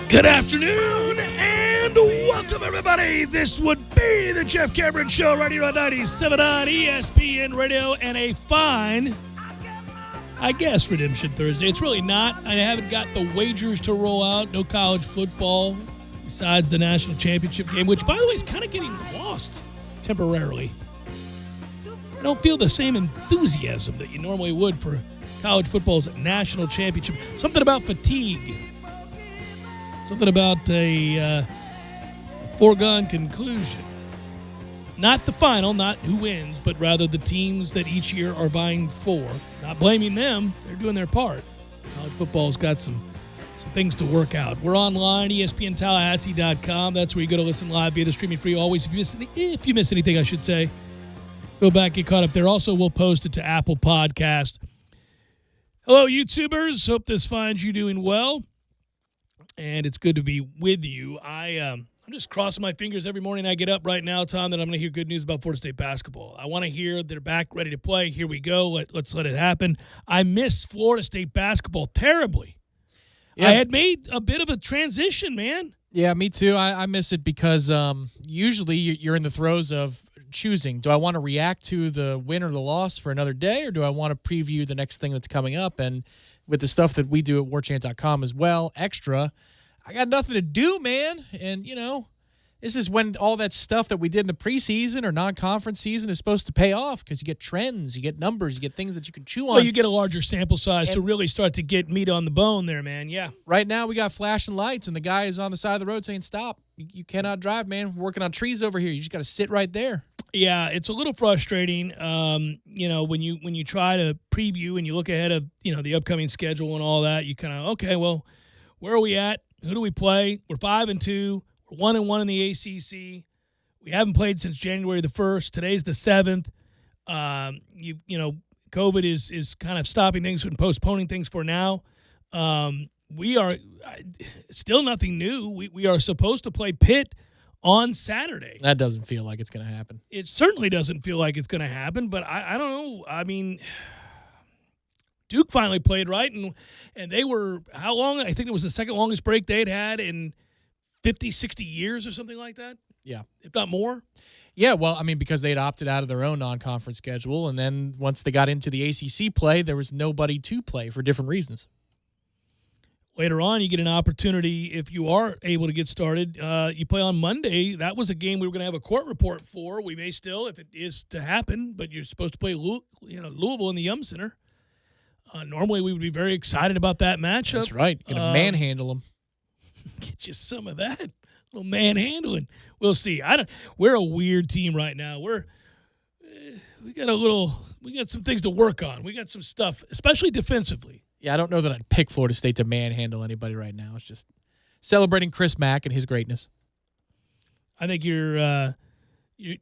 Good afternoon and welcome, everybody. This would be the Jeff Cameron Show right here on 97.9 ESPN Radio and a fine, I guess, Redemption Thursday. It's really not. I haven't got the wagers to roll out. No college football besides the national championship game, which, by the way, is kind of getting lost temporarily. I don't feel the same enthusiasm that you normally would for college football's national championship. Something about fatigue. Something about a foregone conclusion. Not the final, not who wins, but rather the teams that each year are vying for. Not blaming them. They're doing their part. College football's got some things to work out. We're online, ESPNTallahassee.com. That's where you go to listen live via the streaming free. Always, if you miss anything, I should say, go back, get caught up there. Also, we'll post it to Apple Podcast. Hello, YouTubers. Hope this finds you doing well. And it's good to be with you. I'm just crossing my fingers every morning I get up right now, Tom, that I'm going to hear good news about Florida State basketball. I want to hear they're back, ready to play. Here we go. Let's let it happen. I miss Florida State basketball terribly. Yeah. I had made a bit of a transition, man. Yeah, me too. I miss it because usually you're in the throes of choosing. Do I want to react to the win or the loss for another day, or do I want to preview the next thing that's coming up? And with the stuff that we do at warchant.com as well, extra, I got nothing to do, man. And, this is when all that stuff that we did in the preseason or non-conference season is supposed to pay off because you get trends, you get numbers, you get things that you can chew on. Well, you get a larger sample size to really start to get meat on the bone there, man. Yeah. Right now we got flashing lights, and the guy is on the side of the road saying, stop. You cannot drive, man. We're working on trees over here. You just got to sit right there. Yeah, it's a little frustrating, when you try to preview and you look ahead of, the upcoming schedule and all that. You kind of, okay, well, where are we at? Who do we play? We're 5-2. We're 1-1 in the ACC. We haven't played since January the 1st. Today's the 7th. COVID is kind of stopping things and postponing things for now. We are still nothing new. We are supposed to play Pitt on Saturday. That doesn't feel like it's going to happen. It certainly doesn't feel like it's going to happen, but I don't know. I mean, Duke finally played, right? And they were, how long? I think it was the second longest break they'd had in 50, 60 years or something like that. Yeah. If not more. Yeah, well, I mean, because they'd opted out of their own non-conference schedule, and then once they got into the ACC play, there was nobody to play for different reasons. Later on, you get an opportunity if you are able to get started. You play on Monday. That was a game we were going to have a court report for. We may still, if it is to happen, but you're supposed to play Louisville in the Yum Center. Normally, we would be very excited about that matchup. That's right. Going to manhandle them. Get you some of that. A little manhandling. We'll see. We're a weird team right now. We got some things to work on. We got some stuff, especially defensively. Yeah, I don't know that I'd pick Florida State to manhandle anybody right now. It's just celebrating Chris Mack and his greatness. I think you're going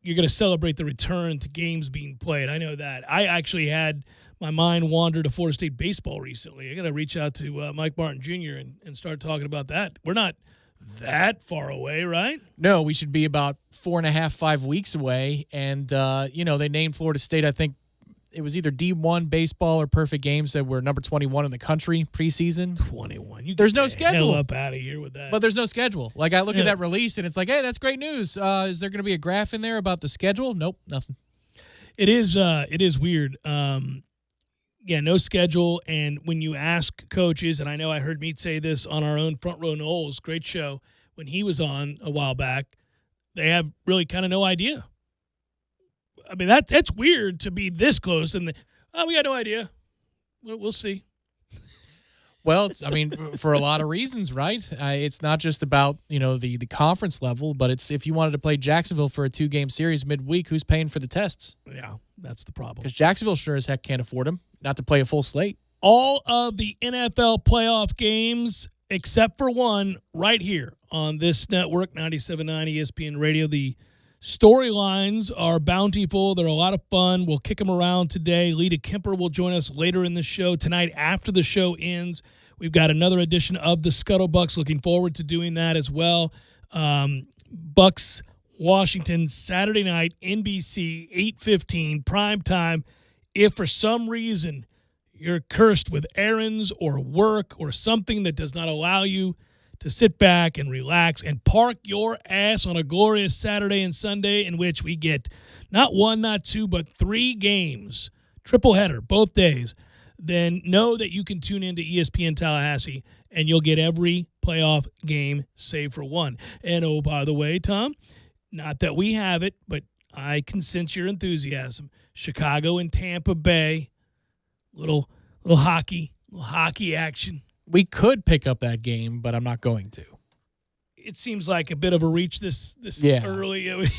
to celebrate the return to games being played. I know that. I actually had my mind wander to Florida State baseball recently. I got to reach out to Mike Martin Jr. and start talking about that. We're not that far away, right? No, we should be about 4.5, 5 weeks away. And, they named Florida State, I think, it was either D1 baseball or Perfect Games that were number 21 in the country preseason. 21. There's no schedule. Hell up out of here with that. But there's no schedule. Like, I look at that release, and it's like, hey, that's great news. Is there going to be a graph in there about the schedule? Nope, nothing. It is weird. No schedule. And when you ask coaches, and I know I heard Meat say this on our own Front Row Knowles, great show, when he was on a while back, they have really kind of no idea. I mean, that's weird to be this close, and we got no idea. We'll see. Well, for a lot of reasons, right? It's not just about the conference level, but it's if you wanted to play Jacksonville for a 2-game series midweek, who's paying for the tests? Yeah, that's the problem. Because Jacksonville sure as heck can't afford them not to play a full slate. All of the NFL playoff games except for one right here on this network, 97.9 ESPN Radio. The storylines are bountiful. They're a lot of fun. We'll kick them around today. Lita Kemper will join us later in the show. Tonight, after the show ends, we've got another edition of the Scuttlebucks. Looking forward to doing that as well. Bucks, Washington, Saturday night, NBC, 8:15, prime time. If for some reason you're cursed with errands or work or something that does not allow you to sit back and relax and park your ass on a glorious Saturday and Sunday in which we get not one, not two, but 3 games, triple header, both days, then know that you can tune into ESPN Tallahassee and you'll get every playoff game save for one. And, oh, by the way, Tom, not that we have it, but I can sense your enthusiasm. Chicago and Tampa Bay, little hockey action. We could pick up that game, but I'm not going to. It seems like a bit of a reach this early.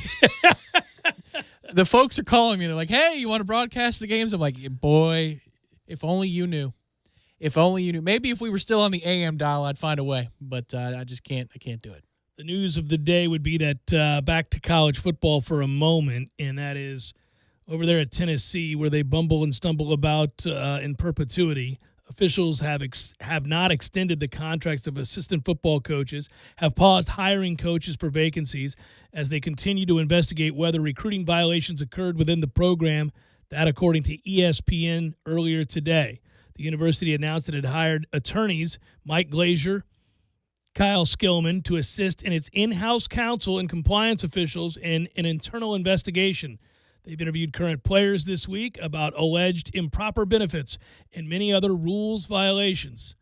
The folks are calling me. They're like, "Hey, you want to broadcast the games?" I'm like, "Boy, if only you knew. If only you knew. Maybe if we were still on the AM dial, I'd find a way. But I just can't. I can't do it." The news of the day would be that back to college football for a moment, and that is over there at Tennessee, where they bumble and stumble about in perpetuity. Officials have not extended the contracts of assistant football coaches, have paused hiring coaches for vacancies as they continue to investigate whether recruiting violations occurred within the program. That, according to ESPN earlier today. The university announced it had hired attorneys Mike Glazier, Kyle Skillman, to assist in its in-house counsel and compliance officials in an internal investigation. They've interviewed current players this week about alleged improper benefits and many other rules violations.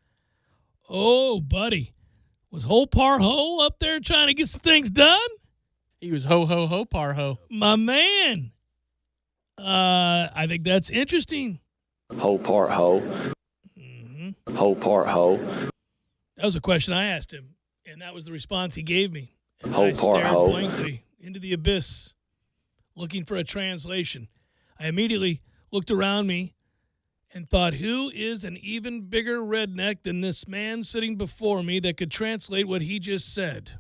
Oh, buddy. Was Ho Par Ho up there trying to get some things done? He was ho par ho. My man. I think that's interesting. Ho part ho. Mm-hmm. Ho part ho. That was a question I asked him, and that was the response he gave me. And Ho I part stared ho. blankly into the abyss, looking for a translation. I immediately looked around me and thought, who is an even bigger redneck than this man sitting before me that could translate what he just said?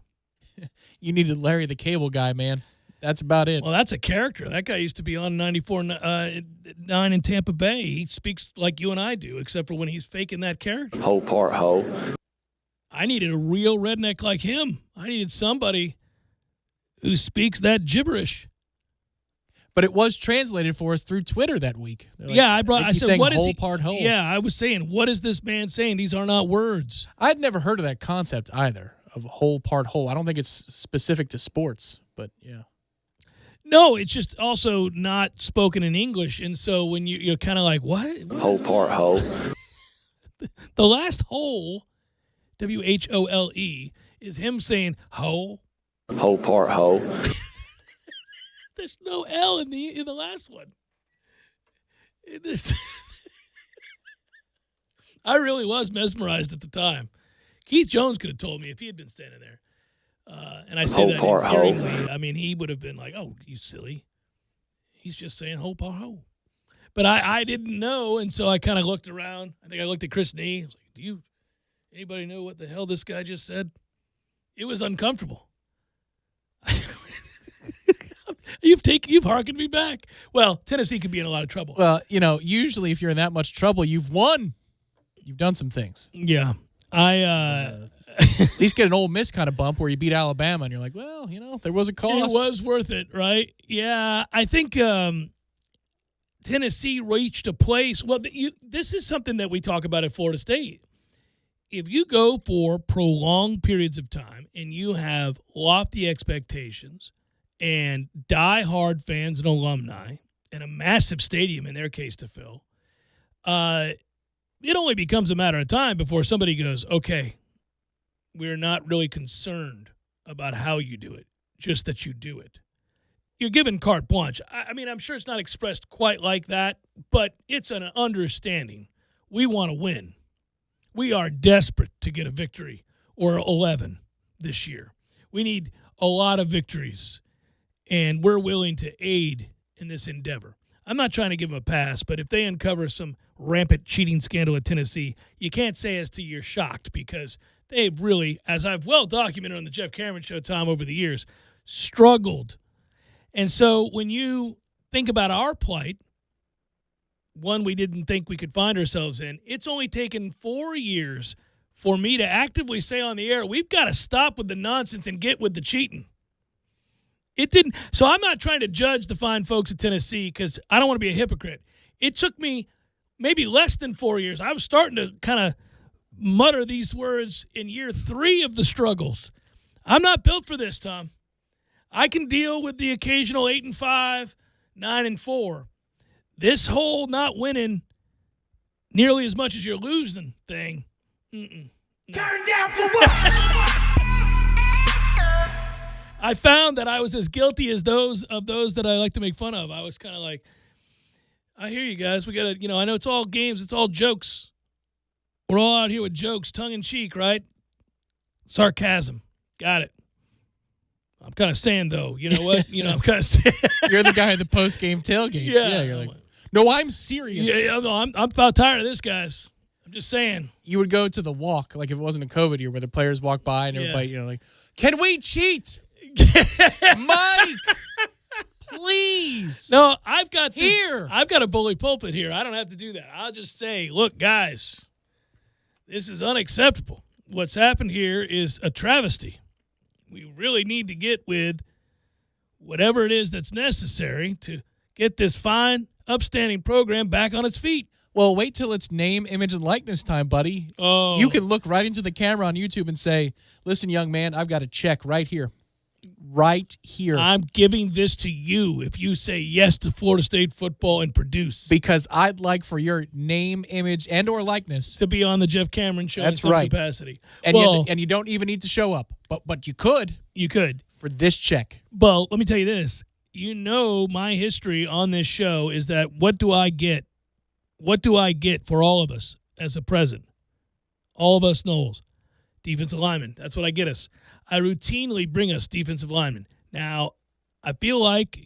You needed Larry the Cable Guy, man. That's about it. Well, that's a character. That guy used to be on 94.9 in Tampa Bay. He speaks like you and I do, except for when he's faking that character. Ho part ho. I needed a real redneck like him. I needed somebody who speaks that gibberish. But it was translated for us through Twitter that week. Like, I said, what is he? Part ho. Yeah, I was saying, what is this man saying? These are not words. I'd never heard of that concept either, of whole part whole. I don't think it's specific to sports, but yeah. No, it's just also not spoken in English. And so when you're kind of like, what? Ho part ho. The last hole, W-H-O-L-E, is him saying ho. Ho part ho. There's no L in the last one. I really was mesmerized at the time. Keith Jones could have told me if he had been standing there. And I say that endearingly. I mean, he would have been like, oh, you silly. He's just saying ho, pa, ho. But I didn't know, and so I kind of looked around. I think I looked at Chris Nee. I was like, anybody know what the hell this guy just said? It was uncomfortable. You've harkened me back. Well, Tennessee could be in a lot of trouble. Well, usually if you're in that much trouble, you've won. You've done some things. Yeah. At least get an Ole Miss kind of bump where you beat Alabama and you're like, well, there was a cost. It was worth it, right? Yeah. I think Tennessee reached a place. Well, this is something that we talk about at Florida State. If you go for prolonged periods of time and you have lofty expectations and diehard fans and alumni and a massive stadium in their case to fill, it only becomes a matter of time before somebody goes, okay, we're not really concerned about how you do it, just that you do it. You're given carte blanche. I mean, I'm sure it's not expressed quite like that, but it's an understanding. We want to win. We are desperate to get a victory or 11 this year. We need a lot of victories, and we're willing to aid in this endeavor. I'm not trying to give them a pass, but if they uncover some rampant cheating scandal at Tennessee, you can't say as to you're shocked because they've really, as I've well documented on the Jeff Cameron Show, Tom, over the years, struggled. And so when you think about our plight, one we didn't think we could find ourselves in, it's only taken 4 years for me to actively say on the air, we've got to stop with the nonsense and get with the cheating. It didn't. So I'm not trying to judge the fine folks at Tennessee because I don't want to be a hypocrite. It took me maybe less than 4 years. I was starting to kind of mutter these words in year 3 of the struggles. I'm not built for this, Tom. I can deal with the occasional 8-5, 9-4. This whole not winning nearly as much as you're losing thing. Turn down for what? I found that I was as guilty as those that I like to make fun of. I was kind of like, I hear you guys. We got to, I know it's all games. It's all jokes. We're all out here with jokes, tongue in cheek, right? Sarcasm. Got it. I'm kind of saying, though, you know what? I'm kind of saying. You're the guy at the post-game tailgate. Yeah. You're like, no, I'm serious. Yeah, no, I'm about tired of this, guys. I'm just saying. You would go to the walk, like if it wasn't a COVID year, where the players walk by and everybody, like, can we cheat? Mike, please. No, I've got this. Here. I've got a bully pulpit here. I don't have to do that. I'll just say, look, guys, this is unacceptable. What's happened here is a travesty. We really need to get with whatever it is that's necessary to get this fine, upstanding program back on its feet. Well, wait till it's name, image, and likeness time, buddy. Oh. You can look right into the camera on YouTube and say, listen, young man, I've got a check right here. Right here. I'm giving this to you if you say yes to Florida State football and produce. Because I'd like for your name, image, and or likeness To be on the Jeff Cameron show That's in some right. capacity. And, well, you don't even need to show up. But you could you could. for this check. Well, let me tell you this. My history on this show is that what do I get? What do I get for all of us as a present? All of us Knowles. Defensive linemen. That's what I get us. I routinely bring us defensive linemen. Now, I feel like,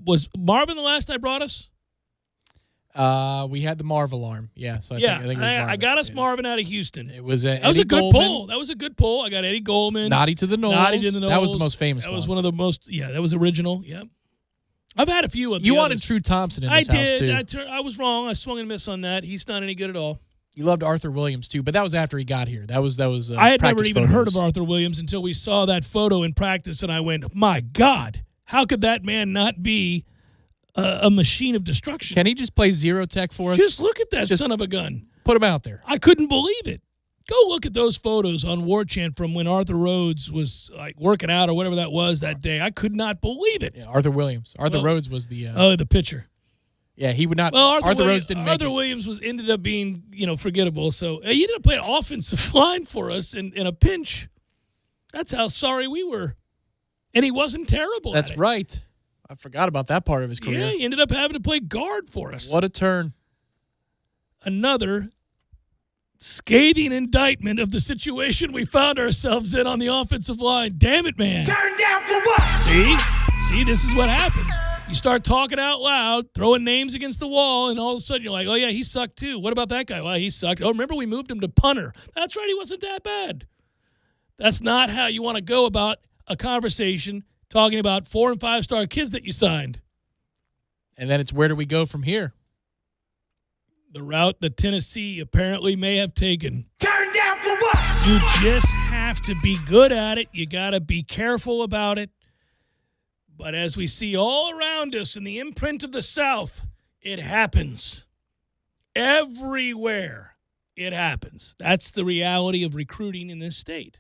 was Marvin the last I brought us? We had the Marv alarm. Yeah. So I think it was Marvin. I got us Marvin out of Houston. It was That was a good pull. That was a good pull. I got Eddie Goldman. Naughty to the Knowles. Naughty to the Knowles. That was the most famous That one. was one of the most, that was original. Yep. I've had a few of them. You wanted True Thompson in this house, too. I was wrong. I swung and missed on that. He's not any good at all. You loved Arthur Williams, too, but that was after he got here. That was I had never practice even photos. heard of Arthur Williams until we saw that photo in practice, and I went, my God, how could that man not be a machine of destruction? Can he just play zero tech for us? Just look at that son of a gun. Put him out there. I couldn't believe it. Go look at those photos on War Chant from when Arthur Rhodes was like working out or whatever that was that day. I could not believe it. Yeah, Arthur Williams. Arthur Rhodes was the... the pitcher. Yeah, he would not... Well, Arthur Rhodes didn't make Arthur it. Williams ended up being, forgettable. So he ended up playing offensive line for us in a pinch. That's how sorry we were. And he wasn't terrible That's at it. right. I forgot about that part of his career. Yeah, he ended up having to play guard for us. What a turn. Another scathing indictment of the situation we found ourselves in on the offensive line. Damn it, man. Turn down for what? See, this is what happens. You start talking out loud, throwing names against the wall, and all of a sudden you're like, oh, yeah, he sucked too. What about that guy? Well, he sucked. Oh, remember we moved him to punter. That's right, he wasn't that bad. That's not how you want to go about a conversation talking about 4- and 5-star kids that you signed. And then it's where do we go from here? The route that Tennessee apparently may have taken. Turn down for what? You just have to be good at it. You got to be careful about it. But as we see all around us in the imprint of the South, it happens. Everywhere it happens. That's the reality of recruiting in this state,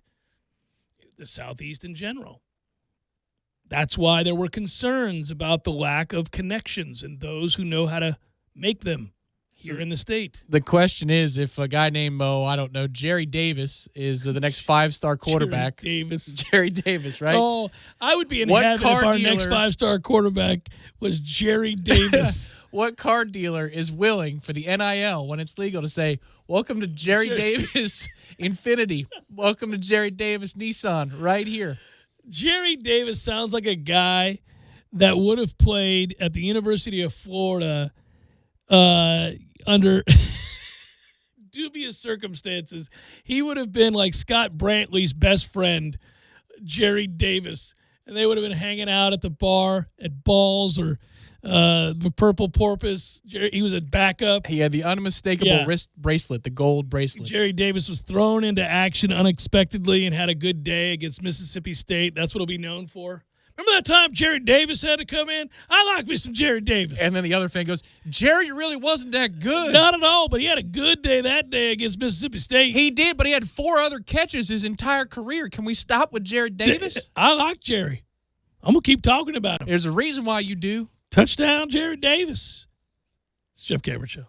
the Southeast in general. That's why there were concerns about the lack of connections and those who know how to make them here in the state. The question is if a guy named Jerry Davis is the next 5-star quarterback. Jerry Davis, right? Oh, I would be in What heaven if car our dealer- next 5-star quarterback was Jerry Davis. What car dealer is willing for the NIL when it's legal to say, welcome to Jerry Davis Infinity. Welcome to Jerry Davis Nissan right here. Jerry Davis sounds like a guy that would have played at the University of Florida under dubious circumstances. He would have been like Scott Brantley's best friend, Jerry Davis, and they would have been hanging out at the bar at Balls or the Purple Porpoise. He was a backup. He had the unmistakable wrist bracelet, the gold bracelet. Jerry Davis was thrown into action unexpectedly and had a good day against Mississippi State. That's what he'll be known for. Remember that time Jerry Davis had to come in? I like me some Jerry Davis. And then the other fan goes, Jerry really wasn't that good. Not at all, but he had a good day that day against Mississippi State. He did, but he had 4 other catches his entire career. Can we stop with Jared Davis? I like Jerry. I'm going to keep talking about him. There's a reason why you do. Touchdown, Jared Davis. It's Jeff Cameron Show.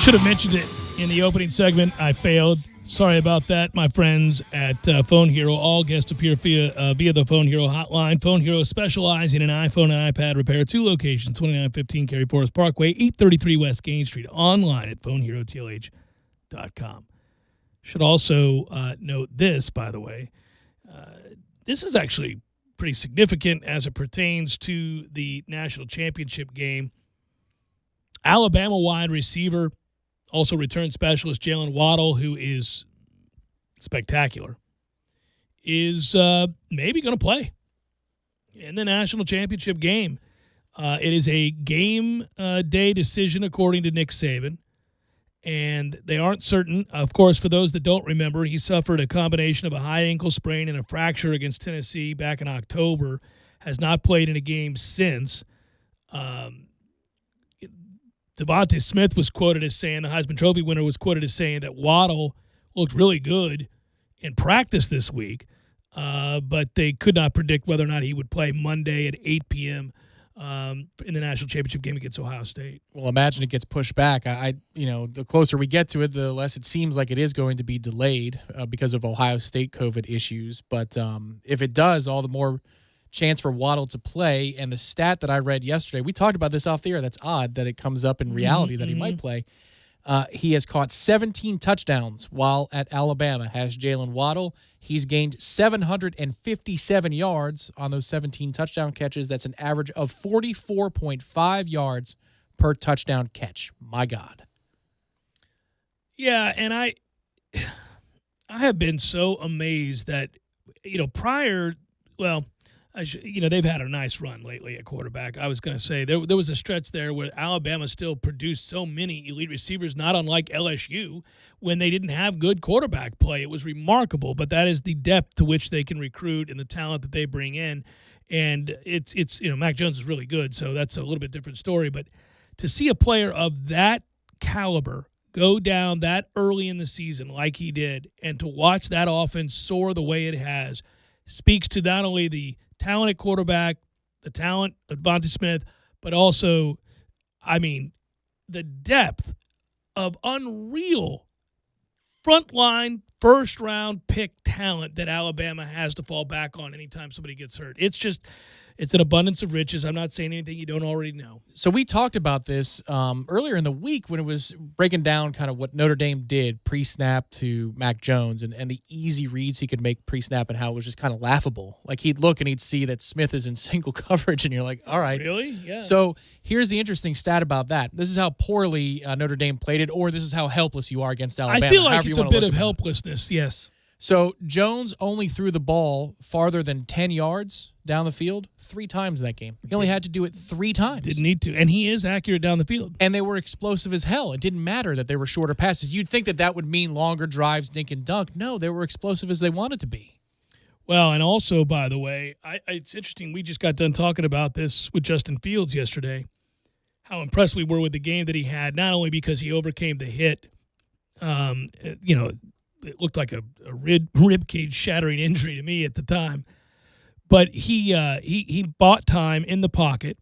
Should have mentioned it in the opening segment. I failed. Sorry about that, my friends at Phone Hero. All guests appear via the Phone Hero hotline. Phone Hero specializing in iPhone and iPad repair. 2 locations, 2915 Cary Forest Parkway, 833 West Gain Street. Online at phoneherotlh.com. Should also note this, by the way. This is actually pretty significant as it pertains to the national championship game. Alabama wide receiver, also return specialist Jalen Waddle, who is spectacular, is maybe going to play in the national championship game. It is a game day decision, according to Nick Saban, and they aren't certain. Of course, for those that don't remember, he suffered a combination of a high ankle sprain and a fracture against Tennessee back in October, has not played in a game since. Devontae Smith was quoted as saying, the Heisman Trophy winner was quoted as saying that Waddle looked really good in practice this week, but they could not predict whether or not he would play Monday at 8 p.m. In the national championship game against Ohio State. Well, imagine it gets pushed back. The closer we get to it, the less it seems like it is going to be delayed because of Ohio State COVID issues. But if it does, all the more chance for Waddle to play. And the stat that I read yesterday, we talked about this off the air. That's odd that it comes up in reality that he might play. He has caught 17 touchdowns while at Alabama, has Jalen Waddle. He's gained 757 yards on those 17 touchdown catches. That's an average of 44.5 yards per touchdown catch. My God. Yeah, and I have been so amazed that, they've had a nice run lately at quarterback. I was going to say there was a stretch there where Alabama still produced so many elite receivers, not unlike LSU, when they didn't have good quarterback play. It was remarkable, but that is the depth to which they can recruit and the talent that they bring in. And it's Mac Jones is really good, so that's a little bit different story. But to see a player of that caliber go down that early in the season like he did, and to watch that offense soar the way it has, speaks to not only the talent at quarterback, the talent of Devontae Smith, but also, the depth of unreal frontline first-round pick talent that Alabama has to fall back on anytime somebody gets hurt. It's an abundance of riches. I'm not saying anything you don't already know. So we talked about this earlier in the week when it was breaking down kind of what Notre Dame did pre-snap to Mac Jones and the easy reads he could make pre-snap and how it was just kind of laughable. Like he'd look and he'd see that Smith is in single coverage and you're like, all right. Really? Yeah. So here's the interesting stat about that. This is how poorly Notre Dame played it, or this is how helpless you are against Alabama. I feel like it's a bit of helplessness, yes. So Jones only threw the ball farther than 10 yards down the field 3 times in that game. He only had to do it 3 times. Didn't need to. And he is accurate down the field. And they were explosive as hell. It didn't matter that they were shorter passes. You'd think that would mean longer drives, dink and dunk. No, they were explosive as they wanted to be. Well, and also, by the way, it's interesting. We just got done talking about this with Justin Fields yesterday, how impressed we were with the game that he had, not only because he overcame the hit, it looked like a rib cage shattering injury to me at the time. But he bought time in the pocket,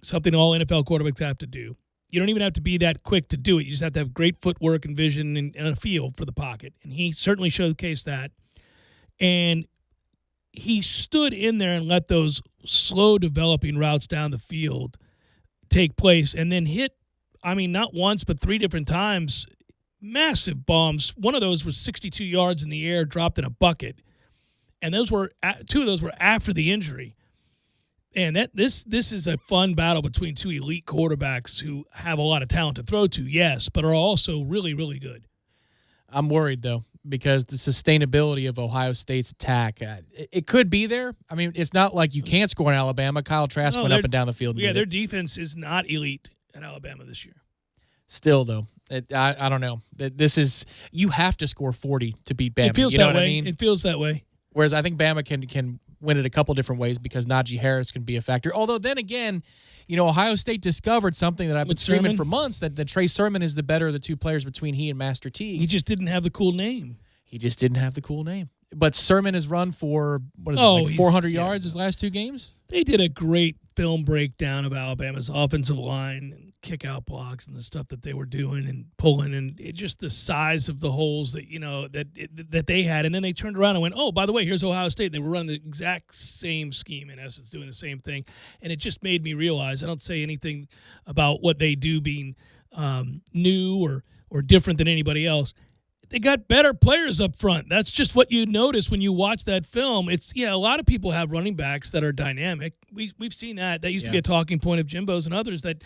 something all NFL quarterbacks have to do. You don't even have to be that quick to do it. You just have to have great footwork and vision and a feel for the pocket. And he certainly showcased that. And he stood in there and let those slow developing routes down the field take place and then hit, not once, but 3 different times, massive bombs. One of those was 62 yards in the air, dropped in a bucket. And 2 of those were after the injury. And this is a fun battle between 2 elite quarterbacks who have a lot of talent to throw to, yes, but are also really, really good. I'm worried, though, because the sustainability of Ohio State's attack, it could be there. It's not like you can't score in Alabama. Kyle Trask went up and down the field. Yeah, their defense is not elite at Alabama this year. Still, though, I don't know. You have to score 40 to beat Bama. It feels you know that what way. I mean? It feels that way. Whereas I think Bama can win it a couple different ways because Najee Harris can be a factor. Although then again, Ohio State discovered something that I've been screaming for months, that Trey Sermon is the better of the 2 players between he and Master Teague. He just didn't have the cool name. But Sermon has run for, 400 yards his last 2 games? They did a great film breakdown of Alabama's offensive line. kick out blocks and the stuff that they were doing and pulling, and just the size of the holes that that they had. And then they turned around and went, oh, by the way, here's Ohio State. And they were running the exact same scheme, in essence, doing the same thing. And it just made me realize, I don't say anything about what they do being new or different than anybody else. They got better players up front. That's just what you notice when you watch that film. It's a lot of people have running backs that are dynamic. We've seen that. That used to be a talking point of Jimbo's and others that,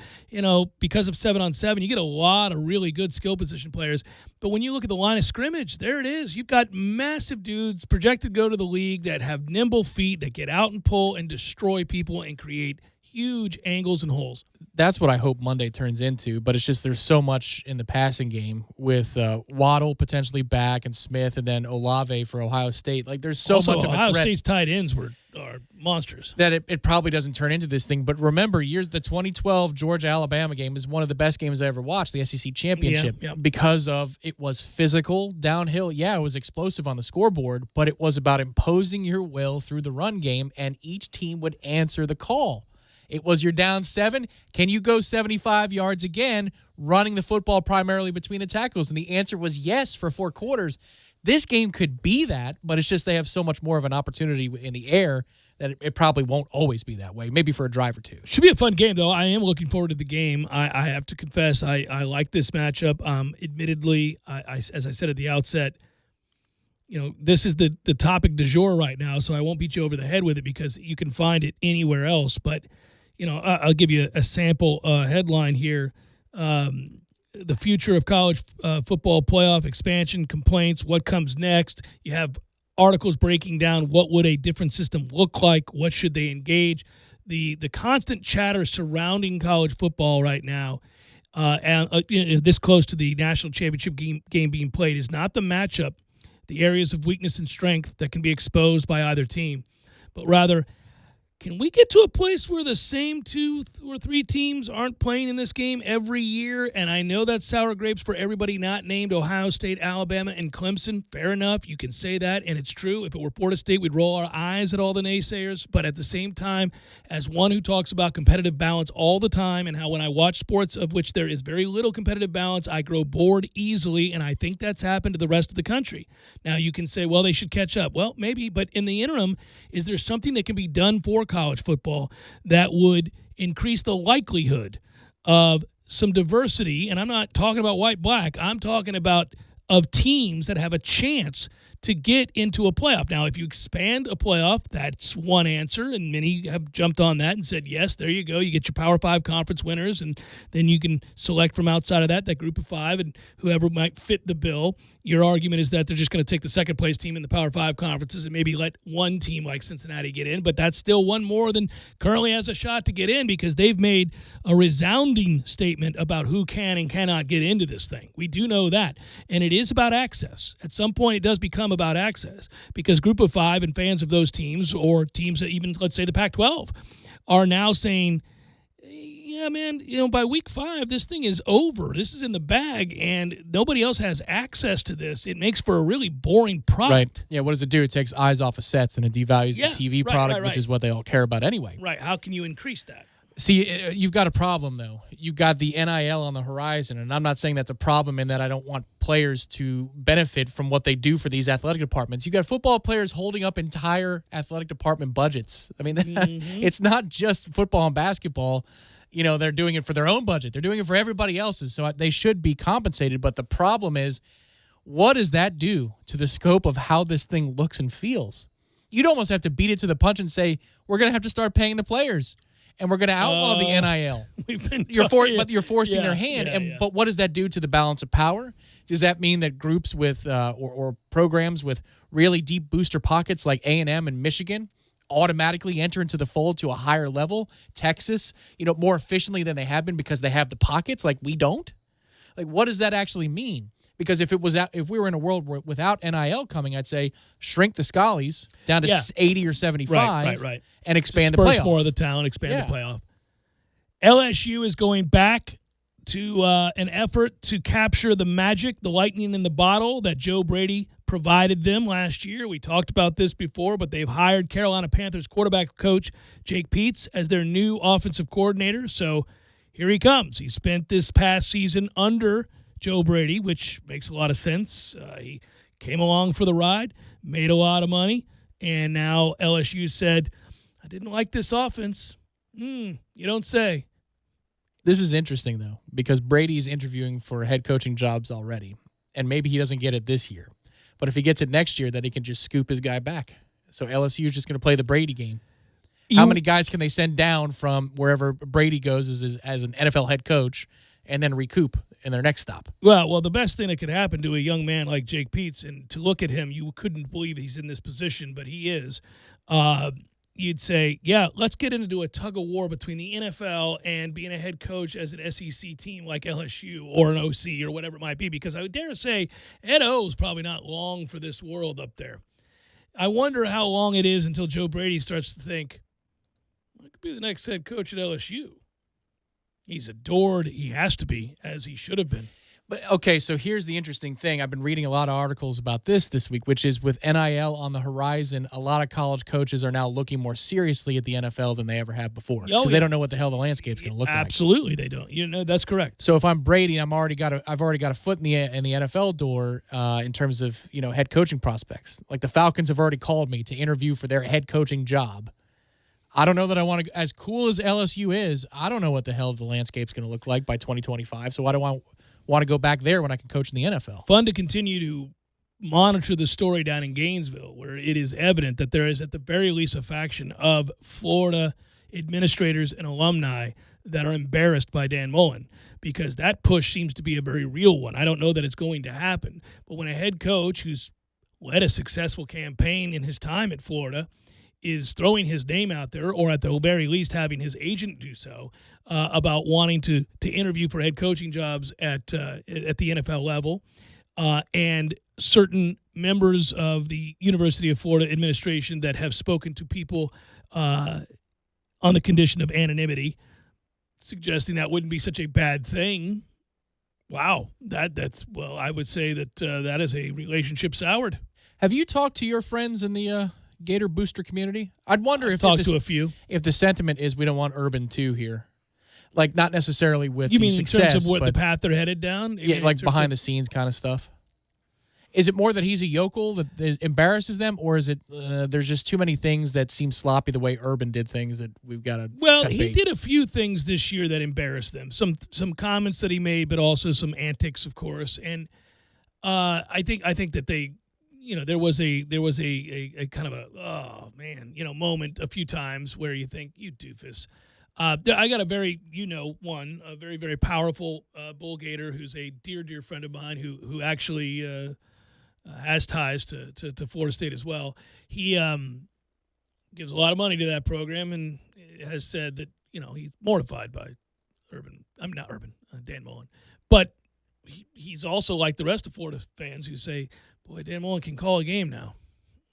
because of 7-on-7, you get a lot of really good skill position players. But when you look at the line of scrimmage, there it is. You've got massive dudes projected to go to the league that have nimble feet that get out and pull and destroy people and create huge angles and holes. That's what I hope Monday turns into, but it's just there's so much in the passing game with Waddle potentially back and Smith and then Olave for Ohio State. Like there's so also, much of a Ohio threat State's tight ends are monsters. that it probably doesn't turn into this thing. But remember, the 2012 Georgia-Alabama game is one of the best games I ever watched, the SEC championship, because of it was physical, downhill. Yeah, it was explosive on the scoreboard, but it was about imposing your will through the run game, and each team would answer the call. It was you're down 7. Can you go 75 yards again, running the football primarily between the tackles? And the answer was yes for 4 quarters. This game could be that, but it's just they have so much more of an opportunity in the air that it probably won't always be that way, maybe for a drive or two. Should be a fun game, though. I am looking forward to the game. I have to confess, I like this matchup. Admittedly, as I said at the outset, this is the topic du jour right now, so I won't beat you over the head with it because you can find it anywhere else. But I'll give you a sample headline here. The future of college football playoff expansion complaints, what comes next. You have articles breaking down what would a different system look like, what should they engage. The constant chatter surrounding college football right now, and this close to the national championship game being played, is not the matchup, the areas of weakness and strength that can be exposed by either team, but rather, can we get to a place where the same 2 or 3 teams aren't playing in this game every year? And I know that's sour grapes for everybody not named Ohio State, Alabama, and Clemson. Fair enough. You can say that, and it's true. If it were Florida State, we'd roll our eyes at all the naysayers. But at the same time, as one who talks about competitive balance all the time and how when I watch sports of which there is very little competitive balance, I grow bored easily, and I think that's happened to the rest of the country. Now, you can say, well, they should catch up. Well, maybe, but in the interim, is there something that can be done for college football that would increase the likelihood of some diversity? And I'm not talking about white-black. I'm talking about of teams that have a chance to get into a playoff. Now, if you expand a playoff, that's one answer, and many have jumped on that and said, yes, there you go. You get your Power 5 conference winners, and then you can select from outside of that group of 5, and whoever might fit the bill. Your argument is that they're just going to take the second-place team in the Power 5 conferences and maybe let one team like Cincinnati get in, but that's still one more than currently has a shot to get in because they've made a resounding statement about who can and cannot get into this thing. We do know that, and it is about access. At some point, it does become about access because Group of 5 and fans of those teams or teams that even, let's say, the Pac-12 are now saying, yeah, man, by week 5, this thing is over. This is in the bag, and nobody else has access to this. It makes for a really boring product. Right. Yeah, what does it do? It takes eyes off of sets, and it devalues the TV product, which is what they all care about anyway. Right. How can you increase that? See, you've got a problem, though. You've got the NIL on the horizon, and I'm not saying that's a problem in that I don't want players to benefit from what they do for these athletic departments. You've got football players holding up entire athletic department budgets. I mean, it's not just football and basketball. They're doing it for their own budget. They're doing it for everybody else's, so they should be compensated. But the problem is, what does that do to the scope of how this thing looks and feels? You'd almost have to beat it to the punch and say, we're going to have to start paying the players. And we're going to outlaw the NIL. But you're forcing their hand. But what does that do to the balance of power? Does that mean that groups with or programs with really deep booster pockets like A&M and Michigan automatically enter into the fold to a higher level? Texas, more efficiently than they have been because they have the pockets like we don't? Like, what does that actually mean? Because if we were in a world without NIL coming, I'd say shrink the Scallies down to 80 or 75 right. and expand the Disperse playoff. more of the talent, expand the playoff. LSU is going back to an effort to capture the magic, the lightning in the bottle that Joe Brady provided them last year. We talked about this before, but they've hired Carolina Panthers quarterback coach Jake Peetz as their new offensive coordinator. So here he comes. He spent this past season under Joe Brady, which makes a lot of sense. He came along for the ride, made a lot of money, and now LSU said, I didn't like this offense. You don't say. This is interesting, though, because Brady's interviewing for head coaching jobs already, and maybe he doesn't get it this year. But if he gets it next year, then he can just scoop his guy back. So LSU is just going to play the Brady game. How many guys can they send down from wherever Brady goes as an NFL head coach and then recoup in their next stop? Well, the best thing that could happen to a young man like Jake Peetz, and to look at him, you couldn't believe he's in this position, but he is. You'd say, yeah, let's get into a tug of war between the NFL and being a head coach as an SEC team like LSU or an OC or whatever it might be, because I would dare say Ed O's probably not long for this world up there. I wonder how long it is until Joe Brady starts to think, I could be the next head coach at LSU. He's adored. He has to be, as he should have been. But okay, so here's the interesting thing. I've been reading a lot of articles about this week, which is with NIL on the horizon, a lot of college coaches are now looking more seriously at the NFL than they ever have before because they don't know what the hell the landscape's going to look like. Absolutely, they don't. You know, that's correct. So if I'm Brady, I've already got a foot in the NFL door in terms of head coaching prospects. Like the Falcons have already called me to interview for their head coaching job. I don't know that I want to. As cool as LSU is, I don't know what the hell the landscape's going to look like by 2025. So why do I want to go back there when I can coach in the NFL? Fun to continue to monitor the story down in Gainesville, where it is evident that there is at the very least a faction of Florida administrators and alumni that are embarrassed by Dan Mullen, because that push seems to be a very real one. I don't know that it's going to happen, but when a head coach who's led a successful campaign in his time at Florida is throwing his name out there, or at the very least having his agent do so, about wanting to interview for head coaching jobs at the NFL level, and certain members of the University of Florida administration that have spoken to people on the condition of anonymity, suggesting that wouldn't be such a bad thing. Wow, that's I would say that that is a relationship soured. Have you talked to your friends in the Gator booster community? I'd wonder if talked to a few. If the sentiment is we don't want Urban 2 here, like not necessarily with you the mean success, in terms of what the path they're headed down? Yeah, like behind the scenes kind of stuff. Is it more that he's a yokel that embarrasses them, or is it there's just too many things that seem sloppy the way Urban did things that we've got to? Well, he did a few things this year that embarrassed them. Some comments that he made, but also some antics, of course. And I think that they. There was a kind of a moment a few times where you think, you doofus. I got a very very, very powerful bull gator who's a dear friend of mine who actually has ties to Florida State as well. He gives a lot of money to that program and has said that he's mortified by Dan Mullen, but he's also like the rest of Florida fans who say, boy, Dan Mullen can call a game now.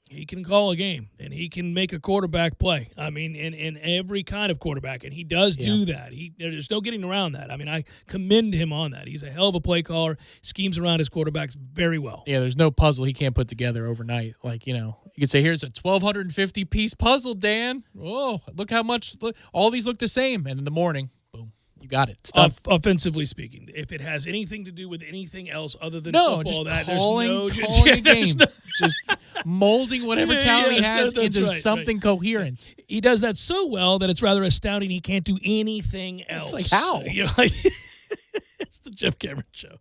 He can call a game, and he can make a quarterback play. I mean, in every kind of quarterback, and he does do that. There's no getting around that. I mean, I commend him on that. He's a hell of a play caller, schemes around his quarterbacks very well. Yeah, there's no puzzle he can't put together overnight. Like, you could say, here's a 1,250-piece puzzle, Dan. Oh, look how much – all these look the same. And in the morning, boom. You got it. It's done. Offensively speaking, if it has anything to do with anything else other than just football, calling a game. Just molding whatever talent he has into something coherent. He does that so well that it's rather astounding he can't do anything else. It's like, how? It's the Jeff Cameron Show.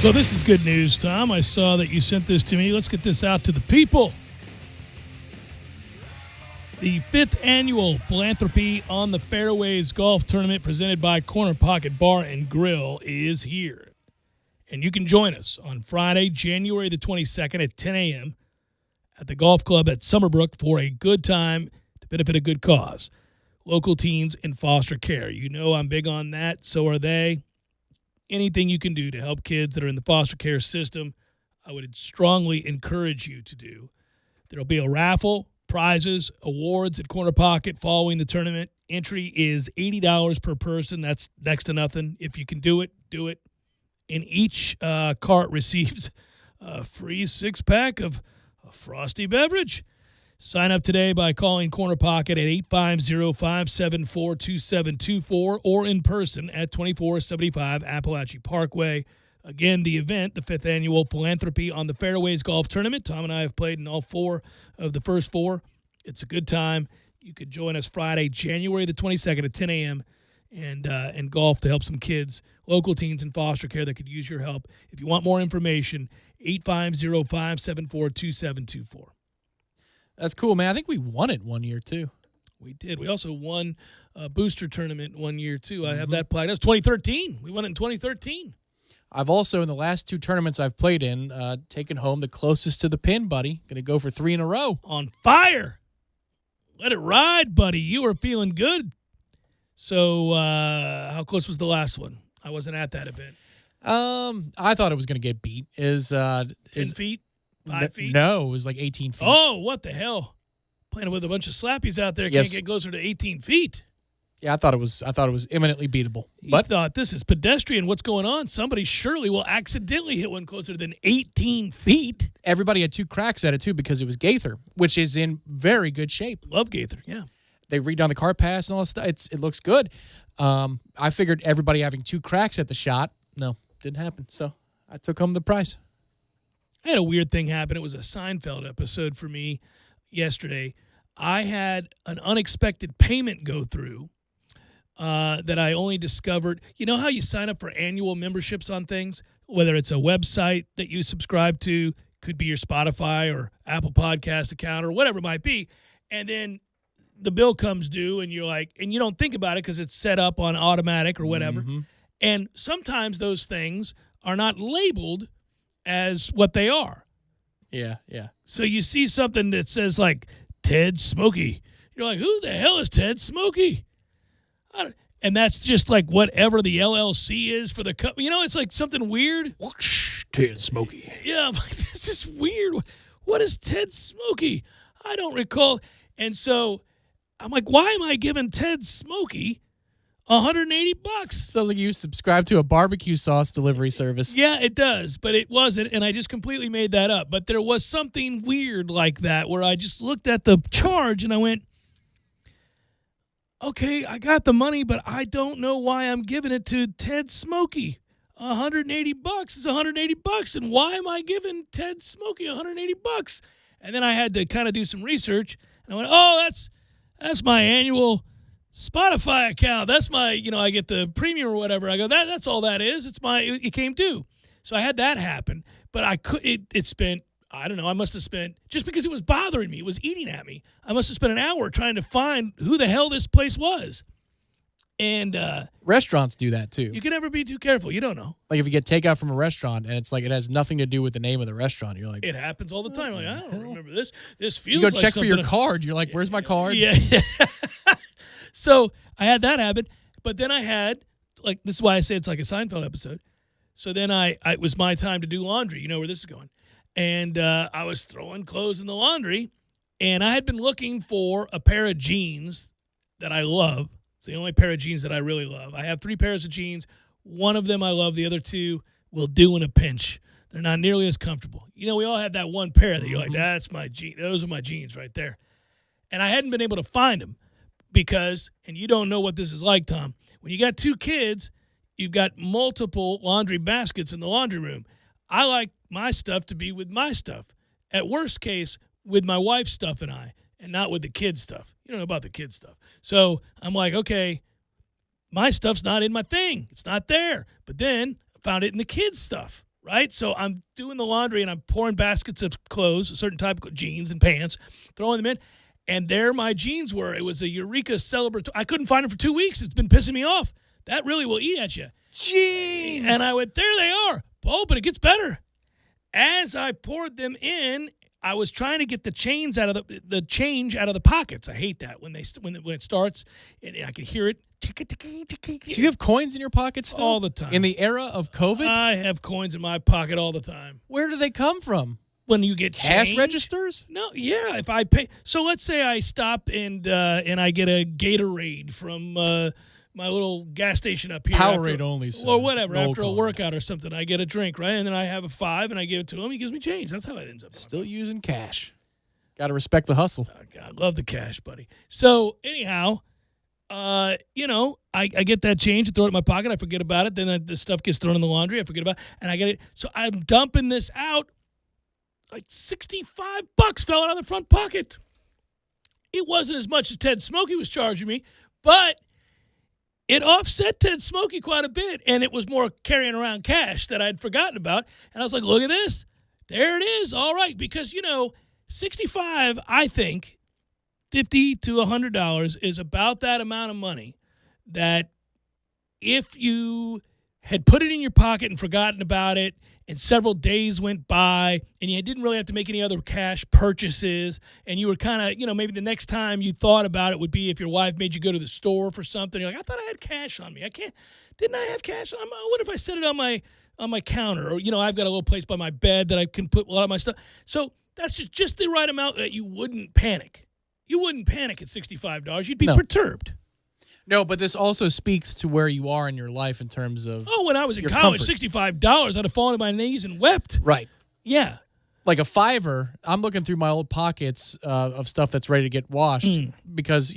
So this is good news, Tom. I saw that you sent this to me. Let's get this out to the people. The 5th annual Philanthropy on the Fairways Golf Tournament presented by Corner Pocket Bar and Grill is here. And you can join us on Friday, January the 22nd at 10 a.m. at the golf club at Summerbrook for a good time to benefit a good cause. Local teens in foster care. You know I'm big on that. So are they. Anything you can do to help kids that are in the foster care system, I would strongly encourage you to do. There will be a raffle, prizes, awards at Corner Pocket following the tournament. Entry is $80 per person. That's next to nothing. If you can do it, do it. And each cart receives a free 6-pack of a frosty beverage. Sign up today by calling Corner Pocket at 850-574-2724 or in person at 2475 Appalachie Parkway. Again, the event, the 5th annual Philanthropy on the Fairways Golf Tournament. Tom and I have played in all 4 of the first 4. It's a good time. You could join us Friday, January the 22nd at 10 a.m. and golf to help some kids, local teens in foster care that could use your help. If you want more information, 850-574-2724. That's cool, man. I think we won it one year, too. We did. We also won a booster tournament one year, too. I have that plaque. That was 2013. We won it in 2013. I've also, in the last 2 tournaments I've played in, taken home the closest to the pin, buddy. Going to go for 3 in a row. On fire. Let it ride, buddy. You are feeling good. So how close was the last one? I wasn't at that event. I thought it was going to get beat. 10 feet? 5 feet? No, it was like 18 feet. Oh, what the hell? Playing with a bunch of slappies out there Yes. can't get closer to 18 feet. Yeah, I thought it was imminently beatable. But thought this is pedestrian. What's going on? Somebody surely will accidentally hit one closer than 18 feet. Everybody had 2 cracks at it, too, because it was Gaither, which is in very good shape. Love Gaither, yeah. They redone the cart pass and all that stuff. It looks good. I figured everybody having 2 cracks at the shot. No, didn't happen. So I took home the prize. I had a weird thing happen. It was a Seinfeld episode for me yesterday. I had an unexpected payment go through that I only discovered. You know how you sign up for annual memberships on things, whether it's a website that you subscribe to, could be your Spotify or Apple Podcast account or whatever it might be, and then the bill comes due and you're like, and you don't think about it because it's set up on automatic or whatever. Mm-hmm. And sometimes those things are not labeled as what they are. Yeah, yeah. So you see something that says like Ted Smokey. You're like, who the hell is Ted Smokey? And that's just like whatever the LLC is for the company. You know, it's like something weird. Ted Smokey. Yeah, I'm like, this is weird. What is Ted Smokey? I don't recall. And so I'm like, why am I giving Ted Smokey $180? Sounds like you subscribe to a barbecue sauce delivery service. Yeah, it does, but it wasn't, and I just completely made that up. But there was something weird like that where I just looked at the charge and I went, okay, I got the money, but I don't know why I'm giving it to Ted Smokey. $180 is $180, and why am I giving Ted Smokey $180? And then I had to kind of do some research, and I went, oh, that's my annual Spotify account. That's my, I get the premium or whatever. I go, that's all that is. It came due. So I had that happen, but it spent, I don't know, I must have spent, just because it was bothering me, it was eating at me, I must have spent an hour trying to find who the hell this place was. And restaurants do that too. You can never be too careful. You don't know. Like if you get takeout from a restaurant and it's like it has nothing to do with the name of the restaurant, you're like, it happens all the time. Like, I don't remember this. This feels you go like check for your something- card. You're like, where's my card? Yeah. So I had that happen, but then I had, like, this is why I say it's like a Seinfeld episode. So then it was my time to do laundry. You know where this is going. And I was throwing clothes in the laundry, and I had been looking for a pair of jeans that I love. It's the only pair of jeans that I really love. I have 3 pairs of jeans. One of them I love. The other 2 will do in a pinch. They're not nearly as comfortable. We all have that one pair that you're like, that's my jeans. Those are my jeans right there. And I hadn't been able to find them because, and you don't know what this is like, Tom, when you got 2 kids, you've got multiple laundry baskets in the laundry room. I like my stuff to be with my stuff. At worst case, with my wife's stuff and not with the kids' stuff. You don't know about the kids' stuff. So I'm like, okay, my stuff's not in my thing. It's not there. But then I found it in the kids' stuff. right? So I'm doing the laundry and I'm pouring baskets of clothes, a certain type of jeans and pants, throwing them in. And there my jeans were. It was a Eureka Celebratory. I couldn't find them for 2 weeks. It's been pissing me off. That really will eat at you. Jeez. And I went, there they are. Oh, but it gets better. As I poured them in, I was trying to get the change out of the pockets. I hate that when it starts and I can hear it. Do you have coins in your pocket still? All the time. In the era of COVID? I have coins in my pocket all the time. Where do they come from? When you get Cash change? registers? No, yeah. If I pay, so let's say I stop and I get a Gatorade from my little gas station up here. Powerade only, sir. Or whatever. No After a card. workout or something, I get a drink, right? And then I have a $5 and I give it to him. He gives me change. That's how it ends up. Still using cash. Got to respect the hustle. I love the cash, buddy. So anyhow, I get that change, I throw it in my pocket, I forget about it. Then the stuff gets thrown in the laundry, I forget about it, and I get it. So I'm dumping this out. Like $65 fell out of the front pocket. It wasn't as much as Ted Smokey was charging me, but it offset Ted Smokey quite a bit, and it was more carrying around cash that I'd forgotten about. And I was like, look at this. There it is. All right, because, $65, I think, $50 to $100 is about that amount of money that if you had put it in your pocket and forgotten about it and several days went by and you didn't really have to make any other cash purchases and you were kind of, maybe the next time you thought about it would be if your wife made you go to the store for something. You're like, I thought I had cash on me. Didn't I have cash? I wonder if I set it on my counter or, I've got a little place by my bed that I can put a lot of my stuff. So that's just the right amount that you wouldn't panic. You wouldn't panic at $65. You'd be perturbed. No, but this also speaks to where you are in your life in terms of when I was in your college, comfort. $65, I'd have fallen to my knees and wept. Right. Yeah. Like a $5, I'm looking through my old pockets of stuff that's ready to get washed because,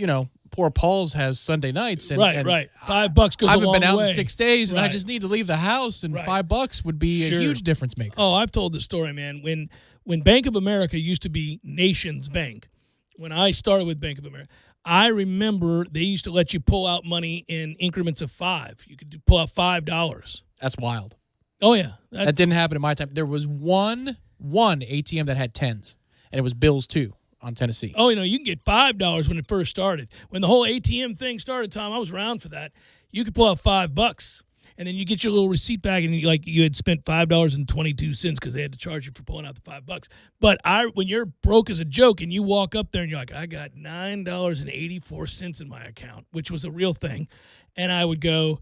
poor Paul's has Sunday nights. And, right. $5 goes I a haven't long been out way. in 6 days, and I Right. just need to leave the house, and Right. $5 would be Sure. a huge difference maker. Oh, I've told the story, man. When Bank of America used to be Nations Bank, when I started with Bank of America, I remember they used to let you pull out money in increments of $5. You could pull out $5. That's wild. Oh, yeah. That didn't happen in my time. There was one ATM that had 10s, and it was Bills too on Tennessee. Oh, you can get $5 when it first started. When the whole ATM thing started, Tom, I was around for that. You could pull out $5, and then you get your little receipt back, and you had spent $5.22 because they had to charge you for pulling out the $5. But when you're broke as a joke, and you walk up there and you're like, I got $9.84 in my account, which was a real thing, and I would go,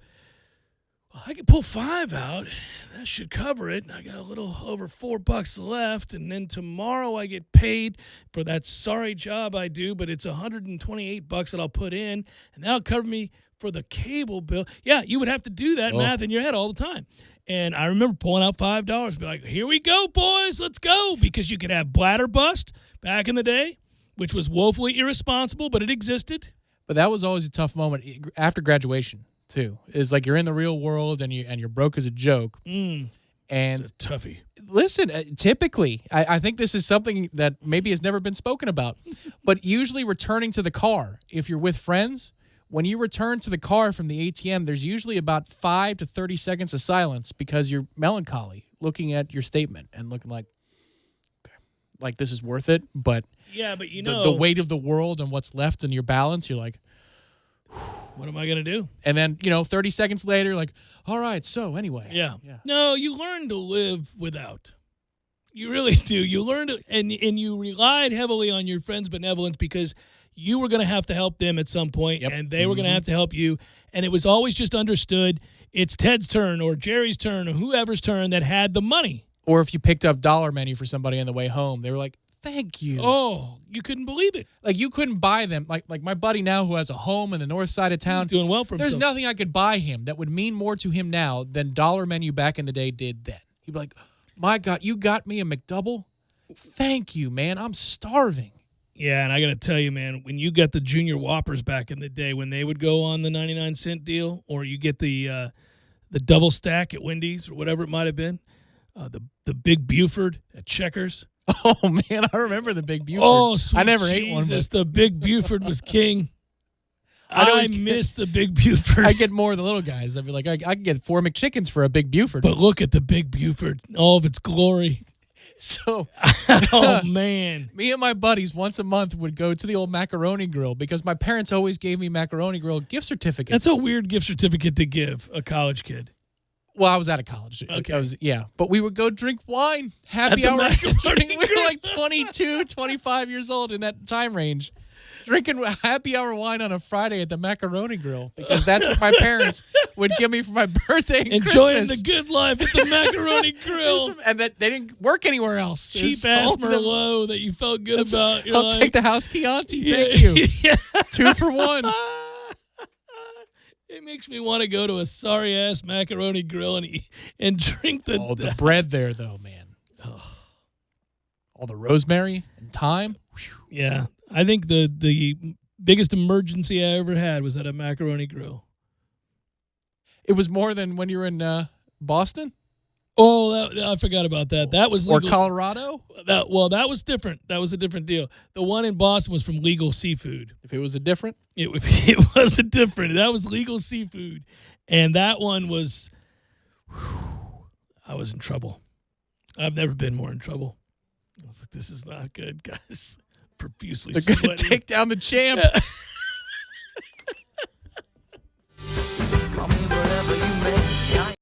I could pull $5 out. That should cover it. I got a little over $4 left, and then tomorrow I get paid for that sorry job I do, but it's $128 that I'll put in, and that'll cover me for the cable bill. Yeah, you would have to do that math in your head all the time. And I remember pulling out $5, be like, here we go, boys, let's go, because you could have bladder bust back in the day, which was woefully irresponsible, but it existed. But that was always a tough moment after graduation too. Is like you're in the real world and you're broke as a joke. And It's a toughie. listen, typically, I think this is something that maybe has never been spoken about, but usually returning to the car, if you're with friends, when you return to the car from the ATM, there's usually about 5 to 30 seconds of silence because you're melancholy, looking at your statement and looking like this is worth it. But Yeah, but the weight of the world and what's left in your balance, you're like, what am I going to do? and then, 30 seconds later, like, all right, so anyway. Yeah. No, you learn to live without. You really do. You learn to, and you relied heavily on your friends' benevolence because you were going to have to help them at some point, Yep. and they were going to have to help you. And it was always just understood it's Ted's turn or Jerry's turn or whoever's turn that had the money. Or if you picked up dollar menu for somebody on the way home, they were like, thank you. Oh, you couldn't believe it. Like you couldn't buy them. Like my buddy now who has a home in the north side of town. He's doing well for There's himself. nothing I could buy him that would mean more to him now than dollar menu back in the day did then. He'd be like, my God, you got me a McDouble? Thank you, man. I'm starving. Yeah, and I got to tell you, man, when you got the Junior Whoppers back in the day, when they would go on the 99-cent deal, or you get the double stack at Wendy's or whatever it might have been, the Big Buford at Checkers. Oh, man, I remember the Big Buford. Oh, sweet I never ate one. Jesus, the Big Buford was king. I miss the Big Buford. I get more of the little guys. I'd be like, I can get 4 McChickens for a Big Buford. But look at the Big Buford, all of its glory. So, Oh, man. me and my buddies once a month would go to the old Macaroni Grill because my parents always gave me Macaroni Grill gift certificates. That's a weird gift certificate to give a college kid. Well, I was out of college. Okay. But we would go drink wine, At happy the hour. Macaroni We were like 22, 25 years old in that time range, drinking happy hour wine on a Friday at the Macaroni Grill because that's what my parents would give me for my birthday and Enjoying Christmas. the good life at the Macaroni Grill. And that they didn't work anywhere else. It was Cheap ass all the- Merlot that you felt good about. You're I'll like, take the house Chianti. yeah, Thank you. yeah. 2 for 1. It makes me want to go to a sorry ass Macaroni Grill and drink the. Oh, the bread there, though, man. All the rosemary and thyme. Yeah, I think the biggest emergency I ever had was at a Macaroni Grill. It was more than when you were in Boston Oh, I forgot about that. That was or legal. Colorado. That was different. That was a different deal. The one in Boston was from Legal Seafood. If it was a different. It was a different. That was Legal Seafood, and that one was. I was in trouble. I've never been more in trouble. I was like, "This is not good, guys." Profusely They're going to sweating. take down the champ. Call me whatever you may.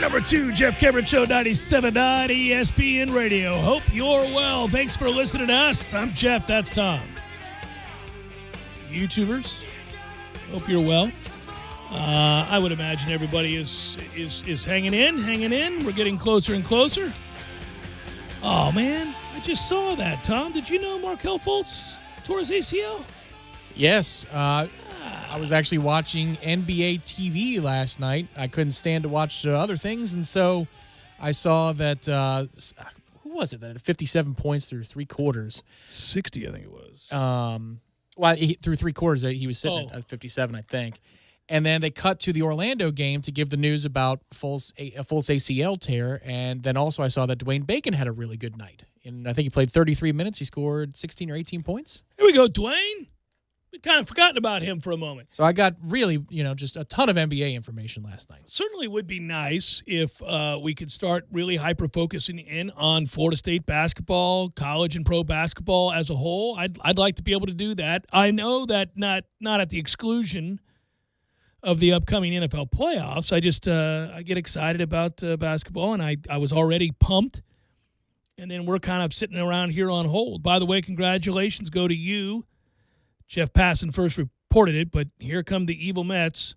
number 2, Jeff Cameron Show, 97.9 ESPN Radio. Hope you're well. Thanks for listening to us. I'm Jeff. That's Tom. YouTubers, hope you're well. I would imagine everybody is hanging in. We're getting closer and closer. Oh, man, I just saw that, Tom. Did you know Markelle Fultz tore his ACL? Yes. I was actually watching NBA TV last night. I couldn't stand to watch other things, and so I saw that who was it that had 57 points through 3 quarters? 60, I think it was. Through 3 quarters, he was sitting at 57, I think. And then they cut to the Orlando game to give the news about Fultz ACL tear, and then also I saw that Dwayne Bacon had a really good night. And I think he played 33 minutes. He scored 16 or 18 points. Here we go, Dwayne. We'd kind of forgotten about him for a moment. So I got really, just a ton of NBA information last night. Certainly would be nice if we could start really hyper-focusing in on Florida State basketball, college and pro basketball as a whole. I'd like to be able to do that. I know that not at the exclusion of the upcoming NFL playoffs. I just I get excited about basketball, and I was already pumped. And then we're kind of sitting around here on hold. By the way, congratulations go to you. Jeff Passan first reported it, but here come the evil Mets.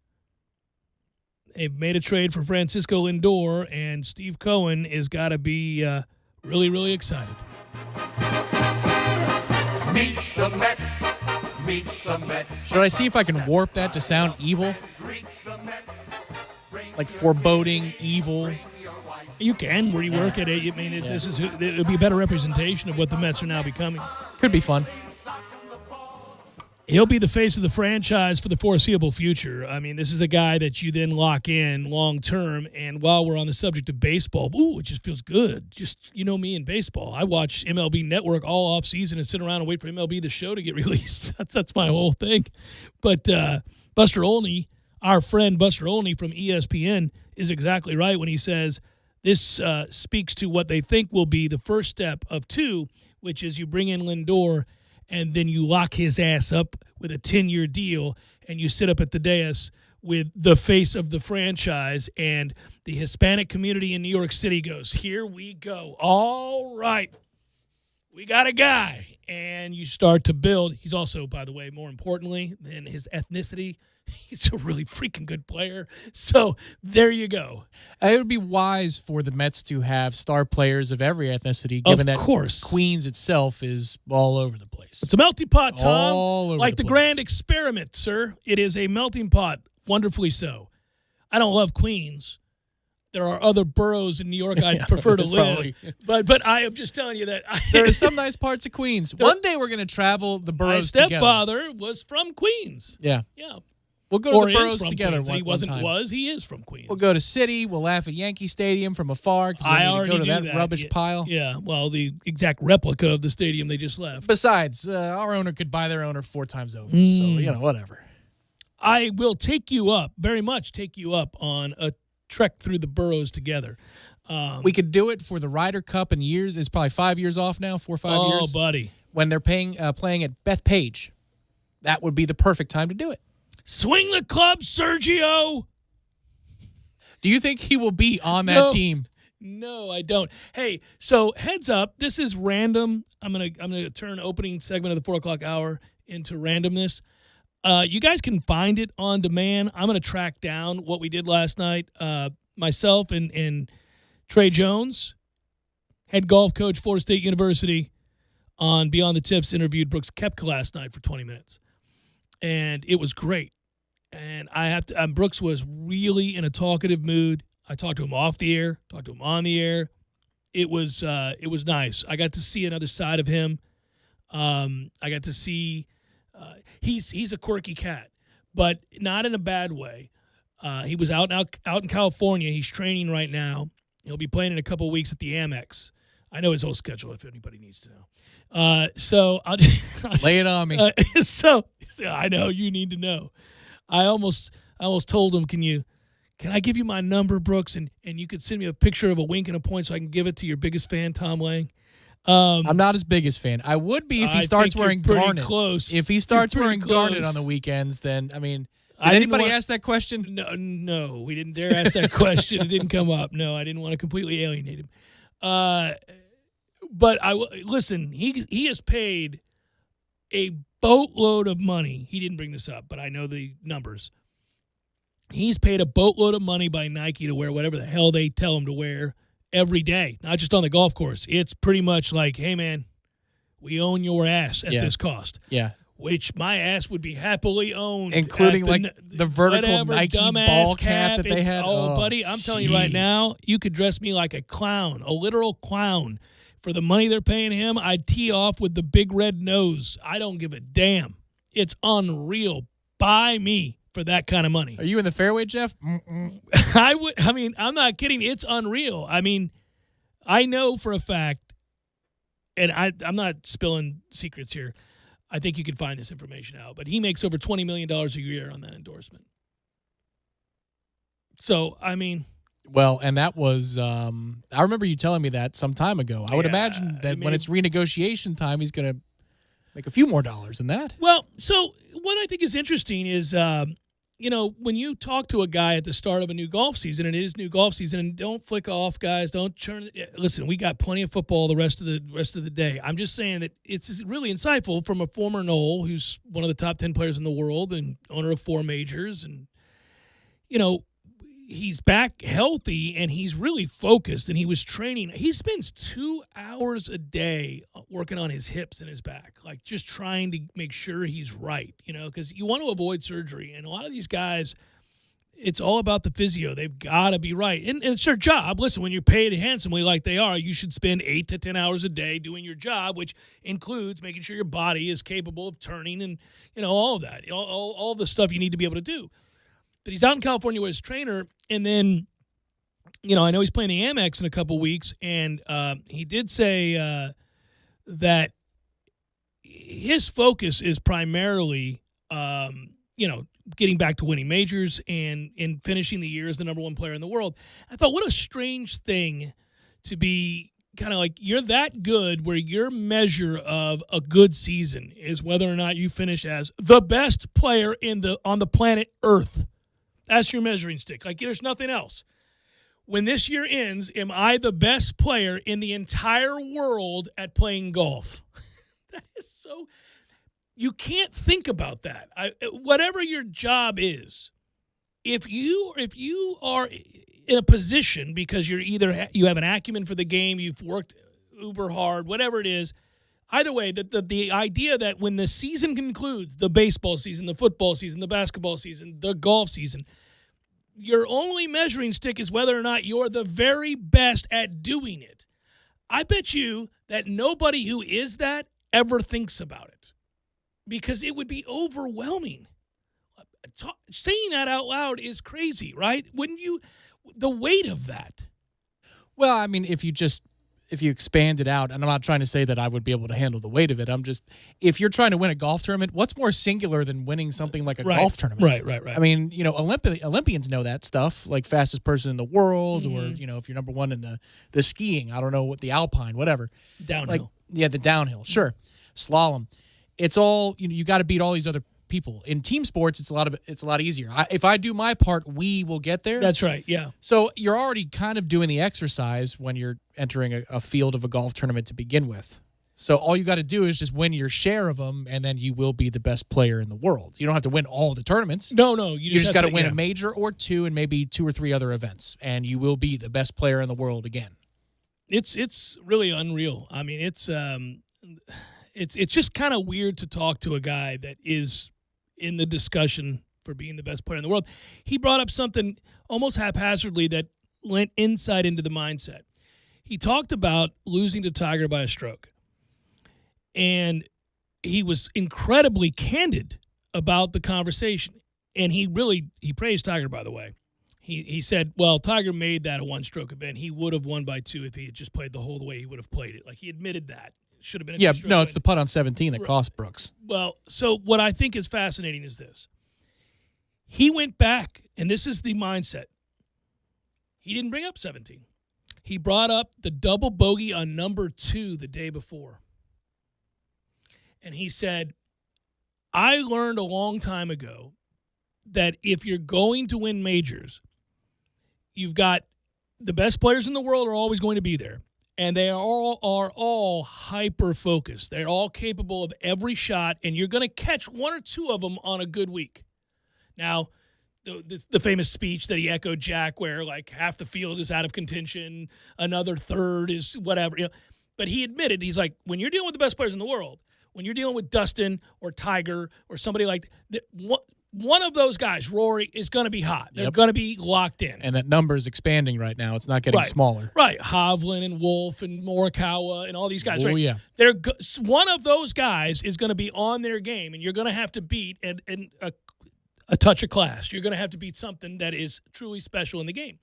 They've made a trade for Francisco Lindor, and Steve Cohen has got to be really, really excited. Meet the Mets. Meet the Mets. Should I see if I can warp that to sound evil? Like foreboding, evil? You can rework it. I mean, it'll be a better representation of what the Mets are now becoming. Could be fun. He'll be the face of the franchise for the foreseeable future. I mean, this is a guy that you then lock in long term. And while we're on the subject of baseball, it just feels good. Just, you know me in baseball. I watch MLB Network all off season and sit around and wait for MLB The Show to get released. That's my whole thing. But Buster Olney, our friend Buster Olney from ESPN, is exactly right when he says this speaks to what they think will be the first step of 2, which is you bring in Lindor and then you lock his ass up with a 10-year deal, and you sit up at the dais with the face of the franchise, and the Hispanic community in New York City goes, here we go. All right. We got a guy. And you start to build. He's also, by the way, more importantly than his ethnicity, he's a really freaking good player. So there you go. It would be wise for the Mets to have star players of every ethnicity, given that Queens itself is all over the place. It's a melting pot, Tom. All over like the place. grand experiment, sir. It is a melting pot, wonderfully so. I don't love Queens. There are other boroughs in New York I'd prefer to live. But I am just telling you that. There are some nice parts of Queens. One day we're going to travel the boroughs together. My together. stepfather was from Queens. Yeah. Yeah. We'll go to the boroughs together Queens. one time. He is from Queens. We'll go to City. We'll laugh at Yankee Stadium from afar because I we already go to that that rubbish pile. Yeah, well, the exact replica of the stadium they just left. Besides, our owner could buy their owner 4 times over. So, whatever. I will very much take you up on a trek through the boroughs together. We could do it for the Ryder Cup in years. It's probably 5 years off now, 4 or 5 years. Oh, buddy. When they're playing at Bethpage. That would be the perfect time to do it. Swing the club, Sergio. Do you think he will be on that team? No, I don't. Hey, so heads up, this is random. I'm gonna turn opening segment of the 4 o'clock hour into randomness. You guys can find it on demand. I'm gonna track down what we did last night. Myself and Trey Jones, head golf coach, Florida State University, on Beyond the Tips, interviewed Brooks Koepka last night for 20 minutes, and it was great. And Brooks was really in a talkative mood. I talked to him off the air, talked to him on the air. It was nice. I got to see another side of him. I got to see he's a quirky cat, but not in a bad way. He was out in California. He's training right now. He'll be playing in a couple of weeks at the Amex. I know his whole schedule if anybody needs to know. So I'll lay it on me. So I know you need to know. I almost told him, can I give you my number, Brooks, and you could send me a picture of a wink and a point so I can give it to your biggest fan, Tom Lang. I'm not his biggest fan. I would be if he starts wearing garnet. Close. If he starts wearing garnet on the weekends, then Did anybody ask that question? No, we didn't dare ask that question. It didn't come up. No, I didn't want to completely alienate him. But listen. He has paid a boatload of money. He didn't bring this up, but I know the numbers. He's paid a boatload of money by Nike to wear whatever the hell they tell him to wear every day, not just on the golf course. It's pretty much like, hey, man, we own your ass at this cost. Yeah. Which my ass would be happily owned. Including the vertical Nike ball cap that they had. Oh, buddy, I'm telling you right now, you could dress me like a clown, a literal clown. For the money they're paying him, I'd tee off with the big red nose. I don't give a damn. It's unreal. Buy me for that kind of money. Are you in the fairway, Jeff? I'm not kidding. It's unreal. I mean, I know for a fact, and I'm not spilling secrets here. I think you can find this information out, but he makes over $20 million a year on that endorsement. So, I mean. Well, and that was, I remember you telling me that some time ago. I would imagine that when it's renegotiation time, he's going to make a few more dollars than that. Well, so what I think is interesting is, when you talk to a guy at the start of a new golf season, and it is new golf season, and don't flick off, guys. Don't turn. Listen, we got plenty of football the rest of the day. I'm just saying that it's really insightful from a former Knoll who's one of the top 10 players in the world and owner of 4 majors, and he's back healthy and he's really focused and he was training. He spends 2 hours a day working on his hips and his back, like just trying to make sure he's right, because you want to avoid surgery. And a lot of these guys, it's all about the physio. They've got to be right. And it's their job. Listen, when you're paid handsomely like they are, you should spend 8 to 10 hours a day doing your job, which includes making sure your body is capable of turning and, all of that, all the stuff you need to be able to do. But he's out in California with his trainer, and then, I know he's playing the Amex in a couple weeks, and he did say that his focus is primarily, getting back to winning majors and finishing the year as the number 1 player in the world. I thought, what a strange thing to be kind of like, you're that good where your measure of a good season is whether or not you finish as the best player on the planet Earth. That's your measuring stick. Like, there's nothing else. When this year ends, am I the best player in the entire world at playing golf? That is so. You can't think about that. Whatever your job is, if you are in a position because you're you have an acumen for the game, you've worked uber hard, whatever it is. Either way, the idea that when the season concludes, the baseball season, the football season, the basketball season, the golf season, your only measuring stick is whether or not you're the very best at doing it. I bet you that nobody who is that ever thinks about it because it would be overwhelming. Saying that out loud is crazy, right? Wouldn't you? The weight of that. Well, I mean, if you expand it out, and I'm not trying to say that I would be able to handle the weight of it. If you're trying to win a golf tournament, what's more singular than winning something like a golf tournament? Right. I mean, Olympians know that stuff, like fastest person in the world, or, if you're number 1 in the skiing, I don't know what the alpine, whatever. Downhill. The downhill, sure. Slalom. It's all, you got to beat all these other people. In team sports, it's a lot easier. If I do my part, we will get there. That's right, yeah. So you're already kind of doing the exercise when you're entering a field of a golf tournament to begin with. So all you got to do is just win your share of them, and then you will be the best player in the world. You don't have to win all the tournaments. No, you just got to win a major or 2 and maybe 2 or 3 other events, and you will be the best player in the world again. It's really unreal. I mean, it's just kind of weird to talk to a guy that is in the discussion for being the best player in the world. He brought up something almost haphazardly that lent insight into the mindset. He talked about losing to Tiger by a stroke. And he was incredibly candid about the conversation. And he praised Tiger, by the way. He said, well, Tiger made that a 1-stroke event. He would have won by 2 if he had just played the whole way he would have played it. Like, he admitted that. Should have been a 2-stroke event. It's the putt on 17 that cost Brooks. Well, so what I think is fascinating is this. He went back, and this is the mindset. He didn't bring up 17. He brought up the double bogey on number 2 the day before. And he said, I learned a long time ago that if you're going to win majors, you've got the best players in the world are always going to be there. And they are all hyper-focused. They're all capable of every shot, and you're going to catch one or two of them on a good week. Now, the famous speech that he echoed, Jack, where like half the field is out of contention, another third is whatever. But he admitted, he's like, when you're dealing with the best players in the world, when you're dealing with Dustin or Tiger or somebody like that, one of those guys, Rory, is going to be hot. They're going to be locked in. And that number is expanding right now. It's not getting smaller. Right. Hovland and Wolf and Morikawa and all these guys. Oh, right? yeah. One of those guys is going to be on their game, and you're going to have to beat a touch of class. You're going to have to beat something that is truly special in the game.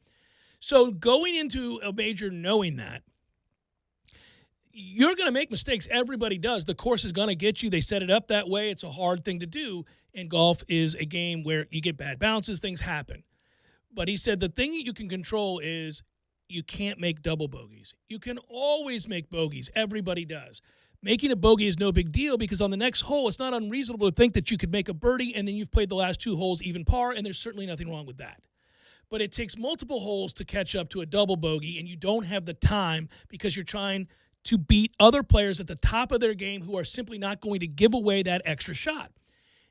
So going into a major knowing that, you're going to make mistakes. Everybody does. The course is going to get you. They set it up that way. It's a hard thing to do. And golf is a game where you get bad bounces, things happen. But he said the thing that you can control is you can't make double bogeys. You can always make bogeys. Everybody does. Making a bogey is no big deal because on the next hole, it's not unreasonable to think that you could make a birdie and then you've played the last two holes even par, and there's certainly nothing wrong with that. But it takes multiple holes to catch up to a double bogey, and you don't have the time because you're trying to beat other players at the top of their game who are simply not going to give away that extra shot.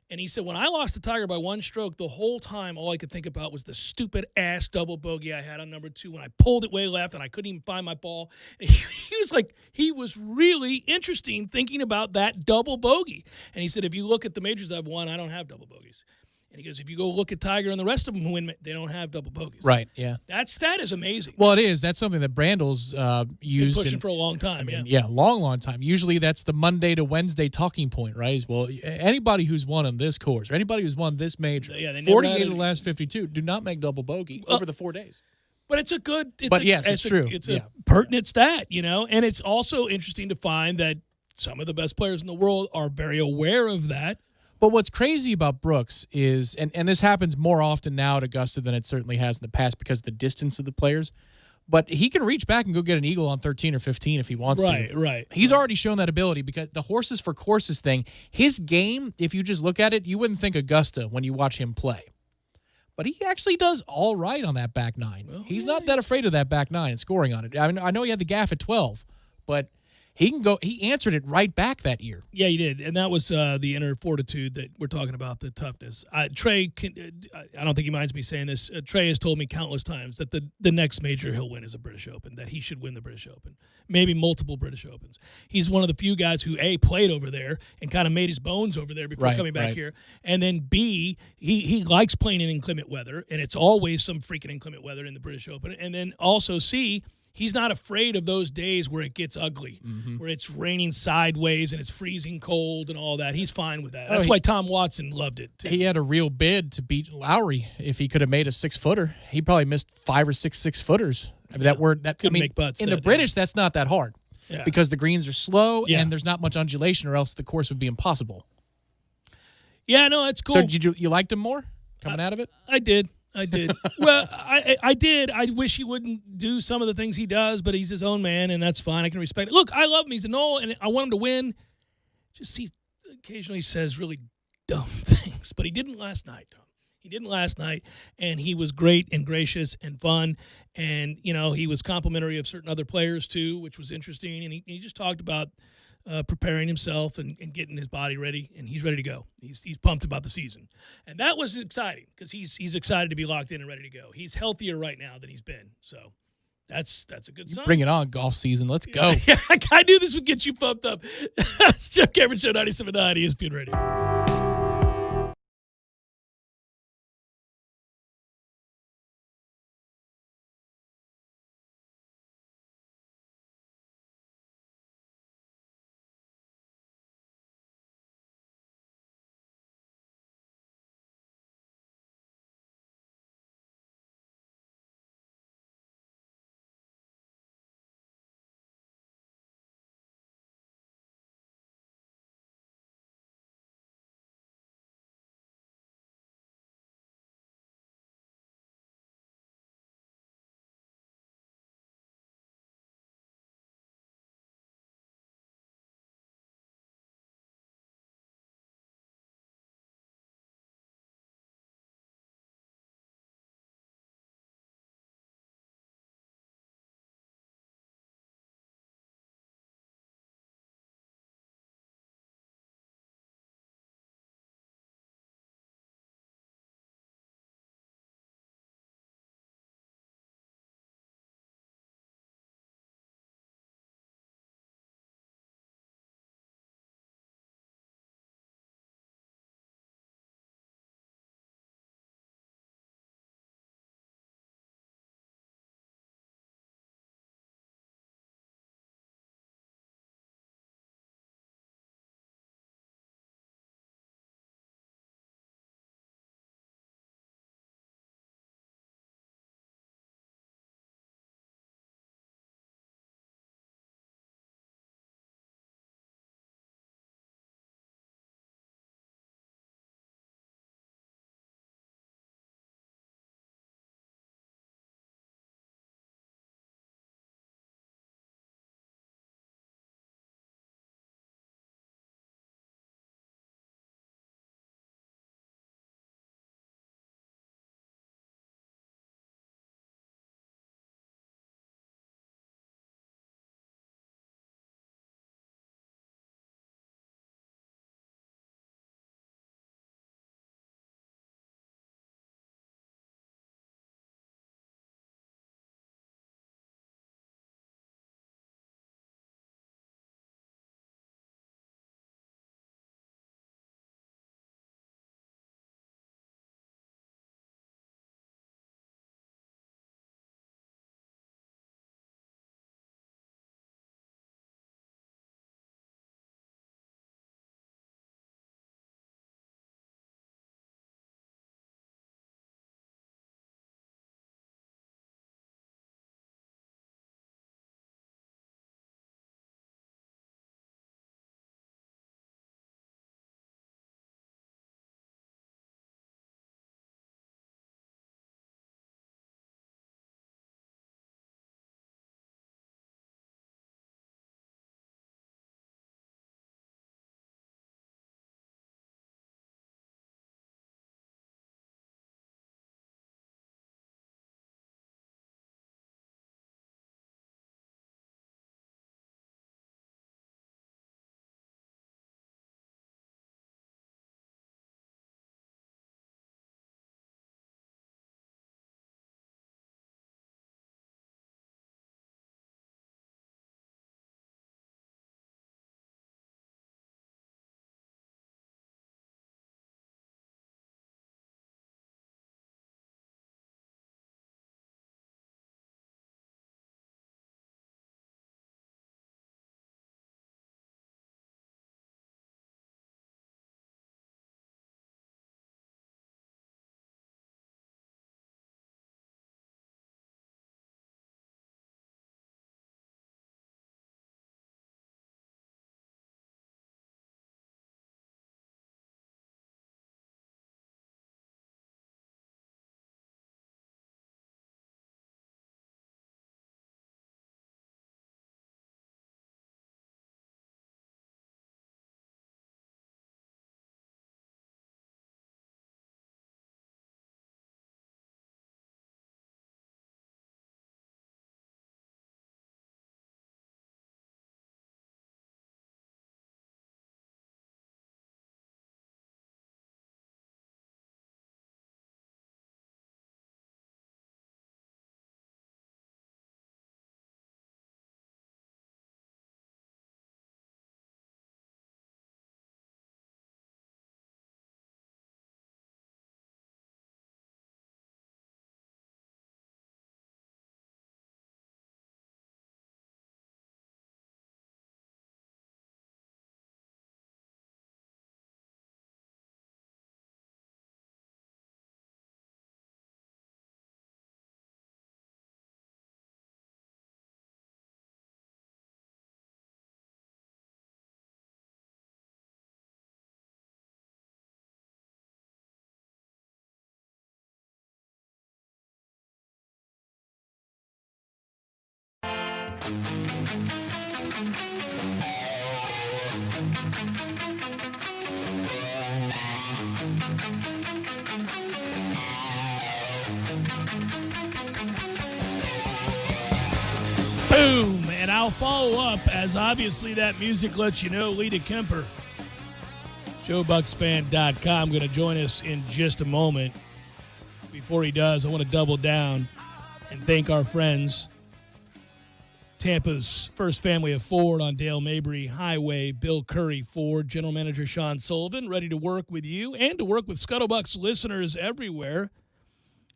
And he said, when I lost to Tiger by one stroke, the whole time all I could think about was the stupid-ass double bogey I had on number 2 when I pulled it way left and I couldn't even find my ball. And he was like, he was really interesting thinking about that double bogey. And he said, if you look at the majors I've won, I don't have double bogeys. And he goes, if you go look at Tiger and the rest of them who win, they don't have double bogeys. Right, yeah. That stat is amazing. Well, it is. That's something that Brandel's used. Been pushing for a long time, long time. Usually that's the Monday to Wednesday talking point, right? Is, well, anybody who's won on this course or anybody who's won this major, they 48 of the last 52 do not make double bogey over the 4 days. But it's a good – it's true. It's a pertinent stat, And it's also interesting to find that some of the best players in the world are very aware of that. But what's crazy about Brooks is, and this happens more often now at Augusta than it certainly has in the past because of the distance of the players, but he can reach back and go get an eagle on 13 or 15 if he wants to. Right. He's already shown that ability because the horses for courses thing, his game, if you just look at it, you wouldn't think Augusta when you watch him play. But he actually does all right on that back nine. Well, He's not that afraid of that back nine and scoring on it. I mean, I know he had the gaff at 12, but he can go. He answered it right back that year. Yeah, he did, and that was the inner fortitude that we're talking about, the toughness. Trey, I don't think he minds me saying this. Trey has told me countless times that the next major he'll win is a British Open, that he should win the British Open, maybe multiple British Opens. He's one of the few guys who, A, played over there and kind of made his bones over there before coming back here, and then, B, he likes playing in inclement weather, and it's always some freaking inclement weather in the British Open, and then also, C, he's not afraid of those days where it gets ugly, where it's raining sideways and it's freezing cold and all that. He's fine with that. That's why Tom Watson loved it, too. He had a real bid to beat Lowry if he could have made a 6-footer. He probably missed 5 or 6 6-footers. I mean, make putts in the British, that's not that hard because the greens are slow and there's not much undulation, or else the course would be impossible. Yeah, no, that's cool. So did you liked him more coming out of it? I did. Well, I did. I wish he wouldn't do some of the things he does, but he's his own man, and that's fine. I can respect it. Look, I love him. He's a Knoll, and I want him to win. Just he occasionally says really dumb things, but he didn't last night, Tom. He didn't last night, and he was great and gracious and fun, and, he was complimentary of certain other players, too, which was interesting, and he just talked about preparing himself and getting his body ready, and he's ready to go. He's pumped about the season. And that was exciting because he's excited to be locked in and ready to go. He's healthier right now than he's been. So that's a good sign. Bring it on, golf season. Let's go. Yeah, I knew this would get you pumped up. It's Jeff Cameron Show, 97.9 ESPN Radio. Boom! And I'll follow up, as obviously that music lets you know, Lee DeKemper, JoeBucksFan.com, going to join us in just a moment. Before he does, I want to double down and thank our friends, Tampa's First Family of Ford on Dale Mabry Highway, Bill Curry Ford, General Manager Sean Sullivan, ready to work with you and to work with Scuttlebucks listeners everywhere.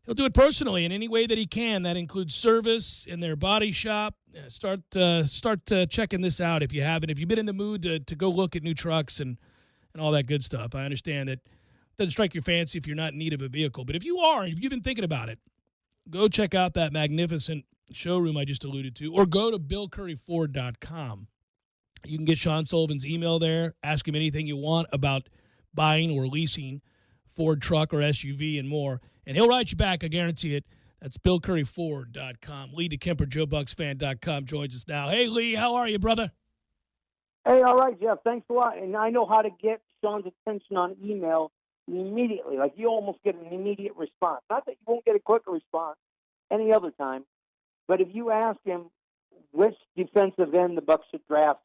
He'll do it personally in any way that he can. That includes service in their body shop. Start checking this out if you haven't. If you've been in the mood to go look at new trucks and all that good stuff. I understand it doesn't strike your fancy if you're not in need of a vehicle. But if you are, if you've been thinking about it, go check out that magnificent showroom I just alluded to, or go to BillCurryFord.com. You can get Sean Sullivan's email there. Ask him anything you want about buying or leasing Ford truck or SUV and more. And he'll write you back, I guarantee it. That's BillCurryFord.com. Lee DeKemper, JoeBucksFan.com joins us now. Hey, Lee, how are you, brother? Hey, all right, Jeff. Thanks a lot. And I know how to get Sean's attention on email immediately. Like, you almost get an immediate response. Not that you won't get a quicker response any other time, but if you ask him which defensive end the Bucs should draft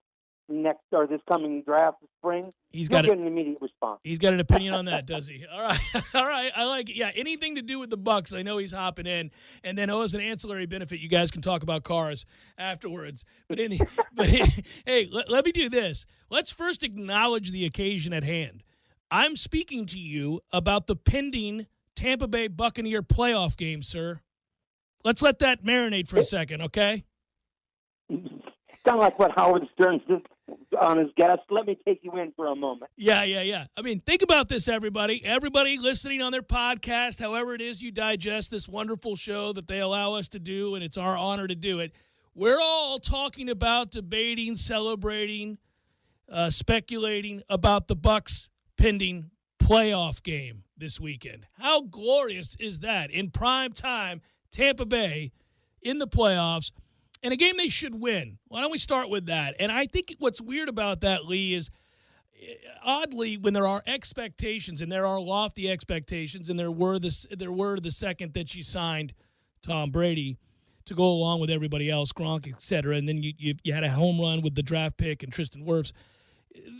next or this coming draft this spring, you'll get an immediate response. He's got an opinion on that, does he? All right. All right. I like it. Yeah, anything to do with the Bucs, I know he's hopping in. And then, as an ancillary benefit, you guys can talk about cars afterwards. But hey, let me do this. Let's first acknowledge the occasion at hand. I'm speaking to you about the pending Tampa Bay Buccaneer playoff game, sir. Let's let that marinate for a second, okay? Kind of like what Howard Stern did on his guest. Let me take you in for a moment. Yeah. I mean, think about this, everybody. Everybody listening on their podcast, however it is you digest this wonderful show that they allow us to do, and it's our honor to do it. We're all talking about, debating, celebrating, speculating about the Bucs' pending playoff game this weekend. How glorious is that? In prime time, Tampa Bay in the playoffs, and a game they should win. Why don't we start with that? And I think what's weird about that, Lee, is oddly when there are expectations, and there are lofty expectations, and there were the second that you signed Tom Brady to go along with everybody else, Gronk, et cetera, and then you had a home run with the draft pick and Tristan Wirfs.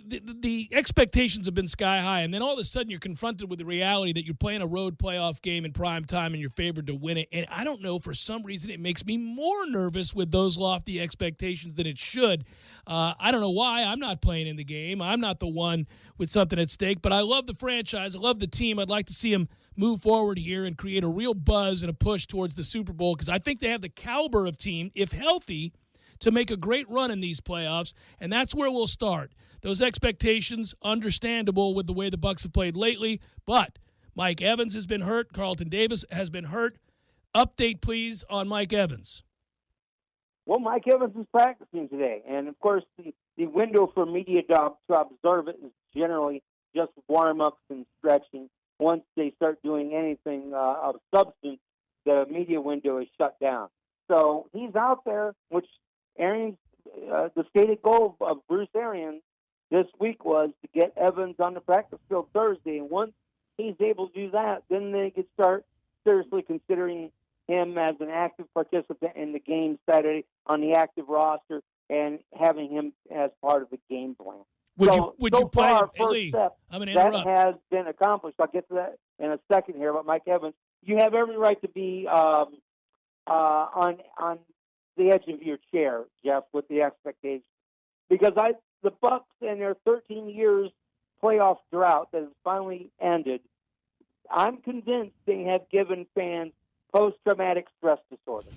The expectations have been sky high, and then all of a sudden you're confronted with the reality that you're playing a road playoff game in prime time and you're favored to win it. And I don't know, for some reason it makes me more nervous with those lofty expectations than it should. I don't know why. I'm not playing in the game. I'm not the one with something at stake, but I love the franchise. I love the team. I'd like to see them move forward here and create a real buzz and a push towards the Super Bowl, because I think they have the caliber of team, if healthy, to make a great run in these playoffs, and that's where we'll start. Those expectations, understandable with the way the Bucs have played lately, but Mike Evans has been hurt. Carlton Davis has been hurt. Update, please, on Mike Evans. Well, Mike Evans is practicing today, and of course the window for media to observe it is generally just warm-ups and stretching. Once they start doing anything of substance, the media window is shut down. So he's out there, which Arians, the stated goal of Bruce Arians this week was to get Evans on the practice field Thursday. And once he's able to do that, then they could start seriously considering him as an active participant in the game Saturday on the active roster and having him as part of the game plan. Would so you play far, him? Hey, first Lee, step, I'm going to that interrupt. has been accomplished. I'll get to that in a second here about Mike Evans. You have every right to be on the edge of your chair, Jeff, with the expectations, because the Bucs and their 13 years playoff drought that has finally ended, I'm convinced they have given fans post-traumatic stress disorder.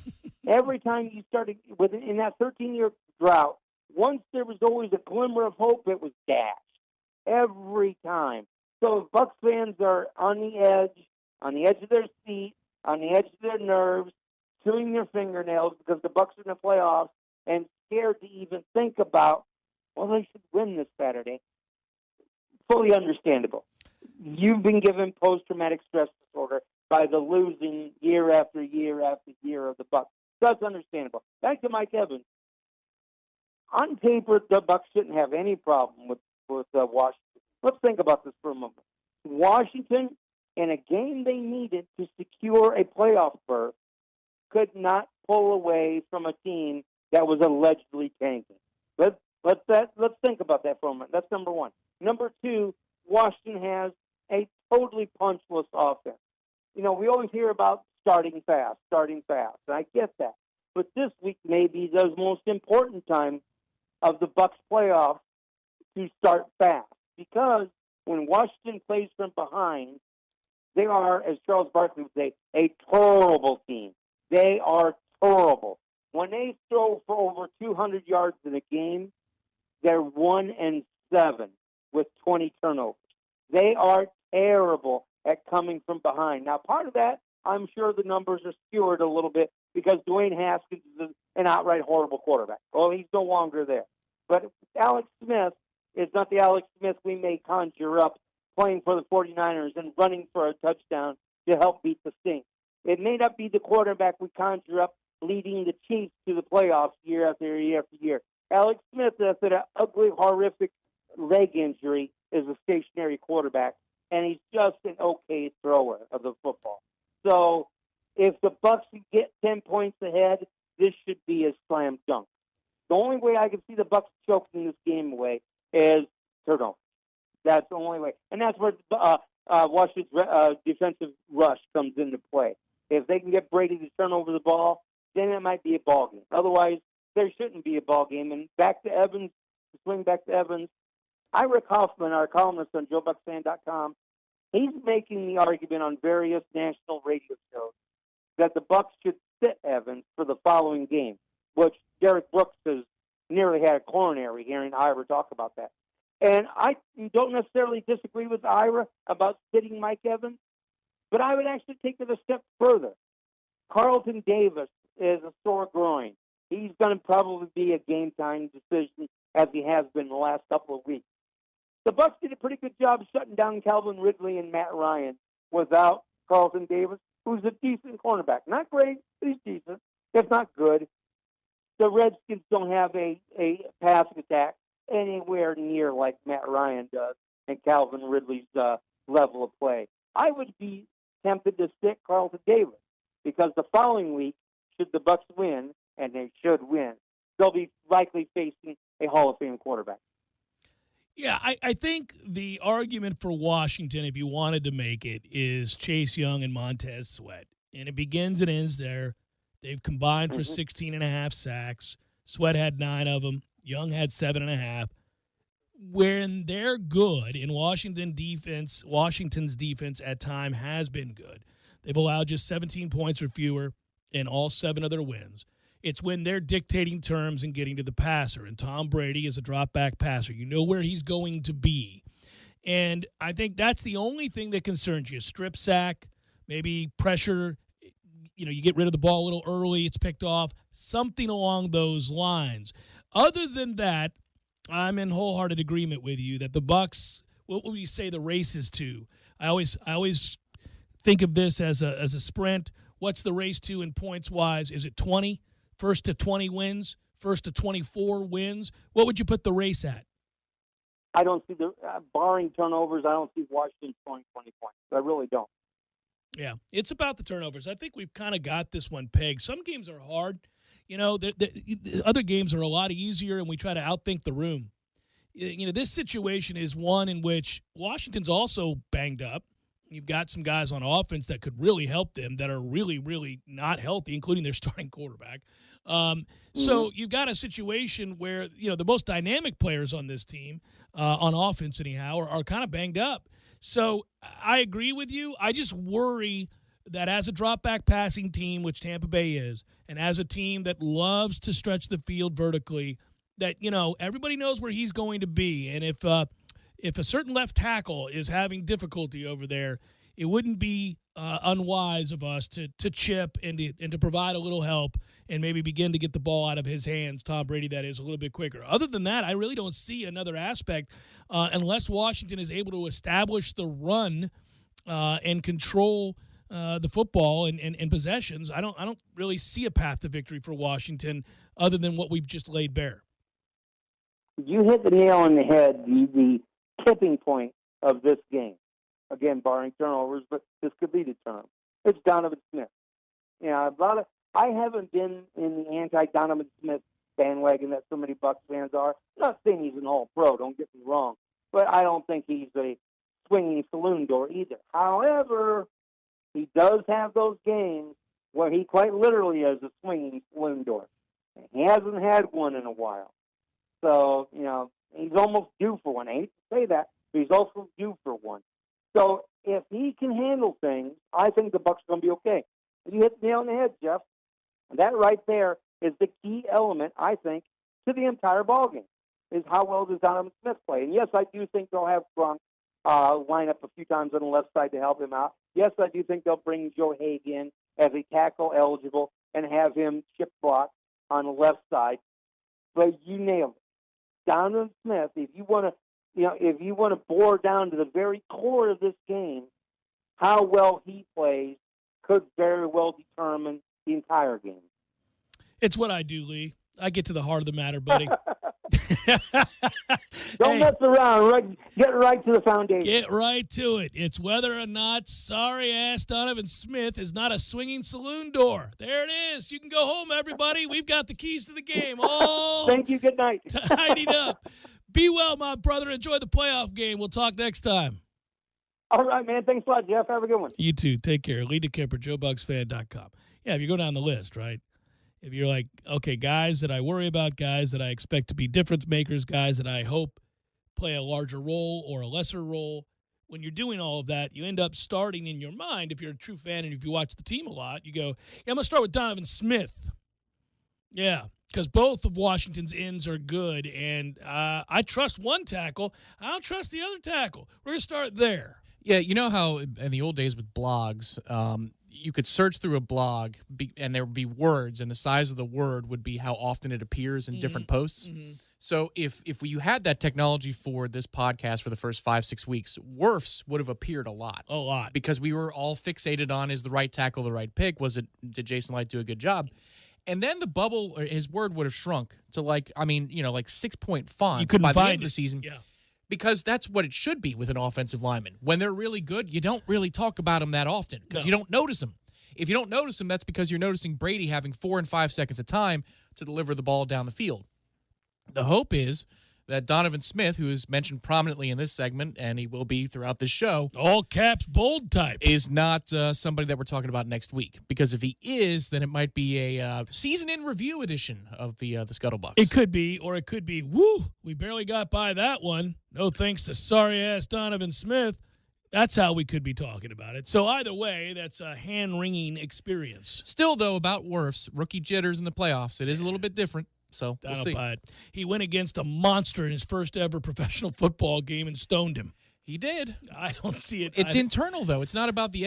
Every time you started in that 13-year drought, once there was always a glimmer of hope, it was dashed. Every time. So if Bucs fans are on the edge of their seat, on the edge of their nerves, chewing their fingernails because the Bucs are in the playoffs and scared to even think about, well, they should win this Saturday. Fully understandable. You've been given post-traumatic stress disorder by the losing year after year after year of the Bucs. That's understandable. Back to Mike Evans. On paper, the Bucks shouldn't have any problem with Washington. Let's think about this for a moment. Washington, in a game they needed to secure a playoff berth, could not pull away from a team that was allegedly tanking. Let's think about that for a moment. That's number one. Number two, Washington has a totally punchless offense. We always hear about starting fast, and I get that. But this week may be the most important time of the Bucks playoffs to start fast, because when Washington plays from behind, they are, as Charles Barkley would say, a terrible team. They are terrible. When they throw for over 200 yards in a game, they're 1-7 with 20 turnovers. They are terrible at coming from behind. Now, part of that, I'm sure the numbers are skewed a little bit because Dwayne Haskins is an outright horrible quarterback. Well, he's no longer there. But Alex Smith is not the Alex Smith we may conjure up playing for the 49ers and running for a touchdown to help beat the Saints. It may not be the quarterback we conjure up leading the Chiefs to the playoffs year after year after year. Alex Smith, after an ugly, horrific leg injury, is a stationary quarterback, and he's just an okay thrower of the football. So if the Bucks can get 10 points ahead, this should be a slam dunk. The only way I can see the Bucks choking this game away is turnovers. That's the only way. And that's where Washington's defensive rush comes into play. If they can get Brady to turn over the ball, then it might be a ball game. Otherwise, there shouldn't be a ball game. And back to Evans, to swing back to Evans, Ira Kaufman, our columnist on JoeBucksFan.com, he's making the argument on various national radio shows that the Bucks should sit Evans for the following game, which Derek Brooks has nearly had a coronary hearing Ira talk about that. And I don't necessarily disagree with Ira about sitting Mike Evans, but I would actually take it a step further. Carlton Davis is a sore groin. He's going to probably be a game-time decision, as he has been the last couple of weeks. The Bucks did a pretty good job shutting down Calvin Ridley and Matt Ryan without Carlton Davis, who's a decent cornerback. Not great, but he's decent. If not good. The Redskins don't have a passing attack anywhere near like Matt Ryan does and Calvin Ridley's level of play. I would be tempted to sit Carlton Davis because the following week, should the Bucks win, and they should win, they'll be likely facing a Hall of Fame quarterback. Yeah, I think the argument for Washington, if you wanted to make it, is Chase Young and Montez Sweat. And it begins and ends there. They've combined for 16.5 sacks. Sweat had 9 of them. Young had 7.5. When they're good, in Washington's defense at time has been good. They've allowed just 17 points or fewer in all 7 of their wins. It's when they're dictating terms and getting to the passer. And Tom Brady is a drop-back passer. You know where he's going to be. And I think that's the only thing that concerns you. Strip sack, maybe pressure. You get rid of the ball a little early, it's picked off, something along those lines. Other than that, I'm in wholehearted agreement with you that the Bucks, what would you say the race is to? I always think of this as a sprint. What's the race to in points-wise? Is it 20? First to 20 wins? First to 24 wins? What would you put the race at? I don't see barring turnovers, I don't see Washington scoring 20 points. I really don't. Yeah, it's about the turnovers. I think we've kind of got this one pegged. Some games are hard. The other games are a lot easier, and we try to outthink the room. This situation is one in which Washington's also banged up. You've got some guys on offense that could really help them that are really, really not healthy, including their starting quarterback. So you've got a situation where, the most dynamic players on this team, on offense anyhow, are kind of banged up. So I agree with you. I just worry that as a drop-back passing team, which Tampa Bay is, and as a team that loves to stretch the field vertically, that, everybody knows where he's going to be. And if a certain left tackle is having difficulty over there, it wouldn't be unwise of us to chip and to provide a little help and maybe begin to get the ball out of his hands, Tom Brady, that is, a little bit quicker. Other than that, I really don't see another aspect unless Washington is able to establish the run and control the football and possessions. I don't really see a path to victory for Washington other than what we've just laid bare. You hit the nail on the head, the tipping point of this game. Again, barring turnovers, but this could be the term. It's Donovan Smith. You know, I haven't been in the anti-Donovan Smith bandwagon that so many Bucs fans are. I'm not saying he's an all-pro, don't get me wrong, but I don't think he's a swinging saloon door either. However, he does have those games where he quite literally is a swinging saloon door. And he hasn't had one in a while. So, you know, he's almost due for one. I hate to say that, but he's also due for one. So if he can handle things, I think the Bucs are going to be okay. You hit the nail on the head, Jeff. And that right there is the key element, I think, to the entire ballgame, is how well does Donovan Smith play. And yes, I do think they'll have Gronk line up a few times on the left side to help him out. Yes, I do think they'll bring Joe Haig in as a tackle eligible and have him chip block on the left side. But you nailed it. Donovan Smith, if you want to bore down to the very core of this game, how well he plays could very well determine the entire game. It's what I do, Lee. I get to the heart of the matter, buddy. Don't mess around. Right, get right to the foundation. Get right to it. It's whether or not sorry-ass Donovan Smith is not a swinging saloon door. There it is. You can go home, everybody. We've got the keys to the game. Oh, thank you. Good night. Tidied up. Be well, my brother. Enjoy the playoff game. We'll talk next time. All right, man. Thanks a lot, Jeff. Have a good one. You too. Take care. Lee DeKemper, JoeBucksFan.com. Yeah, if you go down the list, right? If you're like, okay, guys that I worry about, guys that I expect to be difference makers, guys that I hope play a larger role or a lesser role, when you're doing all of that, you end up starting in your mind, if you're a true fan and if you watch the team a lot, you go, yeah, I'm going to start with Donovan Smith. Yeah, because both of Washington's ends are good, and I trust one tackle. I don't trust the other tackle. We're going to start there. Yeah, you know how in the old days with blogs, you could search through a blog and there would be words, and the size of the word would be how often it appears in different posts. Mm-hmm. So if you had that technology for this podcast for the first 5-6 weeks, WRFs would have appeared a lot. A lot. Because we were all fixated on, is the right tackle the right pick? Did Jason Light do a good job? And then the bubble, his word would have shrunk to like 6-point font. You couldn't by the find end of the season. Yeah. Because that's what it should be with an offensive lineman. When they're really good, you don't really talk about them that often because you don't notice them. If you don't notice them, that's because you're noticing Brady having 4 and 5 seconds of time to deliver the ball down the field. The hope is that Donovan Smith, who is mentioned prominently in this segment, and he will be throughout this show, all caps, bold type, is not somebody that we're talking about next week. Because if he is, then it might be a season in review edition of the Scuttlebucks. It could be, or it could be, woo, we barely got by that one. No thanks to sorry-ass Donovan Smith. That's how we could be talking about it. So either way, that's a hand-wringing experience. Still, though, about Wirfs, rookie jitters in the playoffs, it is a little bit different. So we'll see. He went against a monster in his first ever professional football game and stoned him. He did. I don't see it. It's internal though. It's not about the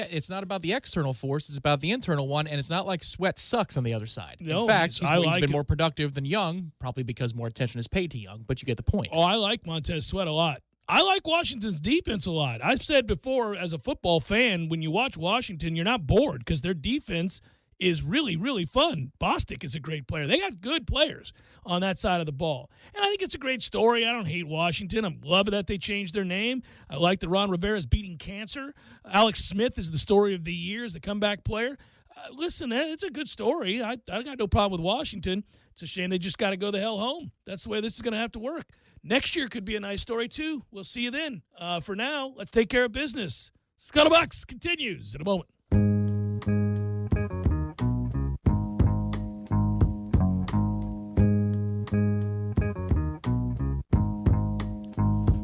external force. It's about the internal one, and it's not like Sweat sucks on the other side. No, in fact, he's been him. more productive than Young, probably because more attention is paid to Young. But you get the point. Oh, I like Montez Sweat a lot. I like Washington's defense a lot. I've said before, as a football fan, when you watch Washington, you're not bored because their defense is really, really fun. Bostic is a great player. They got good players on that side of the ball. And I think it's a great story. I don't hate Washington. I'm loving that they changed their name. I like that Ron Rivera's beating cancer. Alex Smith is the story of the year as the comeback player. Listen, it's a good story. I got no problem with Washington. It's a shame they just got to go the hell home. That's the way this is going to have to work. Next year could be a nice story, too. We'll see you then. For now, let's take care of business. Scuttlebucks continues in a moment.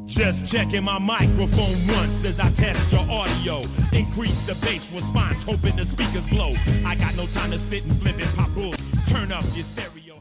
Just checking my microphone once as I test your audio. Increase the bass response, hoping the speakers blow. I got no time to sit and flip and pop bull. Turn up your stereo.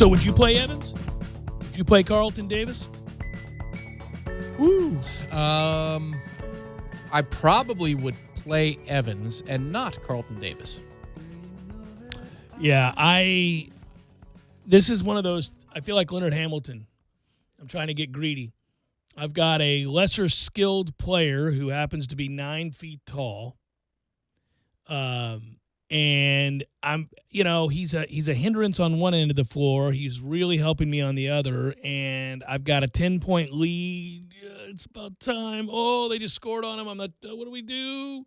So would you play Evans? Would you play Carlton Davis? Ooh. I probably would play Evans and not Carlton Davis. Yeah, this is one of those, I feel like Leonard Hamilton. I'm trying to get greedy. I've got a lesser skilled player who happens to be 9 feet tall. And I'm, he's a hindrance on one end of the floor. He's really helping me on the other. And I've got a 10-point lead. It's about time. Oh, they just scored on him. I'm not, what do we do?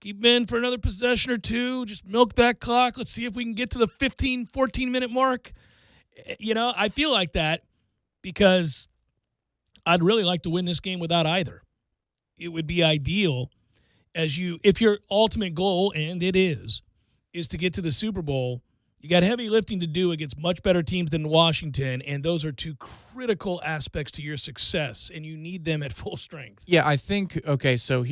Keep him in for another possession or two. Just milk that clock. Let's see if we can get to the 14-minute mark. I feel like that because I'd really like to win this game without either. It would be ideal if your ultimate goal, and it is to get to the Super Bowl. You got heavy lifting to do against much better teams than Washington, and those are two critical aspects to your success, and you need them at full strength. Yeah, I think, okay, so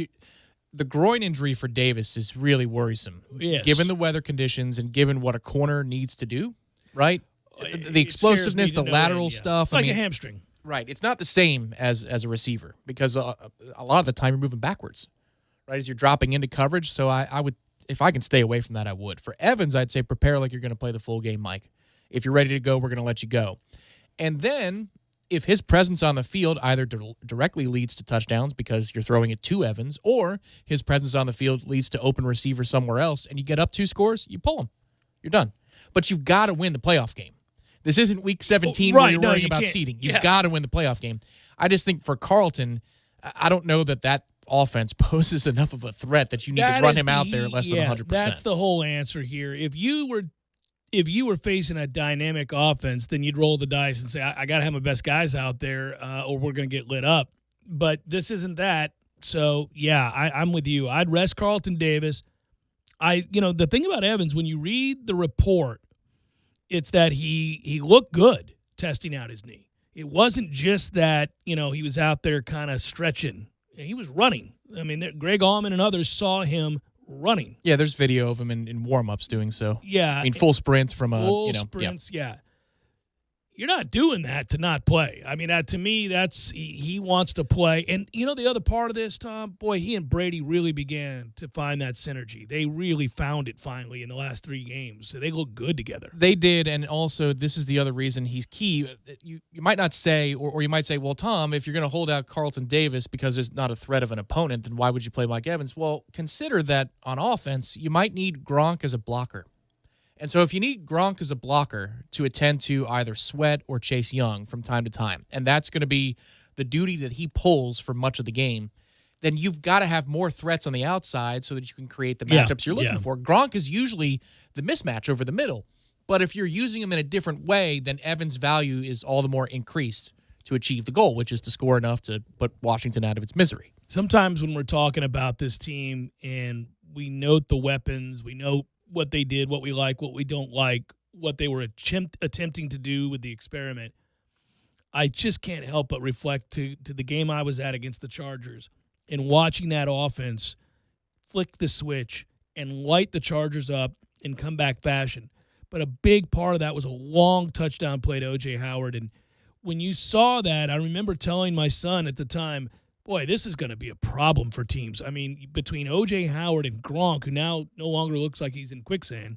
the groin injury for Davis is really worrisome, given the weather conditions and given what a corner needs to do, right? The explosiveness, the lateral stuff. It's like a hamstring. Right. It's not the same as a receiver because a lot of the time you're moving backwards, right, as you're dropping into coverage. So I would, if I can stay away from that, I would. For Evans, I'd say prepare like you're going to play the full game, Mike. If you're ready to go, we're going to let you go. And then if his presence on the field either directly leads to touchdowns because you're throwing it to Evans, or his presence on the field leads to open receiver somewhere else and you get up 2 scores, you pull him. You're done. But you've got to win the playoff game. This isn't week 17 where you're worrying about seeding. You've got to win the playoff game. I just think for Carlton, I don't know that offense poses enough of a threat that you need to run him out there less than 100%. That's the whole answer here. If you were facing a dynamic offense, then you'd roll the dice and say, I got to have my best guys out there or we're going to get lit up. But this isn't that. So, yeah, I'm with you. I'd rest Carlton Davis. The thing about Evans, when you read the report, it's that he looked good testing out his knee. It wasn't just that, he was out there kind of stretching. He was running. I mean, Greg Allman and others saw him running. Yeah, there's video of him in warm-ups doing so. Yeah. I mean, full sprints from a, full sprints, yeah. You're not doing that to not play. I mean, to me, that's he wants to play. And, the other part of this, Tom, boy, he and Brady really began to find that synergy. They really found it finally in the last 3 games. So they look good together. They did, and also this is the other reason he's key. You might not say, or you might say, well, Tom, if you're going to hold out Carlton Davis because there's not a threat of an opponent, then why would you play Mike Evans? Well, consider that on offense, you might need Gronk as a blocker. And so if you need Gronk as a blocker to attend to either Sweat or Chase Young from time to time, and that's going to be the duty that he pulls for much of the game, then you've got to have more threats on the outside so that you can create the matchups you're looking for. Gronk is usually the mismatch over the middle. But if you're using him in a different way, then Evans' value is all the more increased to achieve the goal, which is to score enough to put Washington out of its misery. Sometimes when we're talking about this team and we note the weapons, we note what they did, what we like, what we don't like, what they were attempting to do with the experiment, I just can't help but reflect to the game I was at against the Chargers and watching that offense flick the switch and light the Chargers up in comeback fashion. But a big part of that was a long touchdown play to O.J. Howard. And when you saw that, I remember telling my son at the time, boy, this is going to be a problem for teams. I mean, between O.J. Howard and Gronk, who now no longer looks like he's in quicksand,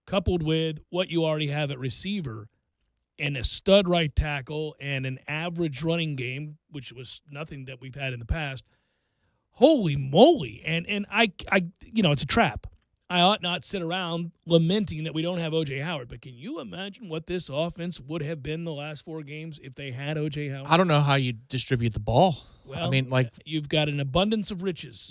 coupled with what you already have at receiver and a stud right tackle and an average running game, which was nothing that we've had in the past, holy moly. And I it's a trap. I ought not sit around lamenting that we don't have O.J. Howard. But can you imagine what this offense would have been the last 4 games if they had O.J. Howard? I don't know how you distribute the ball. Well, I mean, you've got an abundance of riches.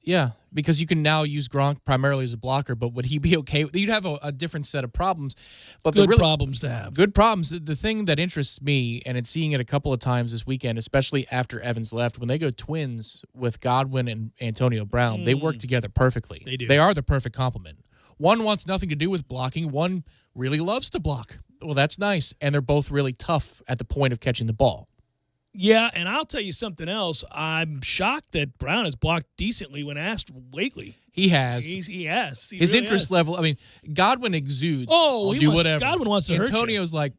Yeah, because you can now use Gronk primarily as a blocker, but would he be okay? You'd have a different set of problems. But good problems to have. Good problems. The thing that interests me, and it's seeing it a couple of times this weekend, especially after Evans left, when they go twins with Godwin and Antonio Brown, they work together perfectly. They do. They are the perfect complement. One wants nothing to do with blocking. One really loves to block. Well, that's nice. And they're both really tough at the point of catching the ball. Yeah, and I'll tell you something else. I'm shocked that Brown has blocked decently when asked lately. He has. He has. His really interest level, I mean, Godwin exudes. Oh, I'll do whatever. Godwin wants to hurt you. Antonio's like,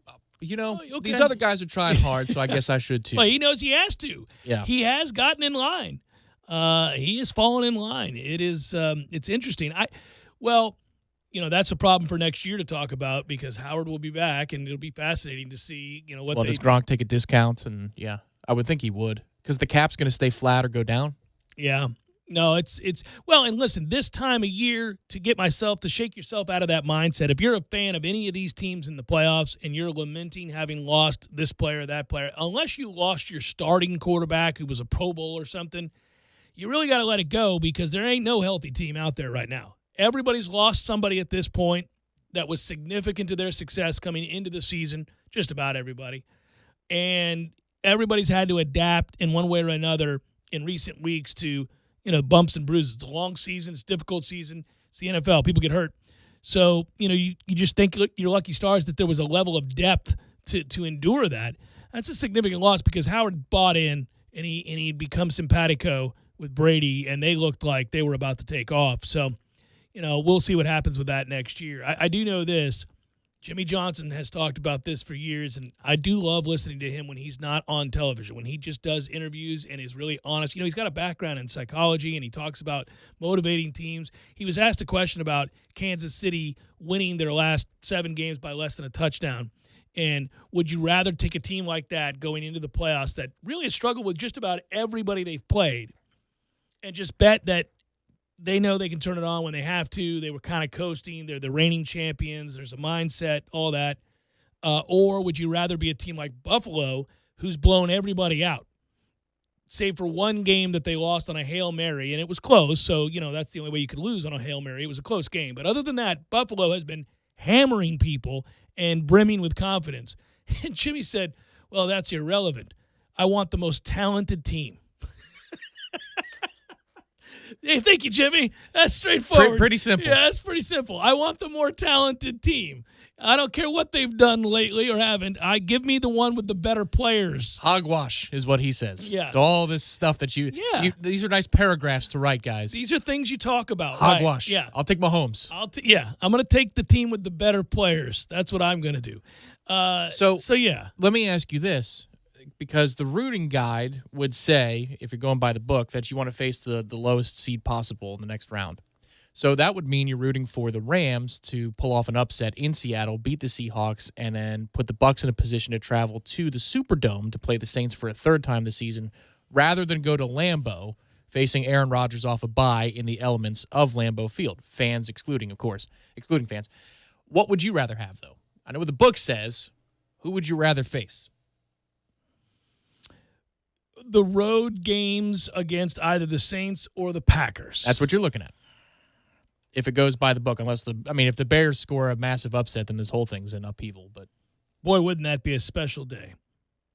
okay. These other guys are trying hard, so I guess I should too. Well, he knows he has to. Yeah. He has gotten in line. He has fallen in line. It is. It's interesting. That's a problem for next year to talk about because Howard will be back, and it'll be fascinating to see, what. Well, does Gronk take a discount? And yeah, I would think he would because the cap's going to stay flat or go down. Yeah. No, it's and listen, this time of year to shake yourself out of that mindset. If you're a fan of any of these teams in the playoffs and you're lamenting having lost this player or that player, unless you lost your starting quarterback who was a Pro Bowl or something, you really got to let it go because there ain't no healthy team out there right now. Everybody's lost somebody at this point that was significant to their success coming into the season, just about everybody. And everybody's had to adapt in one way or another in recent weeks to bumps and bruises. It's a long season. It's a difficult season. It's the NFL. People get hurt. So, you just think you're lucky stars that there was a level of depth to endure that. That's a significant loss because Howard bought in and he'd become simpatico with Brady, and they looked like they were about to take off. So, we'll see what happens with that next year. I do know this. Jimmy Johnson has talked about this for years, and I do love listening to him when he's not on television, when he just does interviews and is really honest. He's got a background in psychology, and he talks about motivating teams. He was asked a question about Kansas City winning their last 7 games by less than a touchdown. And would you rather take a team like that going into the playoffs that really has struggled with just about everybody they've played and just bet that they know they can turn it on when they have to. They were kind of coasting. They're the reigning champions. There's a mindset, all that. Or would you rather be a team like Buffalo who's blown everybody out, save for one game that they lost on a Hail Mary, and it was close. So, that's the only way you could lose on a Hail Mary. It was a close game. But other than that, Buffalo has been hammering people and brimming with confidence. And Jimmy said, well, that's irrelevant. I want the most talented team. Hey, thank you, Jimmy. That's straightforward. Pretty simple. Yeah, that's pretty simple. I want the more talented team. I don't care what they've done lately or haven't. Give me the one with the better players. Hogwash is what he says. Yeah. It's all this stuff that these are nice paragraphs to write, guys. These are things you talk about. Hogwash. Right? Yeah. I'll take Mahomes. I'm going to take the team with the better players. That's what I'm going to do. So yeah. Let me ask you this. Because the rooting guide would say, if you're going by the book, that you want to face the lowest seed possible in the next round. So that would mean you're rooting for the Rams to pull off an upset in Seattle, beat the Seahawks, and then put the Bucs in a position to travel to the Superdome to play the Saints for a third time this season, rather than go to Lambeau, facing Aaron Rodgers off a bye in the elements of Lambeau Field. Fans excluding fans. What would you rather have, though? I know what the book says. Who would you rather face? The road games against either the Saints or the Packers. That's what you're looking at. If it goes by the book, if the Bears score a massive upset, then this whole thing's in upheaval. But boy, wouldn't that be a special day.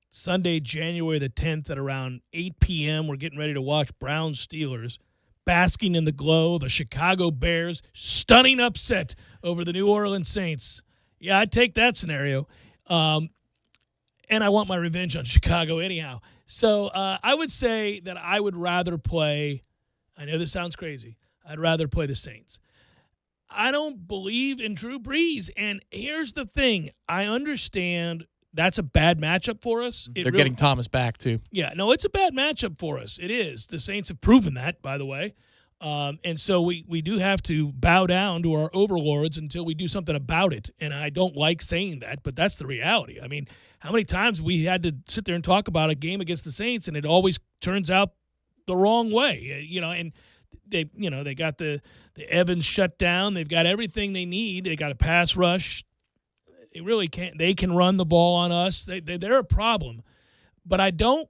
Sunday, January the 10th at around 8 p.m., we're getting ready to watch Browns-Steelers, basking in the glow of a Chicago Bears stunning upset over the New Orleans Saints. Yeah, I'd take that scenario. And I want my revenge on Chicago anyhow. So I would say that I would rather play – I know this sounds crazy. I'd rather play the Saints. I don't believe in Drew Brees. And here's the thing. I understand that's a bad matchup for us. They're getting Thomas back, too. Yeah, no, it's a bad matchup for us. It is. The Saints have proven that, by the way. And so we do have to bow down to our overlords until we do something about it. And I don't like saying that, but that's the reality. I mean, how many times we had to sit there and talk about a game against the Saints, and it always turns out the wrong way, and they got the Evans shut down. They've got everything they need. They got a pass rush. They really can't. They can run the ball on us. They're a problem. But I don't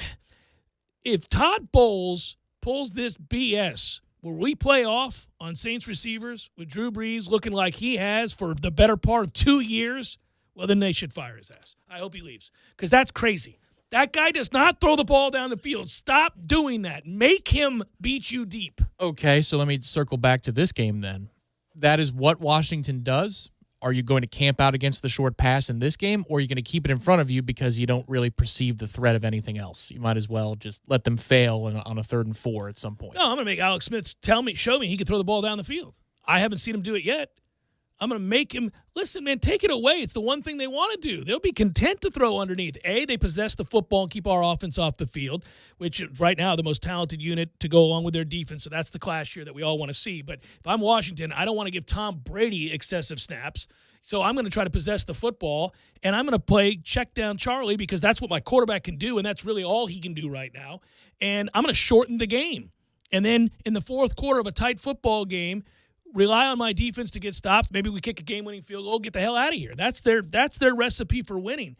– if Todd Bowles pulls this BS where we play off on Saints receivers with Drew Brees looking like he has for the better part of 2 years, well, then they should fire his ass. I hope he leaves because that's crazy. That guy does not throw the ball down the field. Stop doing that. Make him beat you deep. Okay, so let me circle back to this game then. That is what Washington does. Are you going to camp out against the short pass in this game, or are you going to keep it in front of you because you don't really perceive the threat of anything else? You might as well just let them fail on a 3rd and 4 at some point. No, I'm going to make Alex Smith show me he can throw the ball down the field. I haven't seen him do it yet. I'm going to make him – listen, man, take it away. It's the one thing they want to do. They'll be content to throw underneath. They possess the football and keep our offense off the field, which is right now the most talented unit to go along with their defense. So that's the clash here that we all want to see. But if I'm Washington, I don't want to give Tom Brady excessive snaps. So I'm going to try to possess the football, and I'm going to play check down Charlie because that's what my quarterback can do, and that's really all he can do right now. And I'm going to shorten the game. And then in the fourth quarter of a tight football game, rely on my defense to get stops. Maybe we kick a game-winning field goal, get the hell out of here. That's their recipe for winning.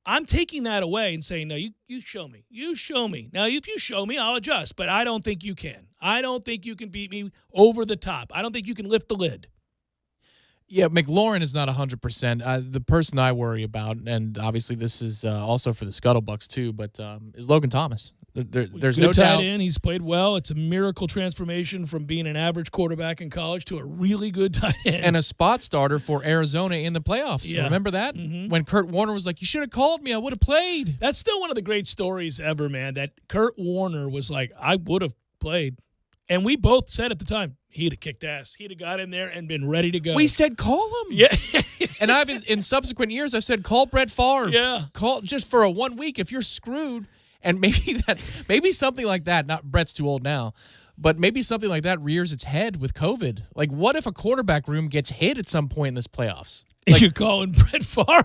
I'm taking that away and saying, no, you show me. You show me. Now, if you show me, I'll adjust, but I don't think you can. I don't think you can beat me over the top. I don't think you can lift the lid. Yeah, McLaurin is not 100%. The person I worry about, and obviously this is also for the Scuttlebucks too, but is Logan Thomas. There's no Good tight doubt. end. He's played well. It's a miracle transformation from being an average quarterback in college to a really good tight end. And a spot starter for Arizona in the playoffs. Yeah. Remember that? Mm-hmm. When Kurt Warner was like, you should have called me. I would have played. That's still one of the great stories ever, man, that Kurt Warner was like, I would have played. And we both said at the time, he'd have kicked ass. He'd have got in there and been ready to go. We said call him. Yeah. And I've in subsequent years, I've said call Brett Favre. Yeah. Call just for a 1 week if you're screwed. And maybe something like that, not Brett's too old now, but maybe something like that rears its head with COVID. Like, what if a quarterback room gets hit at some point in this playoffs? Like, You're calling Brett Favre?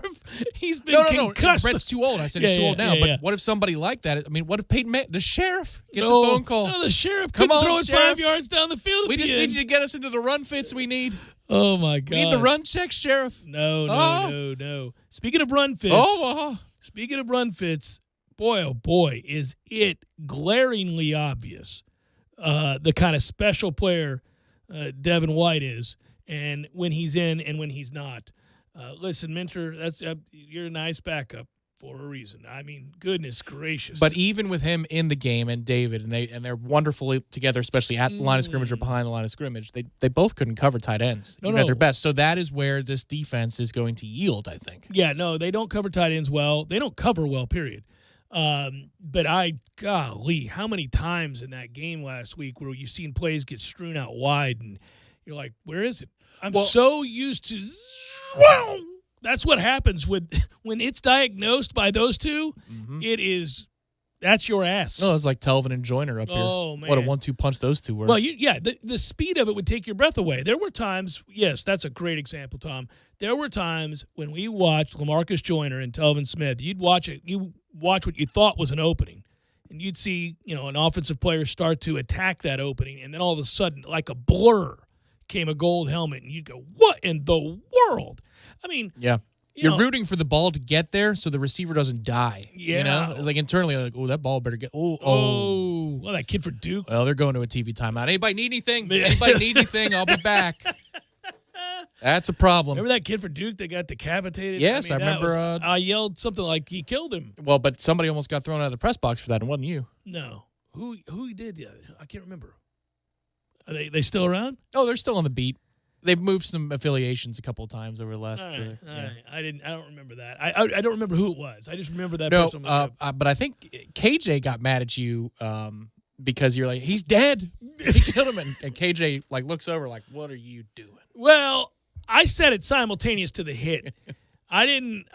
He's been concussed. Brett's too old. I said he's too old now. But what if somebody like that? I mean, what if the sheriff gets a phone call? No, the sheriff Come couldn't on, throw it Sheriff. 5 yards down the field. We just need you to get us into the run fits we need. Oh, my God. We need the run check, Sheriff. No. Speaking of run fits. Speaking of run fits, boy, oh boy, is it glaringly obvious the kind of special player Devin White is, and when he's in and when he's not. Listen, Minter, that's you're a nice backup for a reason. I mean, goodness gracious. But even with him in the game and David, and they're wonderfully together, especially at the line of scrimmage or behind the line of scrimmage, they both couldn't cover tight ends even at their best. So that is where this defense is going to yield, I think. Yeah, no, they don't cover tight ends well. They don't cover well, period. But golly, how many times in that game last week where you've seen plays get strewn out wide and you're like, where is it? I'm so used to that's what happens when it's diagnosed by those two. Mm-hmm. That's your ass. No, it's like Telvin and Joyner up here. Oh, man. What a 1-2 punch those two were. Well, the speed of it would take your breath away. There were times, yes, that's a great example, Tom. There were times when we watched LaMarcus Joyner and Telvin Smith. You watch what you thought was an opening, and you'd see, an offensive player start to attack that opening, and then all of a sudden, like a blur, came a gold helmet, and you'd go, what in the world? I mean, yeah. You're rooting for the ball to get there so the receiver doesn't die. Yeah. Like internally, like, oh, that ball better get. Oh. Well, that kid for Duke. Well, they're going to a TV timeout. Anybody need anything? Anybody need anything? I'll be back. That's a problem. Remember that kid for Duke that got decapitated? Yes, I remember. I yelled something like he killed him. Well, but somebody almost got thrown out of the press box for that, and it wasn't you. No. Who did? Yeah, I can't remember. Are they still around? Oh, they're still on the beat. They've moved some affiliations a couple of times over the last. All right. I don't remember that. I don't remember who it was. I just remember that person. But I think KJ got mad at you because you're like, he's dead. He killed him, and KJ like looks over like, what are you doing? Well, I said it simultaneous to the hit. I didn't.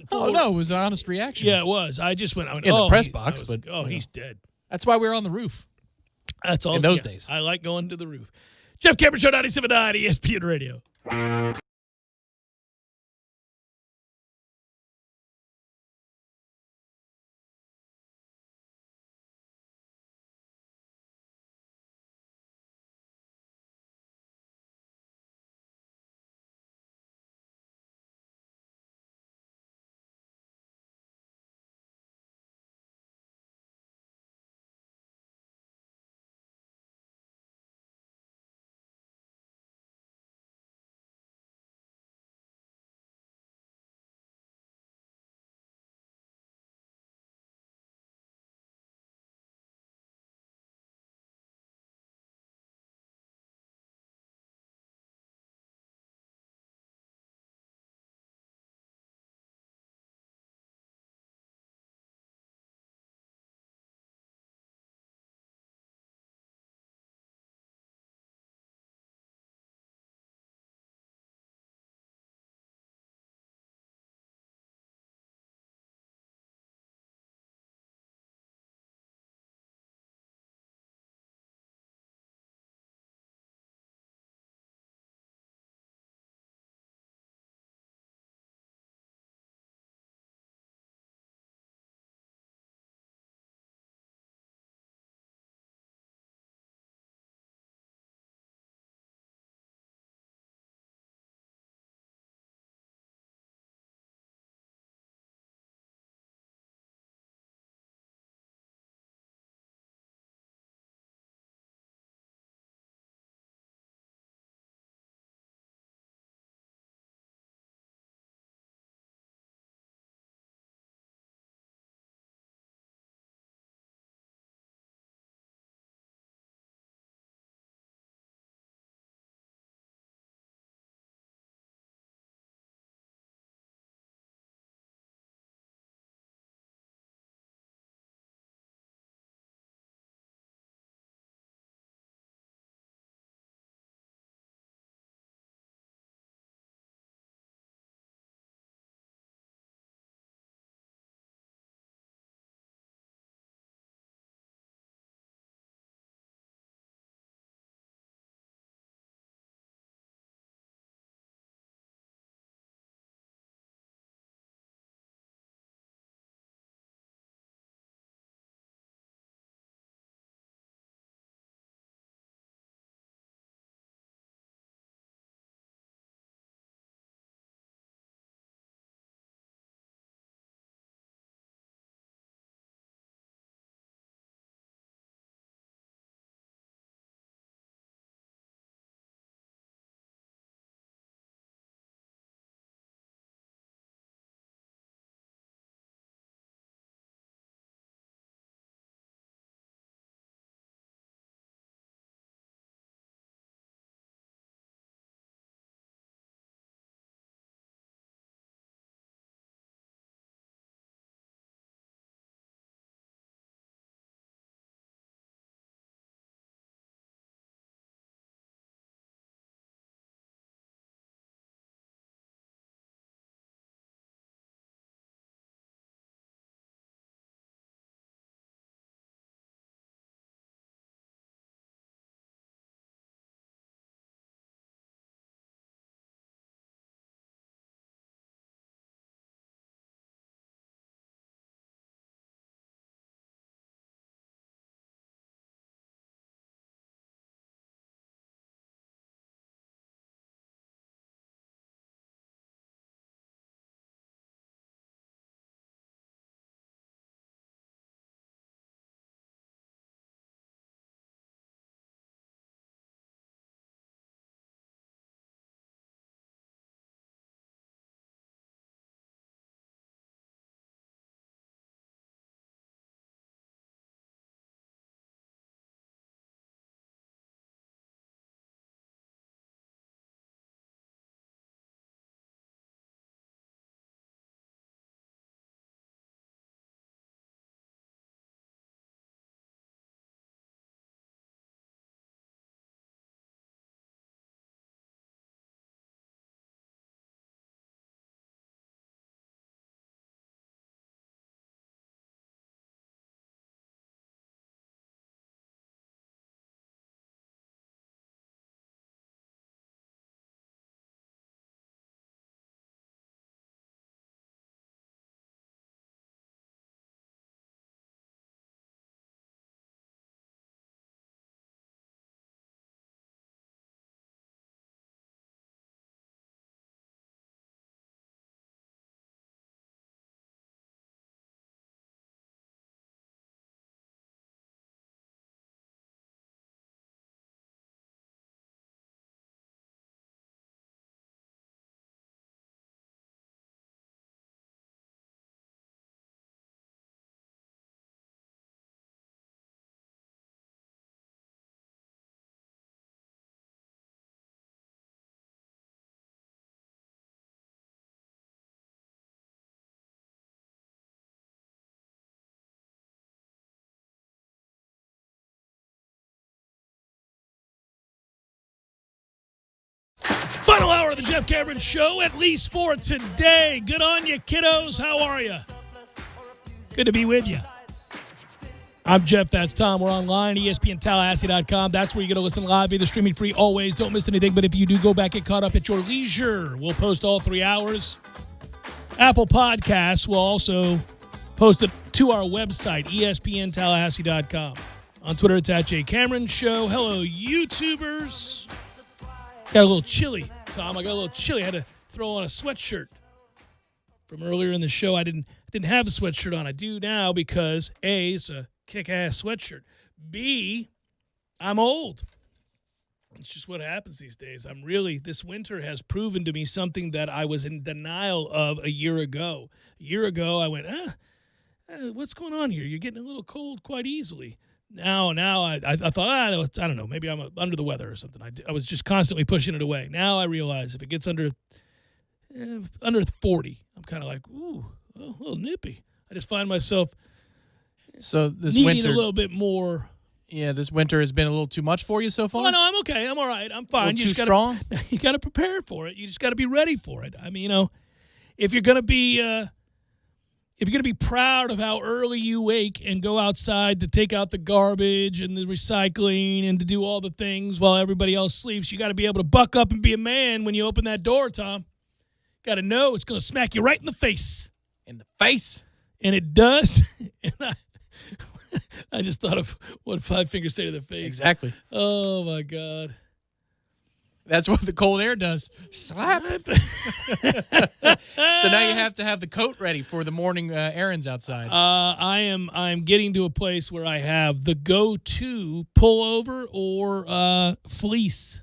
Oh no, it was an honest reaction. Yeah, it was. I just went in the press box, but he's dead. That's why we were on the roof. That's all in those days. I like going to the roof. Jeff Cameron Show 97.9 ESPN Radio. hour of the Jeff Cameron Show, at least for today. Good on you, kiddos. How are you? Good to be with you. I'm Jeff. That's Tom. We're online, ESPNTallahassee.com. That's where you're going to listen live, either streaming free always. Don't miss anything, but if you do go back, get caught up at your leisure. We'll post all 3 hours. Apple Podcasts will also post it to our website, ESPNTallahassee.com. On Twitter, it's at J Cameron Show. Hello, YouTubers. Got a little chilly, Tom. I got a little chilly. I had to throw on a sweatshirt from earlier in the show. I didn't have the sweatshirt on. I do now because A, it's a kick-ass sweatshirt. B, I'm old. It's just what happens these days. This winter has proven to me something that I was in denial of a year ago. A year ago, I went, what's going on here? You're getting a little cold quite easily. Now I thought, I don't know, maybe I'm under the weather or something. I was just constantly pushing it away. Now I realize if it gets under 40, I'm kind of like, ooh, a little nippy. I just find myself this needing winter, a little bit more. Yeah, this winter has been a little too much for you so far? Well, no, I'm okay. I'm all right. I'm fine. Too strong? You got to prepare for it. You just got to be ready for it. I mean, if you're going to be proud of how early you wake and go outside to take out the garbage and the recycling and to do all the things while everybody else sleeps, you got to be able to buck up and be a man when you open that door, Tom. Got to know it's going to smack you right in the face. In the face? And it does. And I just thought of what Five Fingers say to the face. Exactly. Oh, my God. That's what the cold air does. Slap. So now you have to have the coat ready for the morning errands outside. I'm getting to a place where I have the go-to pullover or fleece.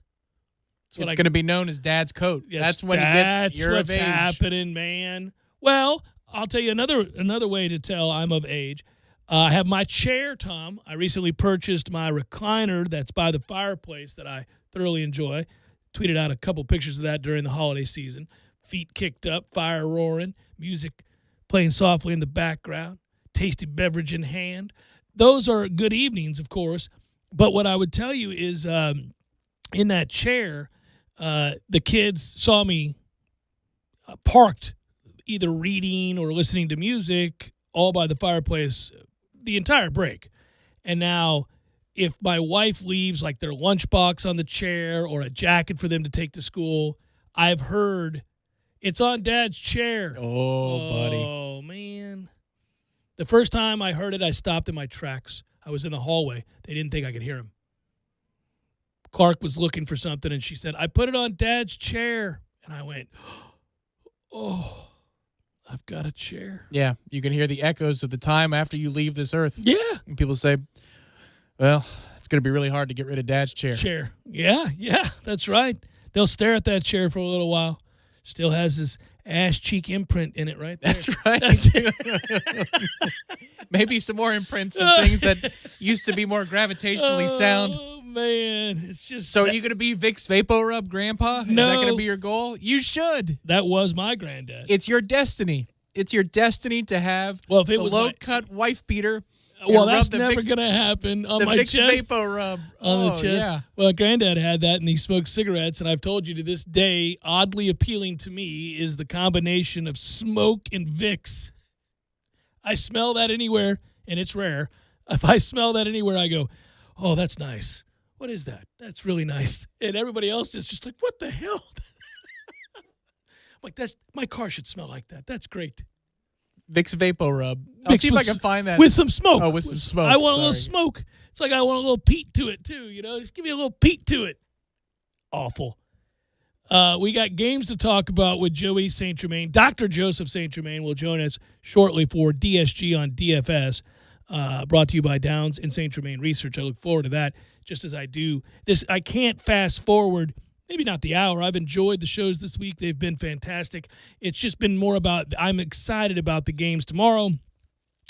So it's going to be known as Dad's coat. Yes, that's when you're what's of age. Happening, man. Well, I'll tell you another way to tell I'm of age. I have my chair, Tom. I recently purchased my recliner that's by the fireplace that I thoroughly enjoy. Tweeted out a couple pictures of that during the holiday season. Feet kicked up, fire roaring, music playing softly in the background, tasty beverage in hand. Those are good evenings, of course. But what I would tell you is in that chair, the kids saw me parked either reading or listening to music all by the fireplace the entire break. And now if my wife leaves like their lunchbox on the chair or a jacket for them to take to school, I've heard it's on Dad's chair. Oh, buddy. Oh, man. The first time I heard it, I stopped in my tracks. I was in the hallway. They didn't think I could hear him. Clark was looking for something, and she said, I put it on Dad's chair. And I went, oh, I've got a chair. Yeah, you can hear the echoes of the time after you leave this earth. Yeah. And people say, well, it's going to be really hard to get rid of Dad's chair. Yeah, that's right. They'll stare at that chair for a little while. Still has his ass cheek imprint in it right there. That's right. Maybe some more imprints of things that used to be more gravitationally sound. Oh, man. It's just So are you going to be Vicks VapoRub Grandpa? Is No. that going to be your goal? You should. That was my granddad. It's your destiny. It's your destiny to have Well, if it the was low-cut wife beater. Well, and that's rub the never Vicks- going to happen on the my Vicks chest. VapoRub. On the chest. Yeah. Well, Granddad had that, and he smoked cigarettes. And I've told you to this day, oddly appealing to me is the combination of smoke and Vicks. I smell that anywhere, and it's rare. If I smell that anywhere, I go, oh, that's nice. What is that? That's really nice. And everybody else is just like, what the hell? I'm like, my car should smell like that. That's great. Vicks VapoRub. I'll Vicks see if I with can find that. With some smoke. Oh, with some smoke. I want a little Sorry. smoke. It's like I want a little peat to it, too, Just give me a little peat to it. Awful. We got games to talk about with Joey St. Germain. Dr. Joseph St. Germain will join us shortly for DSG on DFS, brought to you by Downs and St. Germain Research. I look forward to that, just as I do this. I can't fast forward, maybe not the hour. I've enjoyed the shows this week. They've been fantastic. It's just been more about, I'm excited about the games tomorrow,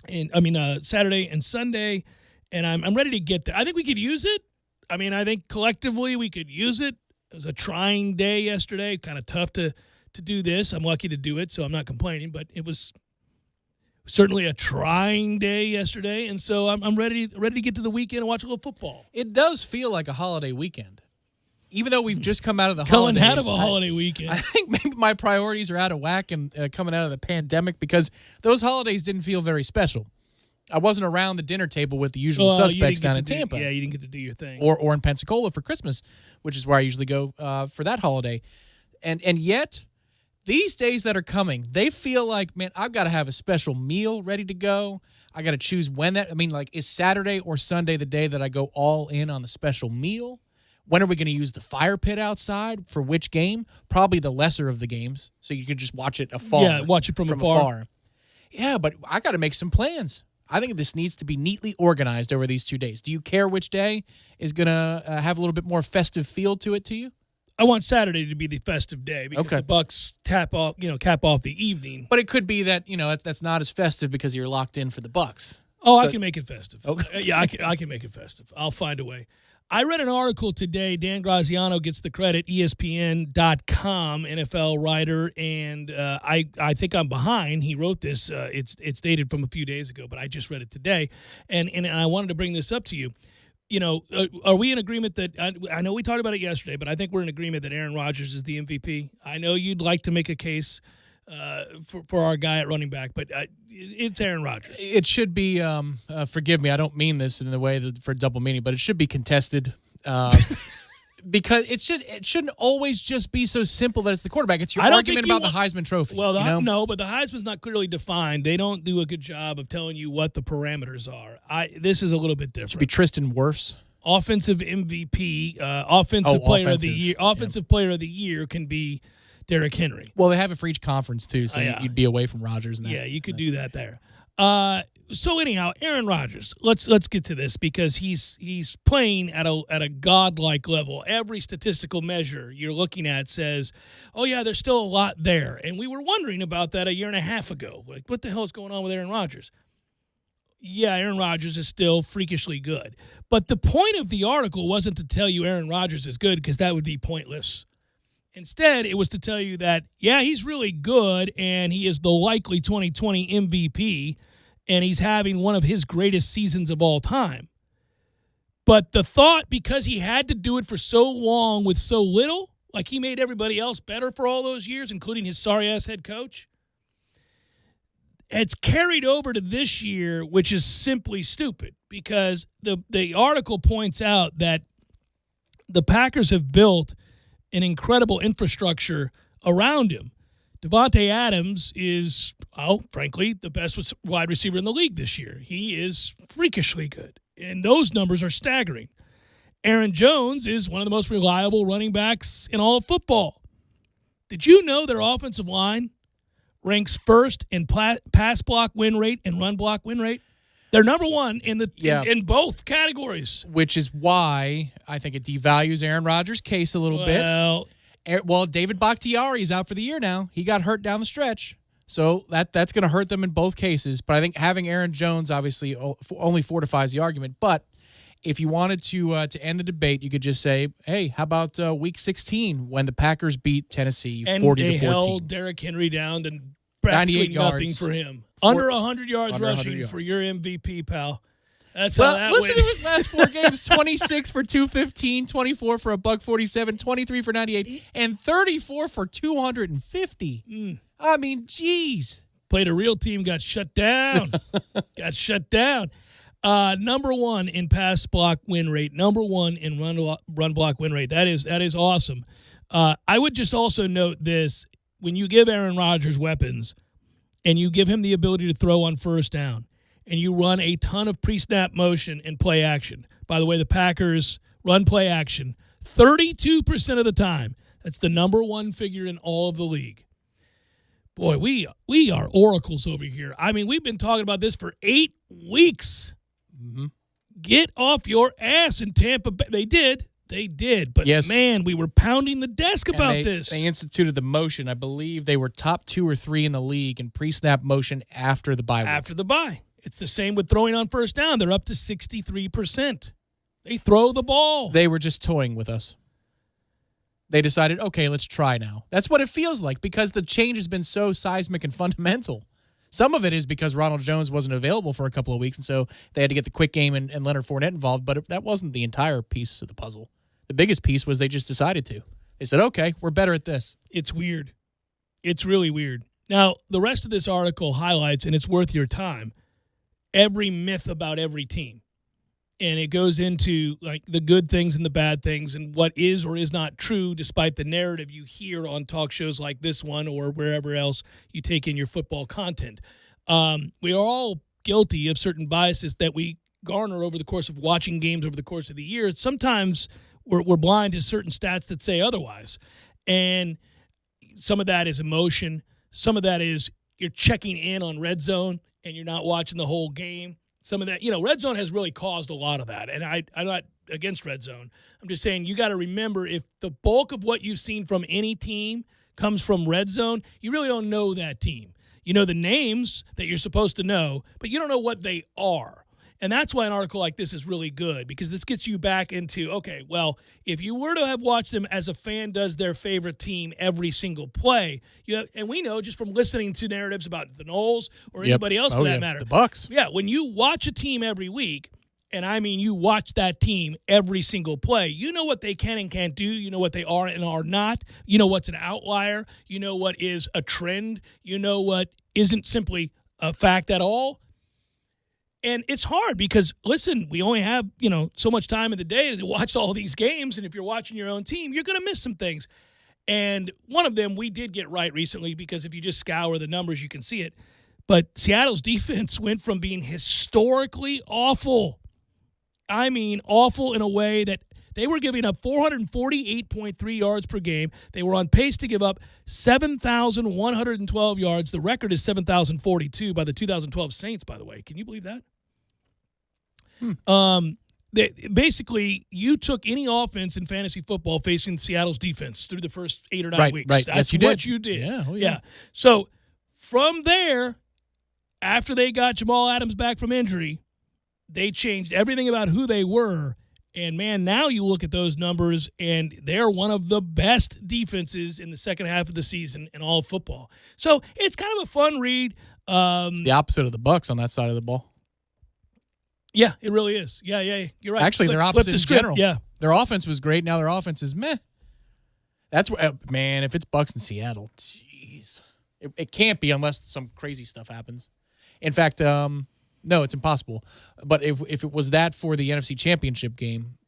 and Saturday and Sunday, and I'm ready to get there. I think we could use it. I think collectively we could use it. It was a trying day yesterday, kind of tough to do this. I'm lucky to do it, so I'm not complaining, but it was certainly a trying day yesterday, and so I'm ready to get to the weekend and watch a little football. It does feel like a holiday weekend. even though we've just come out of the Cullen holidays, had a holiday weekend. I think maybe my priorities are out of whack and coming out of the pandemic because those holidays didn't feel very special. I wasn't around the dinner table with the usual Well, you suspects didn't down get in to do- Tampa. Yeah, you didn't get to do your thing. or in Pensacola for Christmas, which is where I usually go for that holiday. And yet, these days that are coming, they feel like, man, I've got to have a special meal ready to go. I got to choose when that. I mean, like, is Saturday or Sunday the day that I go all in on the special meal? When are we going to use the fire pit outside for which game? Probably the lesser of the games, so you can just watch it afar. Yeah, watch it from afar. Yeah, but I got to make some plans. I think this needs to be neatly organized over these 2 days. Do you care which day is going to have a little bit more festive feel to it to you? I want Saturday to be the festive day because Okay. the Bucks cap off the evening. But it could be that, that's not as festive because you're locked in for the Bucks. Oh, So- I can make it festive. Okay. Yeah, I can make it festive. I'll find a way. I read an article today. Dan Graziano gets the credit, ESPN.com, NFL writer, and I think I'm behind. He wrote this. It's dated from a few days ago, but I just read it today, and I wanted to bring this up to you. Are we in agreement that I know we talked about it yesterday, but I think we're in agreement that Aaron Rodgers is the MVP. I know you'd like to make a case for our guy at running back, but it's Aaron Rodgers. It should be, forgive me, I don't mean this in the way that for double meaning, but it should be contested because it shouldn't always just be so simple that it's the quarterback. It's your I don't argument think you about the Heisman Trophy. Well, you know? but the Heisman's not clearly defined. They don't do a good job of telling you what the parameters are. This is a little bit different. Should be Tristan Wirfs. Offensive MVP, offensive player of the offensive, year. Offensive player of the year can be Derrick Henry. Well, they have it for each conference too, so Yeah. you'd be away from Rodgers. And that. Yeah, you could do that there. So anyhow, Aaron Rodgers. Let's get to this because he's playing at a godlike level. Every statistical measure you're looking at says, "Oh yeah, there's still a lot there." And we were wondering about that a year and a half ago. Like, what the hell is going on with Aaron Rodgers? Yeah, Aaron Rodgers is still freakishly good. But the point of the article wasn't to tell you Aaron Rodgers is good because that would be pointless. Instead, it was to tell you that, yeah, he's really good and he is the likely 2020 MVP and he's having one of his greatest seasons of all time. But the thought, because he had to do it for so long with so little, like he made everybody else better for all those years, including his sorry-ass head coach, it's carried over to this year, which is simply stupid because the article points out that the Packers have built an incredible infrastructure around him. Devontae Adams is, frankly, the best wide receiver in the league this year. He is freakishly good, and those numbers are staggering. Aaron Jones is one of the most reliable running backs in all of football. Did you know their offensive line ranks first in pass block win rate and run block win rate? They're number one in in both categories. Which is why I think it devalues Aaron Rodgers' case a little bit. Well, David Bakhtiari is out for the year now. He got hurt down the stretch. So that's going to hurt them in both cases. But I think having Aaron Jones obviously only fortifies the argument. But if you wanted to end the debate, you could just say, hey, how about Week 16 when the Packers beat Tennessee 40-14? And they held Derrick Henry down to 98 nothing yards. for him. Under 100 yards under 100 rushing yards. for your MVP, pal. That's how that listen went. to his last four games: 26 for 215, 24 for $147, 23 for 98, and 34 for 250. I mean, geez. Played a real team, got shut down. Number one in pass block win rate. Number one in run block win rate. That is awesome. I would just also note this: when you give Aaron Rodgers weapons, and you give him the ability to throw on first down, and you run a ton of pre-snap motion and play action. By the way, the Packers run play action 32% of the time. That's the number one figure in all of the league. Boy, we are oracles over here. I mean, we've been talking about this for 8 weeks. Mm-hmm. Get off your ass in Tampa Bay. They did. But, yes. Man, we were pounding the desk about this. They instituted the motion. I believe they were top 2 or 3 in the league in pre-snap motion after the bye week. After the bye. It's the same with throwing on first down. They're up to 63%. They throw the ball. They were just toying with us. They decided, okay, let's try now. That's what it feels like because the change has been so seismic and fundamental. Some of it is because Ronald Jones wasn't available for a couple of weeks, and so they had to get the quick game and Leonard Fournette involved, but that wasn't the entire piece of the puzzle. The biggest piece was they just decided to. They said, okay, we're better at this. It's weird. It's really weird. Now, the rest of this article highlights, and it's worth your time, every myth about every team. And it goes into like the good things and the bad things and what is or is not true despite the narrative you hear on talk shows like this one or wherever else you take in your football content. We are all guilty of certain biases that we garner over the course of watching games over the course of the year. Sometimes we're blind to certain stats that say otherwise. And some of that is emotion. Some of that is you're checking in on Red Zone and you're not watching the whole game. Some of that, Red Zone has really caused a lot of that. And I'm not against Red Zone. I'm just saying you got to remember if the bulk of what you've seen from any team comes from Red Zone, you really don't know that team. You know the names that you're supposed to know, but you don't know what they are. And that's why an article like this is really good, because this gets you back into, okay, well, if you were to have watched them as a fan does their favorite team every single play, and we know just from listening to narratives about the Knowles or anybody else for that matter. The Bucks. Yeah, when you watch a team every week, and I mean you watch that team every single play, you know what they can and can't do. You know what they are and are not. You know what's an outlier. You know what is a trend. You know what isn't simply a fact at all. And it's hard because, listen, we only have, so much time in the day to watch all these games. And if you're watching your own team, you're going to miss some things. And one of them we did get right recently because if you just scour the numbers, you can see it. But Seattle's defense went from being historically awful. I mean, awful in a way that they were giving up 448.3 yards per game. They were on pace to give up 7,112 yards. The record is 7,042 by the 2012 Saints, by the way. Can you believe that? Basically, you took any offense in fantasy football facing Seattle's defense through the first 8 or 9 weeks. Right. That's Yes, what you did. Yeah. So from there, after they got Jamal Adams back from injury, they changed everything about who they were. And, man, now you look at those numbers, and they're one of the best defenses in the second half of the season in all of football. So it's kind of a fun read. It's the opposite of the Bucks on that side of the ball. Yeah, it really is. Yeah, you're right. Actually, they're opposite in general. Yeah. Their offense was great. Now their offense is meh. That's what, man, if it's Bucks in Seattle, jeez. It can't be unless some crazy stuff happens. In fact, no, it's impossible. But if it was that for the NFC Championship game,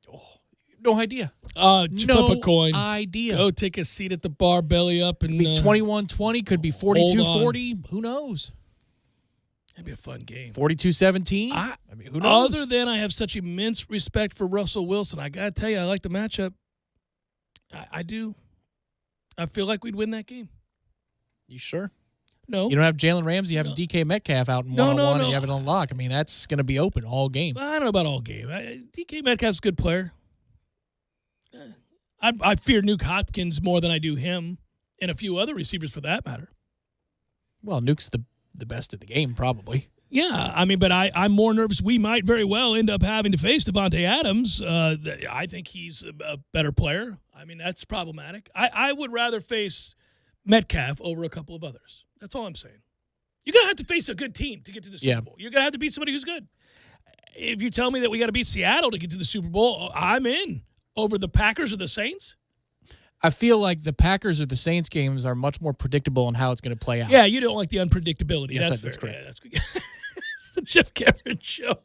no idea. Flip a coin. Idea. Go take a seat at the bar, belly up, and 21-20, could be 42-40. Who knows? That'd be a fun game. 42-17. I mean, who knows? Other than I have such immense respect for Russell Wilson, I got to tell you, I like the matchup. I do. I feel like we'd win that game. You sure? No. You don't have Jalen Ramsey, you have DK Metcalf out in one-on-one, and you have it on lock. I mean, that's going to be open all game. I don't know about all game. DK Metcalf's a good player. I fear Nuke Hopkins more than I do him, and a few other receivers for that matter. Well, Nuke's the best in the game, probably. Yeah, I mean, but I'm more nervous we might very well end up having to face Devontae Adams. I think he's a better player. I mean, that's problematic. I would rather face Metcalf over a couple of others. That's all I'm saying. You're going to have to face a good team to get to the Super Bowl. You're going to have to beat somebody who's good. If you tell me that we got to beat Seattle to get to the Super Bowl, I'm in. Over the Packers or the Saints? I feel like the Packers or the Saints games are much more predictable on how it's going to play out. Yeah, you don't like the unpredictability. Yes, that's correct. Yeah, that's good. It's the Jeff Cameron Show.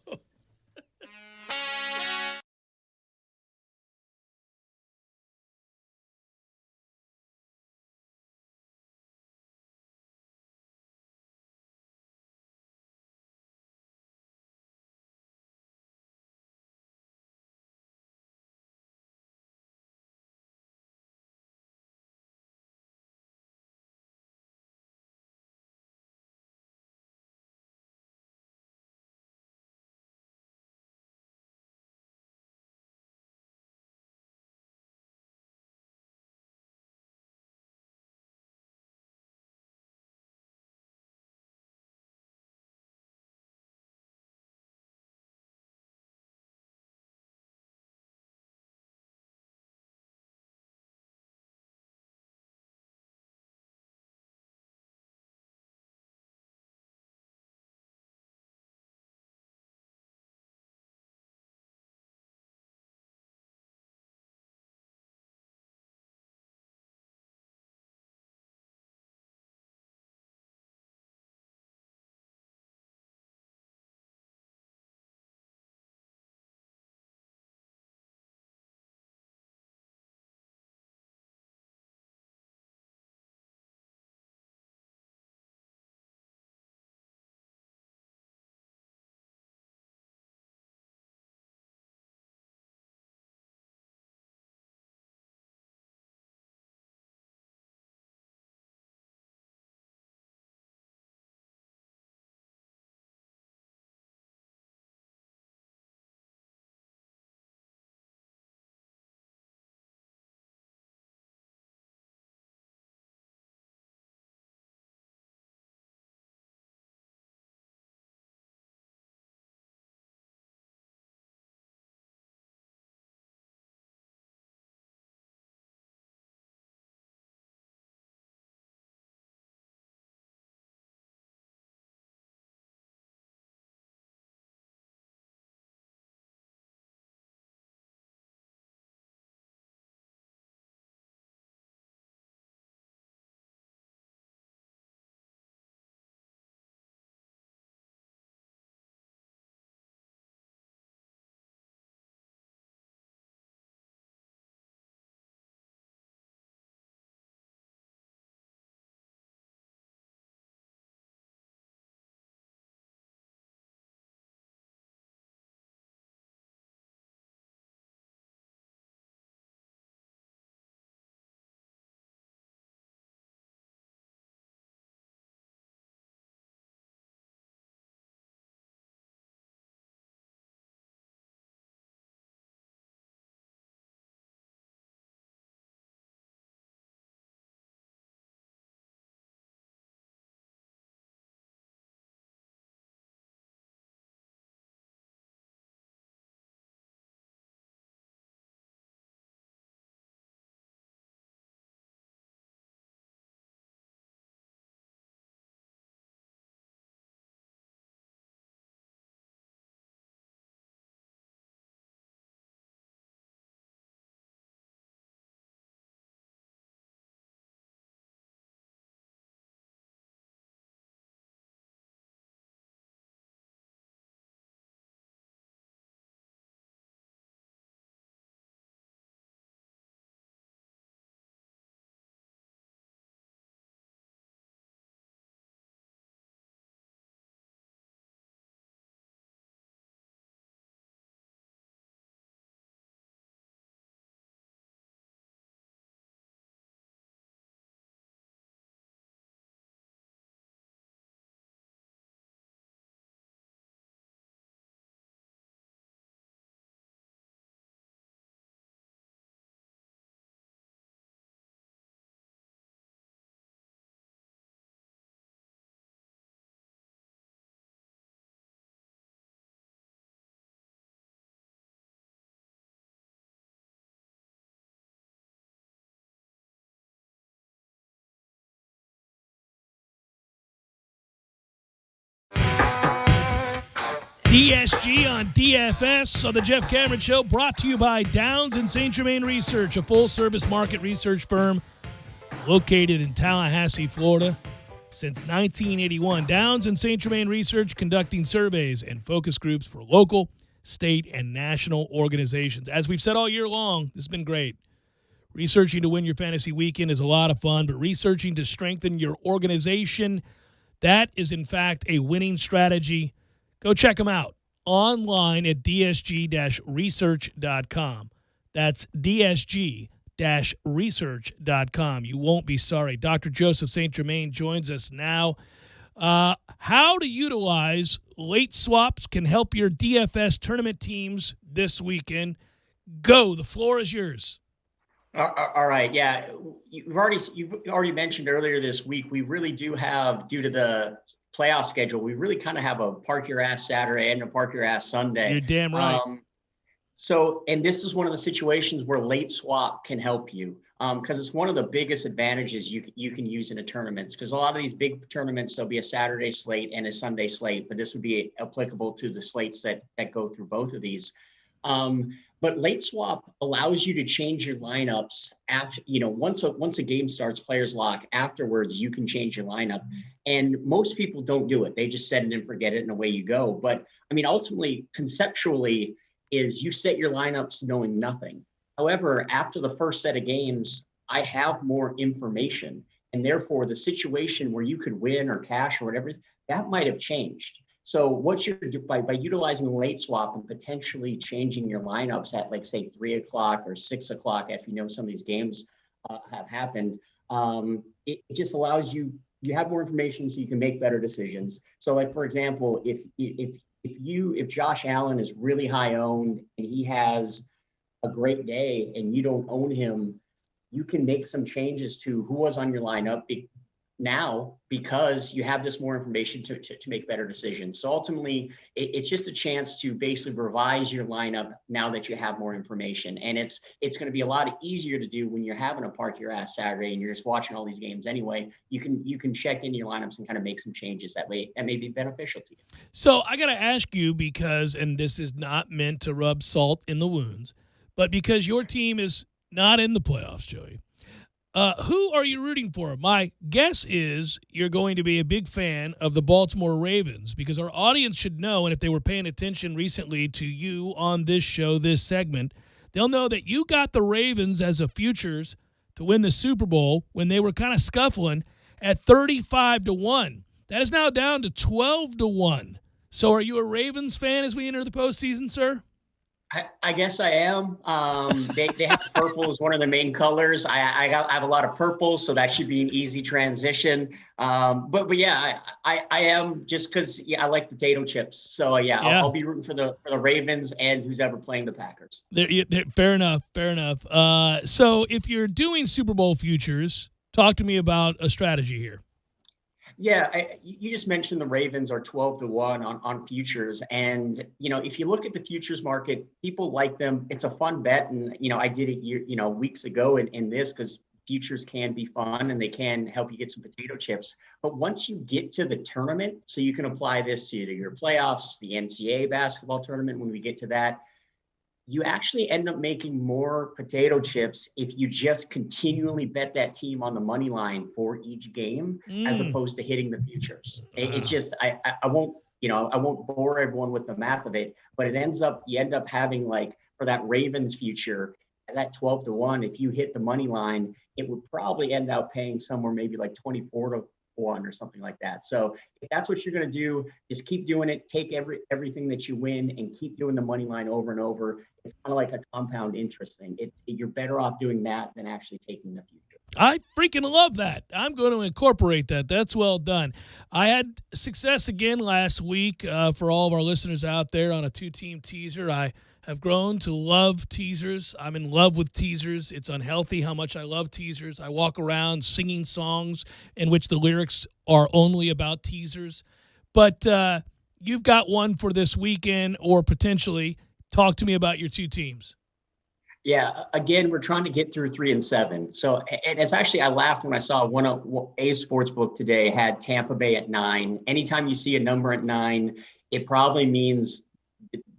DSG on DFS on the Jeff Cameron Show, brought to you by Downs and St. Germain Research, a full-service market research firm located in Tallahassee, Florida. Since 1981, Downs and St. Germain Research conducting surveys and focus groups for local, state, and national organizations. As we've said all year long, this has been great. Researching to win your fantasy weekend is a lot of fun, but researching to strengthen your organization, that is, in fact, a winning strategy. Go check them out online at dsg-research.com. That's dsg-research.com. You won't be sorry. Dr. Joseph St. Germain joins us now. How to utilize late swaps can help your DFS tournament teams this weekend. Go. The floor is yours. All right. Yeah. You've already mentioned earlier this week, we really do have, due to the playoff schedule, we really kind of have a park your ass Saturday and a park your ass Sunday. You're damn right. And this is one of the situations where late swap can help you, because it's one of the biggest advantages you can use in a tournament. Because a lot of these big tournaments, there'll be a Saturday slate and a Sunday slate, but this would be applicable to the slates that go through both of these. But late swap allows you to change your lineups after, once a game starts, players lock. Afterwards, you can change your lineup. And most people don't do it. They just set it and forget it and away you go. But I mean, ultimately, conceptually, is you set your lineups knowing nothing. However, after the first set of games, I have more information. And therefore, the situation where you could win or cash or whatever, that might have changed. So what you're by utilizing the late swap and potentially changing your lineups at, like, say, 3 o'clock or 6 o'clock, after some of these games have happened, it just allows you have more information so you can make better decisions. So, like, for example, if Josh Allen is really high owned and he has a great day and you don't own him, you can make some changes to who was on your lineup now, because you have this more information to make better decisions. So ultimately, it's just a chance to basically revise your lineup now that you have more information. And it's going to be a lot easier to do when you're having a park your ass Saturday and you're just watching all these games anyway. You can check into your lineups and kind of make some changes that way that may be beneficial to you. So I got to ask you, because, and this is not meant to rub salt in the wounds, but because your team is not in the playoffs, Joey, who are you rooting for? My guess is you're going to be a big fan of the Baltimore Ravens, because our audience should know, and if they were paying attention recently to you on this show, this segment, they'll know that you got the Ravens as a futures to win the Super Bowl when they were kind of scuffling at 35-1. That is now down to 12-1. So are you a Ravens fan as we enter the postseason, sir? I guess I am. They have purple as one of the main colors. I have a lot of purple, so that should be an easy transition. But yeah, I am, just because I like potato chips. So yeah. I'll be rooting for the Ravens and who's ever playing the Packers. Fair enough. So if you're doing Super Bowl futures, talk to me about a strategy here. Yeah, you just mentioned the Ravens are 12-1 on futures. And, if you look at the futures market, people like them. It's a fun bet. And, I did it weeks ago in this, because futures can be fun and they can help you get some potato chips. But once you get to the tournament, so you can apply this to your playoffs, the NCAA basketball tournament, when we get to that, you actually end up making more potato chips if you just continually bet that team on the money line for each game, as opposed to hitting the futures. It's just, I won't bore everyone with the math of it, but you end up having, like, for that Ravens future, that 12-1, if you hit the money line, it would probably end up paying somewhere maybe like 24-1 or something like that. So if that's what you're going to do, just keep doing it. Take everything that you win and keep doing the money line over and over. It's kind of like a compound interest thing. You're better off doing that than actually taking the future. I freaking love that. I'm going to incorporate that. That's well done. I had success again last week for all of our listeners out there on a 2-team teaser. I have grown to love teasers. I'm in love with teasers. It's unhealthy how much I love teasers. I walk around singing songs in which the lyrics are only about teasers. But you've got one for this weekend, or potentially. Talk to me about your 2 teams. Yeah, again, we're trying to get through 3 and 7. So, and it's actually, I laughed when I saw one of a sports book today had Tampa Bay at 9. Anytime you see a number at 9, it probably means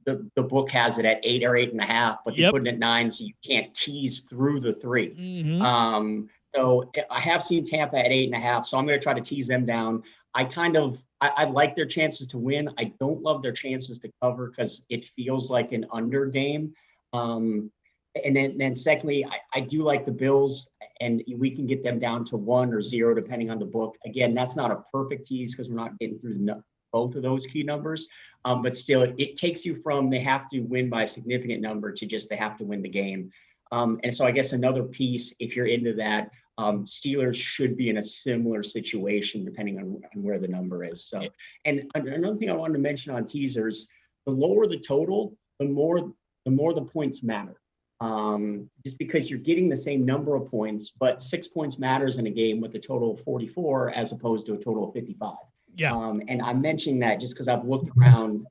the book has it at 8 or 8.5, but they put it at 9, so you can't tease through the 3. Mm-hmm. So I have seen Tampa at 8.5, so I'm going to try to tease them down. I like their chances to win. I don't love their chances to cover because it feels like an under game. And then secondly, I do like the Bills, and we can get them down to 1 or 0 depending on the book. Again, that's not a perfect tease because we're not getting through both of those key numbers. But still, it takes you from they have to win by a significant number to just they have to win the game. And so I guess another piece, if you're into that, Steelers should be in a similar situation depending on where the number is. So, and another thing I wanted to mention on teasers, the lower the total, the more the points matter. Just because you're getting the same number of points, but 6 points matters in a game with a total of 44 as opposed to a total of 55. Yeah. And I'm mentioning that just because I've looked around.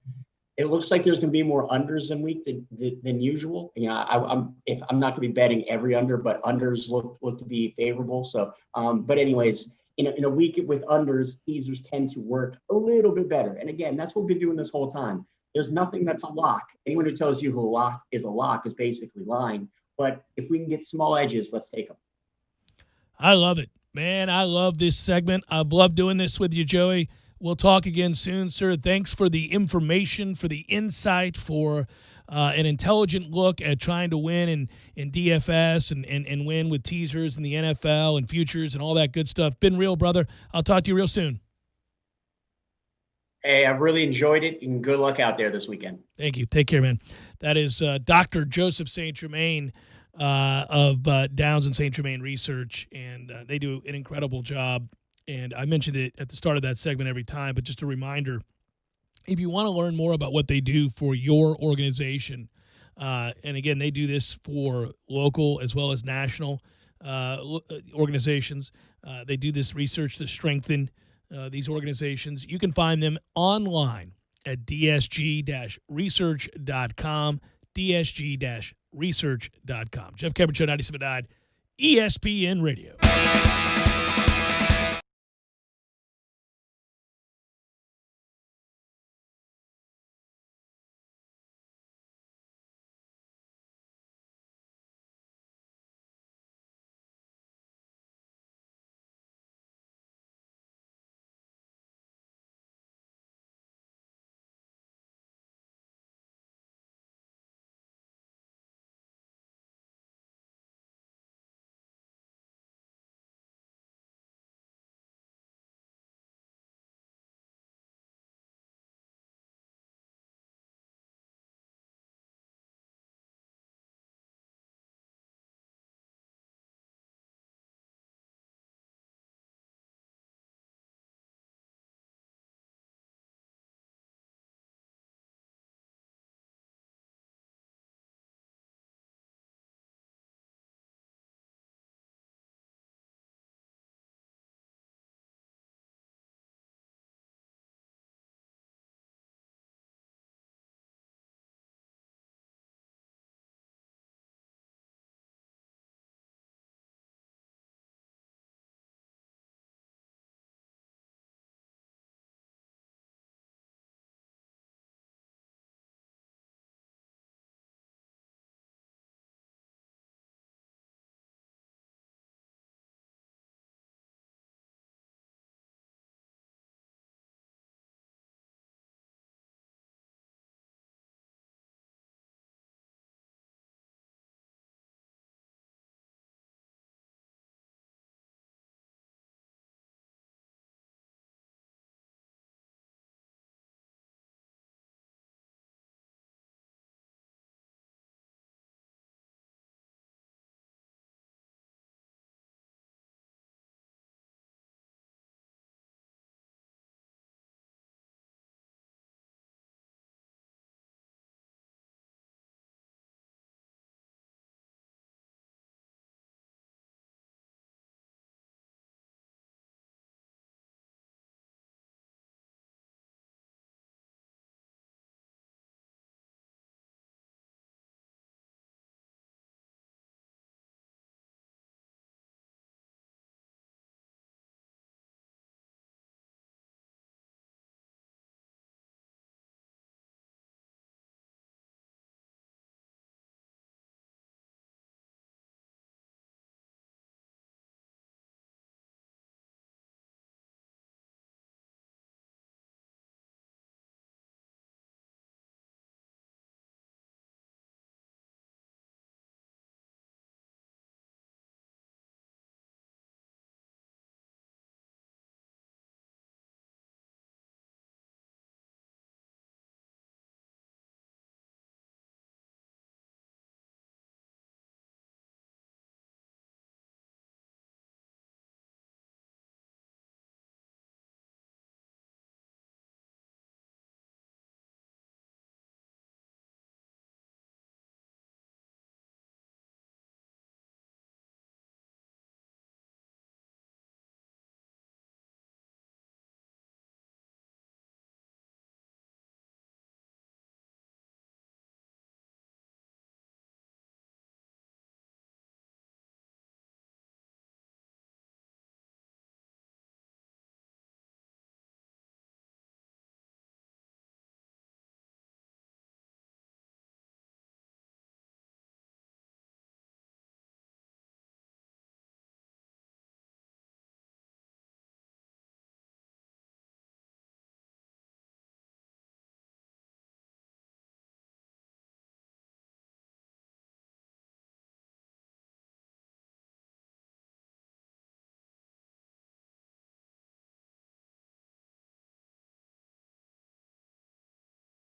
It looks like there's going to be more unders than usual. You know, I'm not going to be betting every under, but unders look to be favorable. So, but anyways, in a week with unders, teasers tend to work a little bit better. And again, that's what we've been doing this whole time. There's nothing that's a lock. Anyone who tells you who a lock is basically lying. But if we can get small edges, let's take them. I love it, man. I love this segment. I love doing this with you, Joey. We'll talk again soon, sir. Thanks for the information, for the insight, for an intelligent look at trying to win in DFS and win with teasers in the NFL and futures and all that good stuff. Been real, brother. I'll talk to you real soon. Hey, I've really enjoyed it, and good luck out there this weekend. Thank you. Take care, man. That is Dr. Joseph St. Germain of Downs and St. Germain Research, and they do an incredible job. And I mentioned it at the start of that segment every time, but just a reminder, if you want to learn more about what they do for your organization, and again, they do this for local as well as national organizations. They do this research to strengthen these organizations. You can find them online at dsg-research.com, dsg-research.com. Jeff Cameron Show, 97.9 ESPN Radio.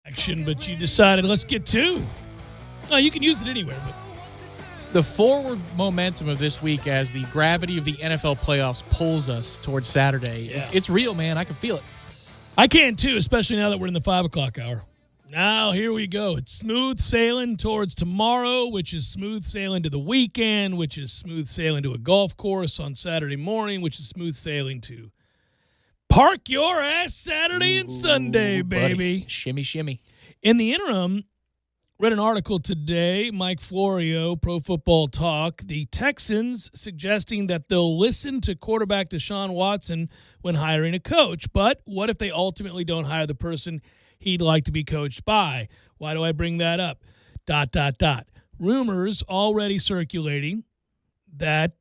action, but you decided let's get 2. No, you can use it anywhere, but The forward momentum of this week as the gravity of the NFL playoffs pulls us towards Saturday. Yeah. It's real, man. I can feel it. I can too, especially now that we're in the 5 o'clock hour. Now, here we go. It's smooth sailing towards tomorrow, which is smooth sailing to the weekend, which is smooth sailing to a golf course on Saturday morning, which is smooth sailing to park your ass Saturday and Sunday, Ooh, buddy. baby. Shimmy, shimmy. In the interim, read an article today, Mike Florio, Pro Football Talk, the Texans suggesting that they'll listen to quarterback Deshaun Watson when hiring a coach. But what if they ultimately don't hire the person he'd like to be coached by? Why do I bring that up? ... Rumors already circulating that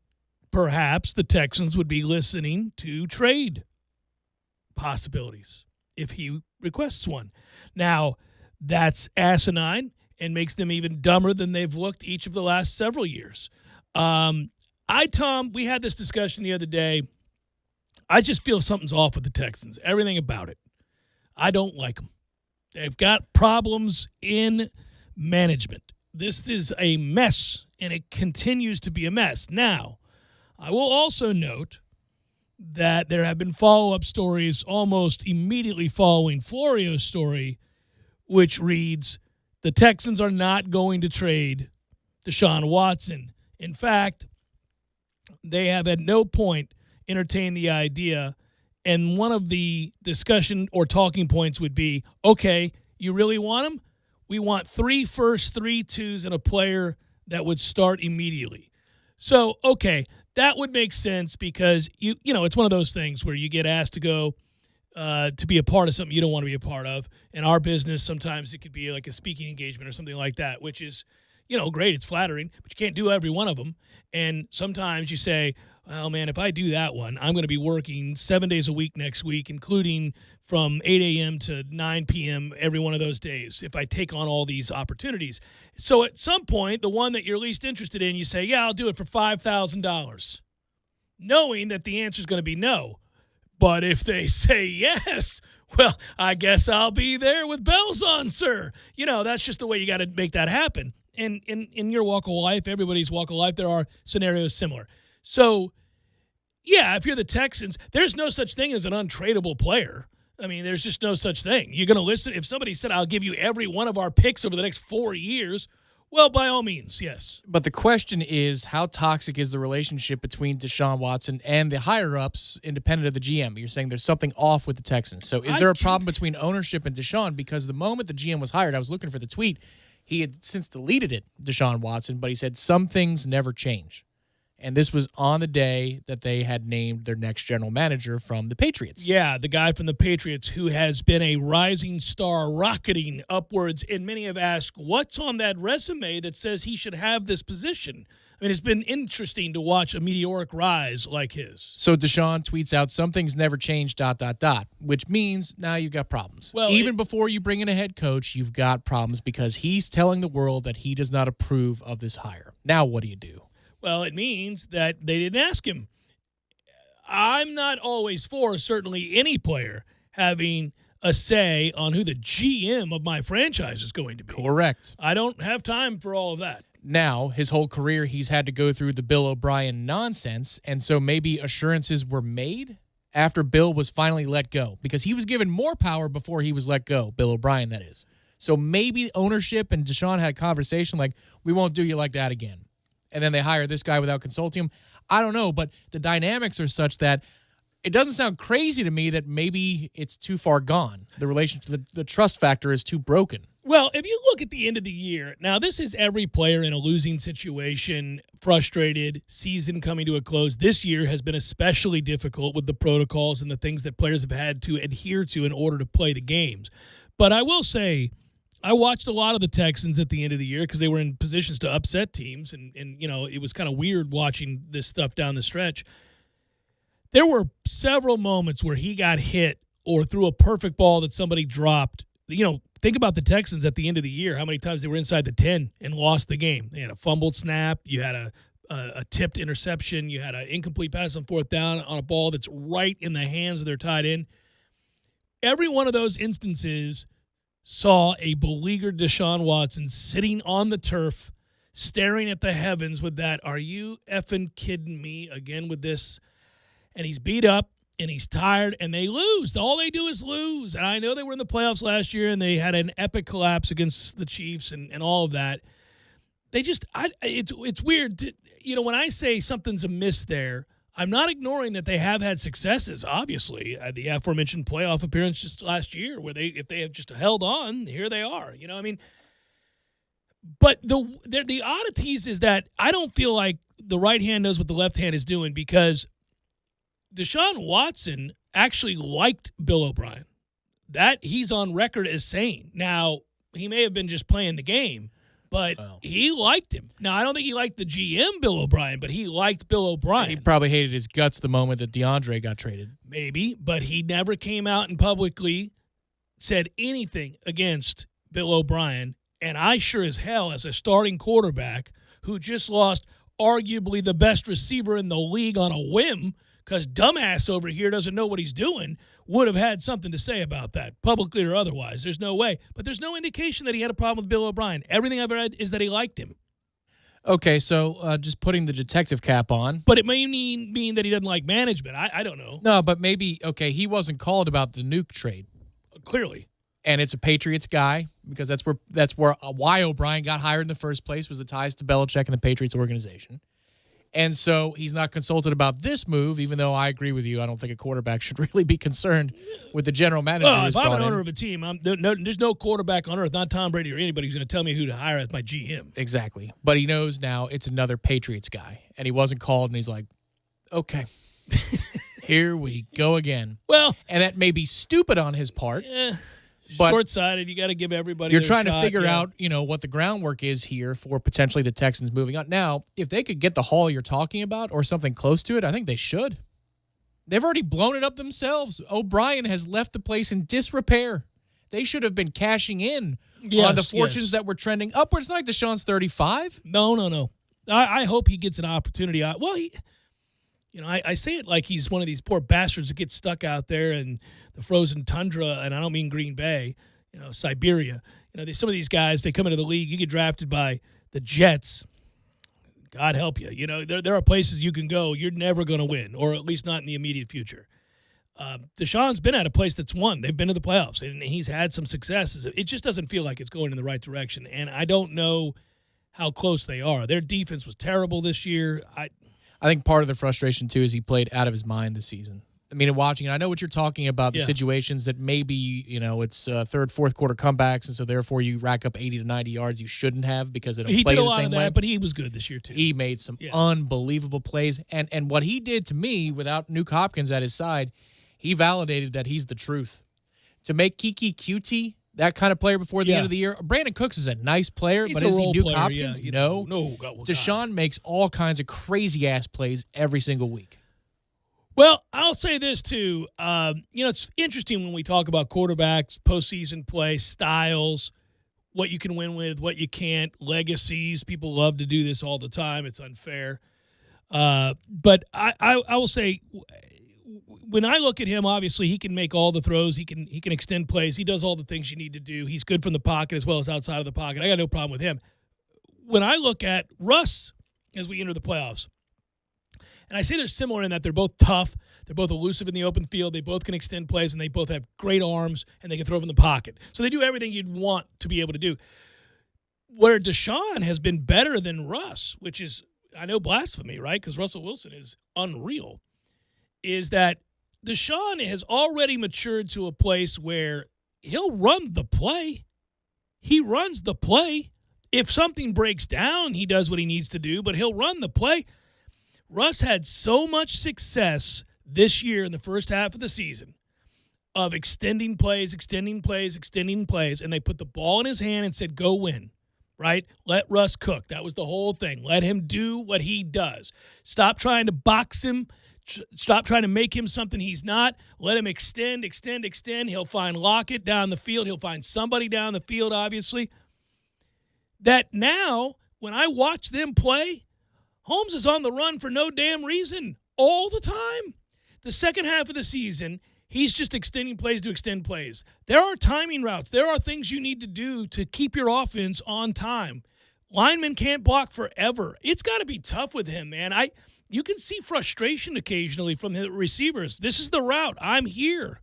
perhaps the Texans would be listening to trade possibilities if he requests one. Now, that's asinine and makes them even dumber than they've looked each of the last several years. Tom, we had this discussion the other day. I just feel something's off with the Texans. Everything about it. I don't like them. They've got problems in management. This is a mess, and it continues to be a mess. Now, I will also note that there have been follow-up stories almost immediately following Florio's story, which reads, the Texans are not going to trade Deshaun Watson. In fact, they have at no point entertained the idea, and one of the discussion or talking points would be, okay, you really want him? We want 3 firsts, 3 2s, and a player that would start immediately. So, okay, that would make sense because, you know, it's one of those things where you get asked to go to be a part of something you don't want to be a part of. In our business, sometimes it could be like a speaking engagement or something like that, which is, you know, great. It's flattering, but you can't do every one of them. And sometimes you say, well, man, if I do that one, I'm going to be working 7 days a week next week, including from 8 a.m. to 9 p.m. every one of those days, if I take on all these opportunities. So at some point, the one that you're least interested in, you say, yeah, I'll do it for $5,000, knowing that the answer is going to be no. But if they say yes, well, I guess I'll be there with bells on, sir. You know, that's just the way you got to make that happen. And in your walk of life, everybody's walk of life, there are scenarios similar. So, yeah, if you're the Texans, there's no such thing as an untradeable player. I mean, there's just no such thing. You're going to listen. If somebody said, I'll give you every one of our picks over the next 4 years, well, by all means, yes. But the question is, how toxic is the relationship between Deshaun Watson and the higher-ups independent of the GM? You're saying there's something off with the Texans. So is there a problem between ownership and Deshaun? Because the moment the GM was hired, I was looking for the tweet. He had since deleted it, Deshaun Watson, but he said some things never change. And this was on the day that they had named their next general manager from the Patriots. Yeah, the guy from the Patriots who has been a rising star rocketing upwards. And many have asked, what's on that resume that says he should have this position? I mean, it's been interesting to watch a meteoric rise like his. So Deshaun tweets out, some things never change, ... which means now you've got problems. Well, even before you bring in a head coach, you've got problems because he's telling the world that he does not approve of this hire. Now what do you do? Well, it means that they didn't ask him. I'm not always for certainly any player having a say on who the GM of my franchise is going to be. Correct. I don't have time for all of that. Now, his whole career, he's had to go through the Bill O'Brien nonsense, and so maybe assurances were made after Bill was finally let go because he was given more power before he was let go, Bill O'Brien, that is. So maybe ownership and Deshaun had a conversation like, we won't do you like that again. And then they hire this guy without consulting him. I don't know, but the dynamics are such that it doesn't sound crazy to me that maybe it's too far gone. The relationship, the trust factor is too broken. Well, if you look at the end of the year, now this is every player in a losing situation, frustrated, season coming to a close. This year has been especially difficult with the protocols and the things that players have had to adhere to in order to play the games. But I will say, I watched a lot of the Texans at the end of the year because they were in positions to upset teams, and you know, it was kind of weird watching this stuff down the stretch. There were several moments where he got hit or threw a perfect ball that somebody dropped. You know, think about the Texans at the end of the year, how many times they were inside the 10 and lost the game. They had a fumbled snap, you had a tipped interception, you had an incomplete pass on fourth down on a ball that's right in the hands of their tight end. Every one of those instances saw a beleaguered Deshaun Watson sitting on the turf, staring at the heavens with that, are you effing kidding me again with this? And he's beat up and he's tired and they lose. All they do is lose. And I know they were in the playoffs last year and they had an epic collapse against the Chiefs and all of that. They just, it's weird. When I say something's amiss there, I'm not ignoring that they have had successes, obviously. The aforementioned playoff appearance just last year where if they have just held on, here they are. But the oddities is that I don't feel like the right hand knows what the left hand is doing because Deshaun Watson actually liked Bill O'Brien. That he's on record as saying. Now, he may have been just playing the game, but he liked him. Now, I don't think he liked the GM, Bill O'Brien, but he liked Bill O'Brien. He probably hated his guts the moment that DeAndre got traded. Maybe, but he never came out and publicly said anything against Bill O'Brien. And I sure as hell, as a starting quarterback who just lost arguably the best receiver in the league on a whim because dumbass over here doesn't know what he's doing, would have had something to say about that, publicly or otherwise. There's no way. But there's no indication that he had a problem with Bill O'Brien. Everything I've read is that he liked him. Okay, so just putting the detective cap on. But it may mean that he doesn't like management. I don't know. No, but maybe, okay, he wasn't called about the nuke trade. Clearly. And it's a Patriots guy because that's where why O'Brien got hired in the first place was the ties to Belichick and the Patriots organization. And so he's not consulted about this move, even though I agree with you. I don't think a quarterback should really be concerned with the general manager. Well, if I'm an owner of a team, there's no quarterback on earth, not Tom Brady or anybody, who's going to tell me who to hire as my GM. Exactly. But he knows now it's another Patriots guy. And he wasn't called, and he's like, okay, here we go again. Well, and that may be stupid on his part. But short-sighted, you got to give everybody You're trying shot, to figure out, what the groundwork is here for potentially the Texans moving on. Now, if they could get the haul you're talking about or something close to it, I think they should. They've already blown it up themselves. O'Brien has left the place in disrepair. They should have been cashing in on the fortunes that were trending upwards. Like Deshaun's 35. No. I hope he gets an opportunity. Well, I say it like he's one of these poor bastards that gets stuck out there in the frozen tundra, and I don't mean Green Bay, Siberia. Some of these guys, they come into the league, you get drafted by the Jets. God help you. There are places you can go. You're never going to win, or at least not in the immediate future. Deshaun's been at a place that's won. They've been to the playoffs, and he's had some successes. It just doesn't feel like it's going in the right direction, and I don't know how close they are. Their defense was terrible this year. I think part of the frustration, too, is he played out of his mind this season. I mean, watching, and I know what you're talking about, the situations that maybe, it's third, fourth quarter comebacks, and so therefore you rack up 80 to 90 yards you shouldn't have because they don't play the same way. He did a lot of that, but he was good this year, too. He made some unbelievable plays, and what he did to me without Nuke Hopkins at his side, he validated that he's the truth. To make Kiki Cutie that kind of player before the end of the year. Brandon Cooks is a nice player, but is he Nuke Hopkins? No. Deshaun makes all kinds of crazy-ass plays every single week. Well, I'll say this, too. It's interesting when we talk about quarterbacks, postseason play, styles, what you can win with, what you can't, legacies. People love to do this all the time. It's unfair. But I will say, when I look at him, obviously he can make all the throws. He can extend plays. He does all the things you need to do. He's good from the pocket as well as outside of the pocket. I got no problem with him. When I look at Russ as we enter the playoffs, and I say they're similar in that they're both tough, they're both elusive in the open field, they both can extend plays, and they both have great arms, and they can throw from the pocket. So they do everything you'd want to be able to do. Where Deshaun has been better than Russ, which is, I know, blasphemy, right? Because Russell Wilson is unreal, is that Deshaun has already matured to a place where he'll run the play. He runs the play. If something breaks down, he does what he needs to do, but he'll run the play. Russ had so much success this year in the first half of the season of extending plays, and they put the ball in his hand and said, go win, right? Let Russ cook. That was the whole thing. Let him do what he does. Stop trying to box him. Stop trying to make him something he's not. Let him extend. He'll find Lockett down the field. He'll find somebody down the field, obviously. That now, when I watch them play, Holmes is on the run for no damn reason all the time. The second half of the season, He's just extending plays to extend plays. There are timing routes. There are things you need to do to keep your offense on time. Linemen can't block forever. It's got to be tough with him, man. You can see frustration occasionally from the receivers. This is the route. I'm here.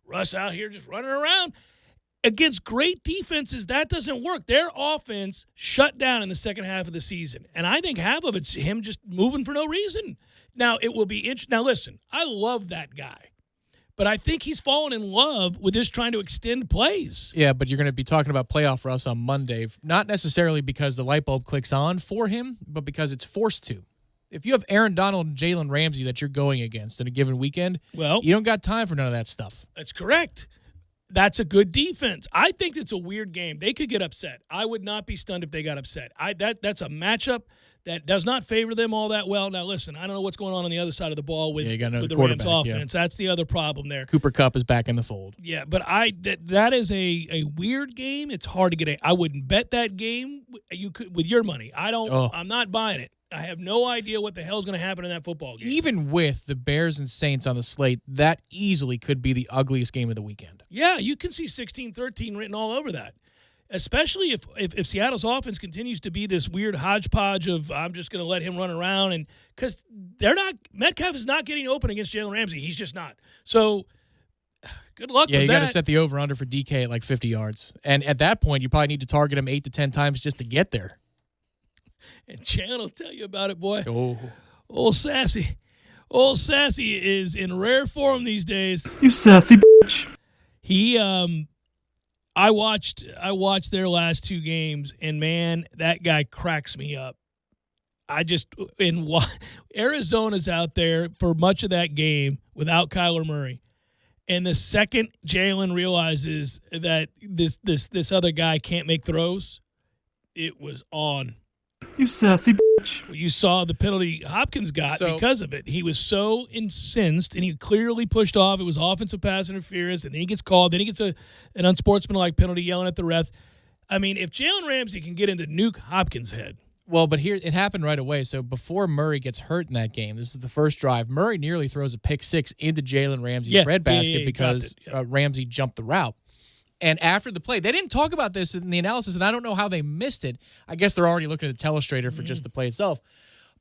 Russ out here just running around. Against great defenses, that doesn't work. Their offense shut down in the second half of the season. And I think half of it's him just moving for no reason. Now, it will be interesting. Now, listen, I love that guy. But I think he's fallen in love with just trying to extend plays. Yeah, but you're going to be talking about playoff Russ on Monday, not necessarily because the light bulb clicks on for him, but because it's forced to. If you have Aaron Donald and Jalen Ramsey that you're going against in a given weekend, well, you don't got time for none of that stuff. That's correct. That's a good defense. I think it's a weird game. They could get upset. I would not be stunned if they got upset. That's a matchup that does not favor them all that well. Now, listen, I don't know what's going on the other side of the ball with, with the Rams offense. Yeah. That's the other problem there. Cooper Kupp is back in the fold. Yeah, but that is a weird game. It's hard to get I wouldn't bet that game you could with your money. I'm not buying it. I have no idea what the hell's going to happen in that football game. Even with the Bears and Saints on the slate, that easily could be the ugliest game of the weekend. Yeah, you can see 16-13 written all over that, especially if Seattle's offense continues to be this weird hodgepodge of I'm just going to let him run around, and because Metcalf is not getting open against Jalen Ramsey. He's just not. So good luck with that. Yeah, you got to set the over-under for DK at like 50 yards. And at that point, you probably need to target him 8 to 10 times just to get there. And Chan will tell you about it, boy. Oh. Old Sassy. Old Sassy is in rare form these days. You sassy bitch. He, I watched their last two games, and man, that guy cracks me up. Arizona's out there for much of that game without Kyler Murray. And the second Jalen realizes that this other guy can't make throws, it was on. You sassy bitch. You saw the penalty Hopkins got because of it. He was so incensed, and he clearly pushed off. It was offensive pass interference, and then he gets called. Then he gets an unsportsmanlike penalty yelling at the refs. I mean, if Jalen Ramsey can get into Nuke Hopkins' head. Well, but here it happened right away. So before Murray gets hurt in that game, this is the first drive, Murray nearly throws a pick six into Jalen Ramsey's breadbasket because Ramsey jumped the route. And after the play, they didn't talk about this in the analysis, and I don't know how they missed it. I guess they're already looking at the telestrator for just the play itself.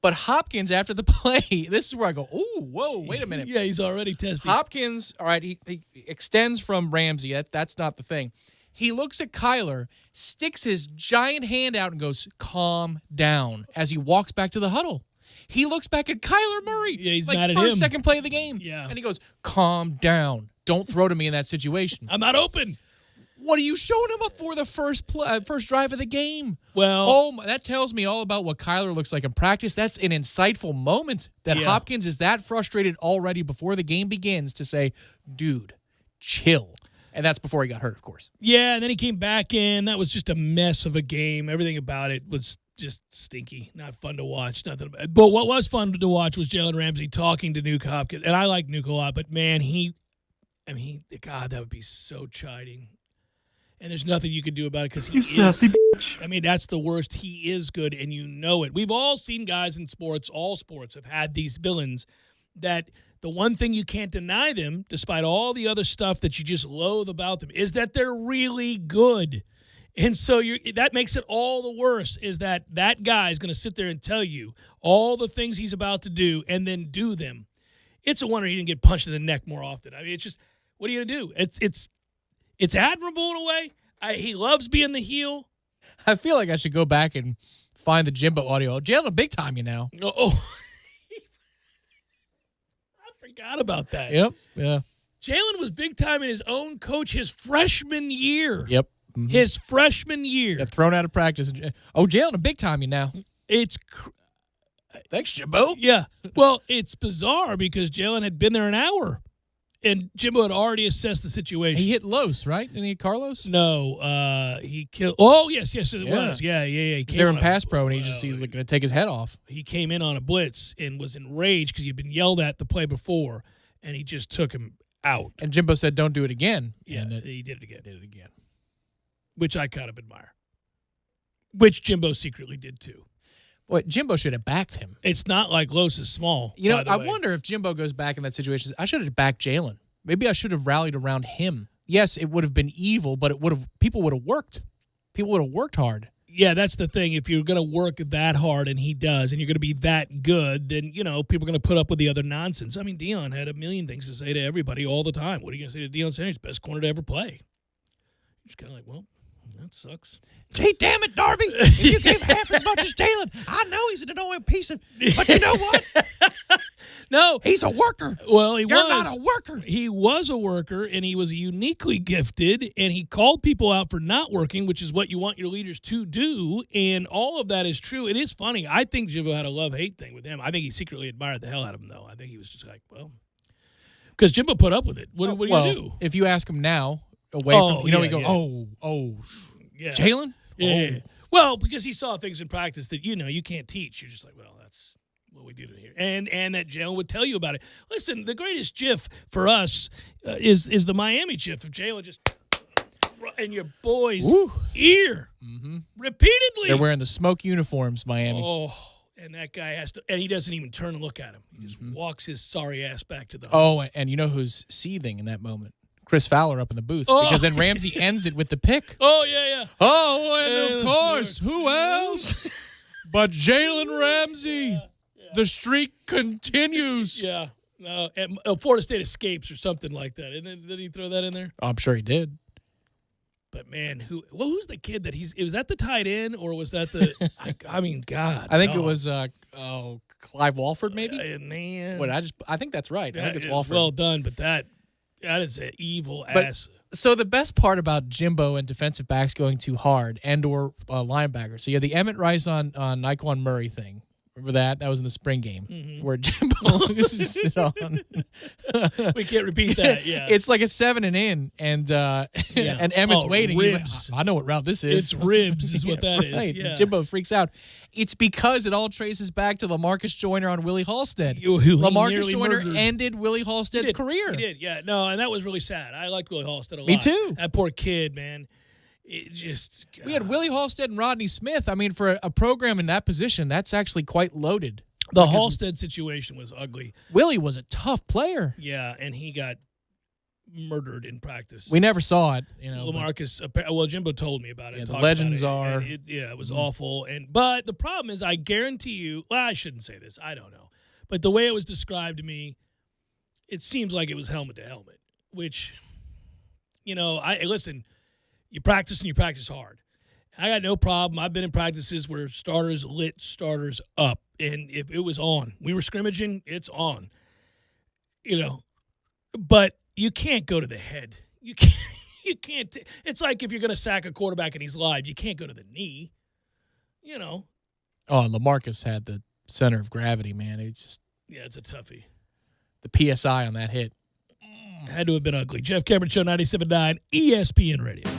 But Hopkins, after the play, this is where I go, ooh, whoa, wait a minute. Yeah, he's already testing. Hopkins, all right, he extends from Ramsey. That's not the thing. He looks at Kyler, sticks his giant hand out, and goes, calm down, as he walks back to the huddle. He looks back at Kyler Murray. Yeah, he's like mad at him. First, second play of the game. Yeah. And he goes, calm down. Don't throw to me in that situation. I'm not open. What are you showing him up for the first drive of the game? Well, that tells me all about what Kyler looks like in practice. That's an insightful moment that Hopkins is that frustrated already before the game begins to say, dude, chill. And that's before he got hurt, of course. Yeah, and then he came back in. That was just a mess of a game. Everything about it was just stinky. Not fun to watch. Nothing about it. But what was fun to watch was Jalen Ramsey talking to Nuke Hopkins. And I like Nuke a lot, but man, God, that would be so chiding. And there's nothing you can do about it because he is. Sassy bitch. I mean, that's the worst. He is good, and you know it. We've all seen guys in sports, all sports have had these villains that the one thing you can't deny them, despite all the other stuff that you just loathe about them, is that they're really good. And so that makes it all the worse, is that guy is going to sit there and tell you all the things he's about to do and then do them. It's a wonder he didn't get punched in the neck more often. I mean, it's just, what are you going to do? It's admirable in a way. He loves being the heel. I feel like I should go back and find the Jimbo audio. Jalen, big time you now. Oh. I forgot about that. Yep. Yeah. Jalen was big time in his own coach his freshman year. Yep. Mm-hmm. His freshman year. Got thrown out of practice. Oh, Jalen, big time you now. Thanks, Jimbo. Yeah. Well, it's bizarre because Jalen had been there an hour. And Jimbo had already assessed the situation. He hit Los, right? Didn't he hit Carlos? No, he killed. Oh, yes, it was. Yeah. They're in pass pro, and he's like going to take his head off. He came in on a blitz and was enraged because he'd been yelled at the play before, and he just took him out. And Jimbo said, "Don't do it again." Yeah, and he did it again. Which I kind of admire. Which Jimbo secretly did too. Boy, Jimbo should have backed him. It's not like Los is small. You know, I wonder if Jimbo goes back in that situation. I should have backed Jalen. Maybe I should have rallied around him. Yes, it would have been evil, but people would have worked. People would have worked hard. Yeah, that's the thing. If you're going to work that hard, and he does, and you're going to be that good, then, people are going to put up with the other nonsense. I mean, Deion had a million things to say to everybody all the time. What are you going to say to Deion Sanders? Best corner to ever play. Just kind of like, well, that sucks. Hey, damn it, Darby. If you gave half as much as Jalen, I know he's an annoying piece of, but you know what? No. He's a worker. Well, You're not a worker. He was a worker, and he was uniquely gifted, and he called people out for not working, which is what you want your leaders to do, and all of that is true. It is funny. I think Jimbo had a love-hate thing with him. I think he secretly admired the hell out of him, though. I think he was just like, well, because Jimbo put up with it. What are you going to do? If you ask him now, away from, he go, yeah. Jalen? Yeah. Well, because he saw things in practice that, you can't teach. You're just like, well, that's what we do here. And that Jalen would tell you about it. Listen, the greatest GIF for us is the Miami GIF of Jalen just in your boy's ear repeatedly. They're wearing the smoke uniforms, Miami. Oh, and that guy has to, and he doesn't even turn and look at him. He just walks his sorry ass back to the home. Oh, and you know who's seething in that moment? Chris Fowler up in the booth, because then Ramsey ends it with the pick. Oh, yeah. Oh, and of course, who else but Jalen Ramsey? Yeah. The streak continues. Yeah. No, and Florida State escapes or something like that. And then, did he throw that in there? I'm sure he did. But man, who's the kid that was that the tight end, or was that the? I mean, God, I think it was Clive Walford, maybe. Man, I think that's right. I think it's is Walford. well done, but that is an evil ass. So the best part about Jimbo and defensive backs going too hard, and/or linebackers. So you have the Emmett Rice on Naquan Murray thing. Remember that? That was in the spring game where Jimbo sit on. We can't repeat that. Yeah, it's like a 7 and in, and and Emmett's waiting. Ribs. He's like, I know what route this is. It's ribs, is what that is. Right. Yeah. Jimbo freaks out. It's because it all traces back to LaMarcus Joyner on Willie Halstead. Who he LaMarcus Joyner murdered. ended Willie Halstead's career. He did. Yeah. No, and that was really sad. I liked Willie Halstead a lot. Me too. That poor kid, man. It just. God. We had Willie Halstead and Rodney Smith. I mean, for a program in that position, that's actually quite loaded. The Halstead situation was ugly. Willie was a tough player. Yeah, and he got murdered in practice. We never saw it, LaMarcus, well, Jimbo told me about it. Yeah, the legends are. It was awful. But the problem is, I guarantee you, well, I shouldn't say this. I don't know. But the way it was described to me, it seems like it was helmet to helmet, which, listen, you practice and you practice hard. I got no problem. I've been in practices where starters lit starters up, and if it was on, we were scrimmaging, it's on. But you can't go to the head. You can't. It's like if you're going to sack a quarterback and he's live, you can't go to the knee. Oh, LaMarcus had the center of gravity, man. It's a toughie. The PSI on that hit had to have been ugly. Jeff Cameron Show, 97.9 ESPN Radio.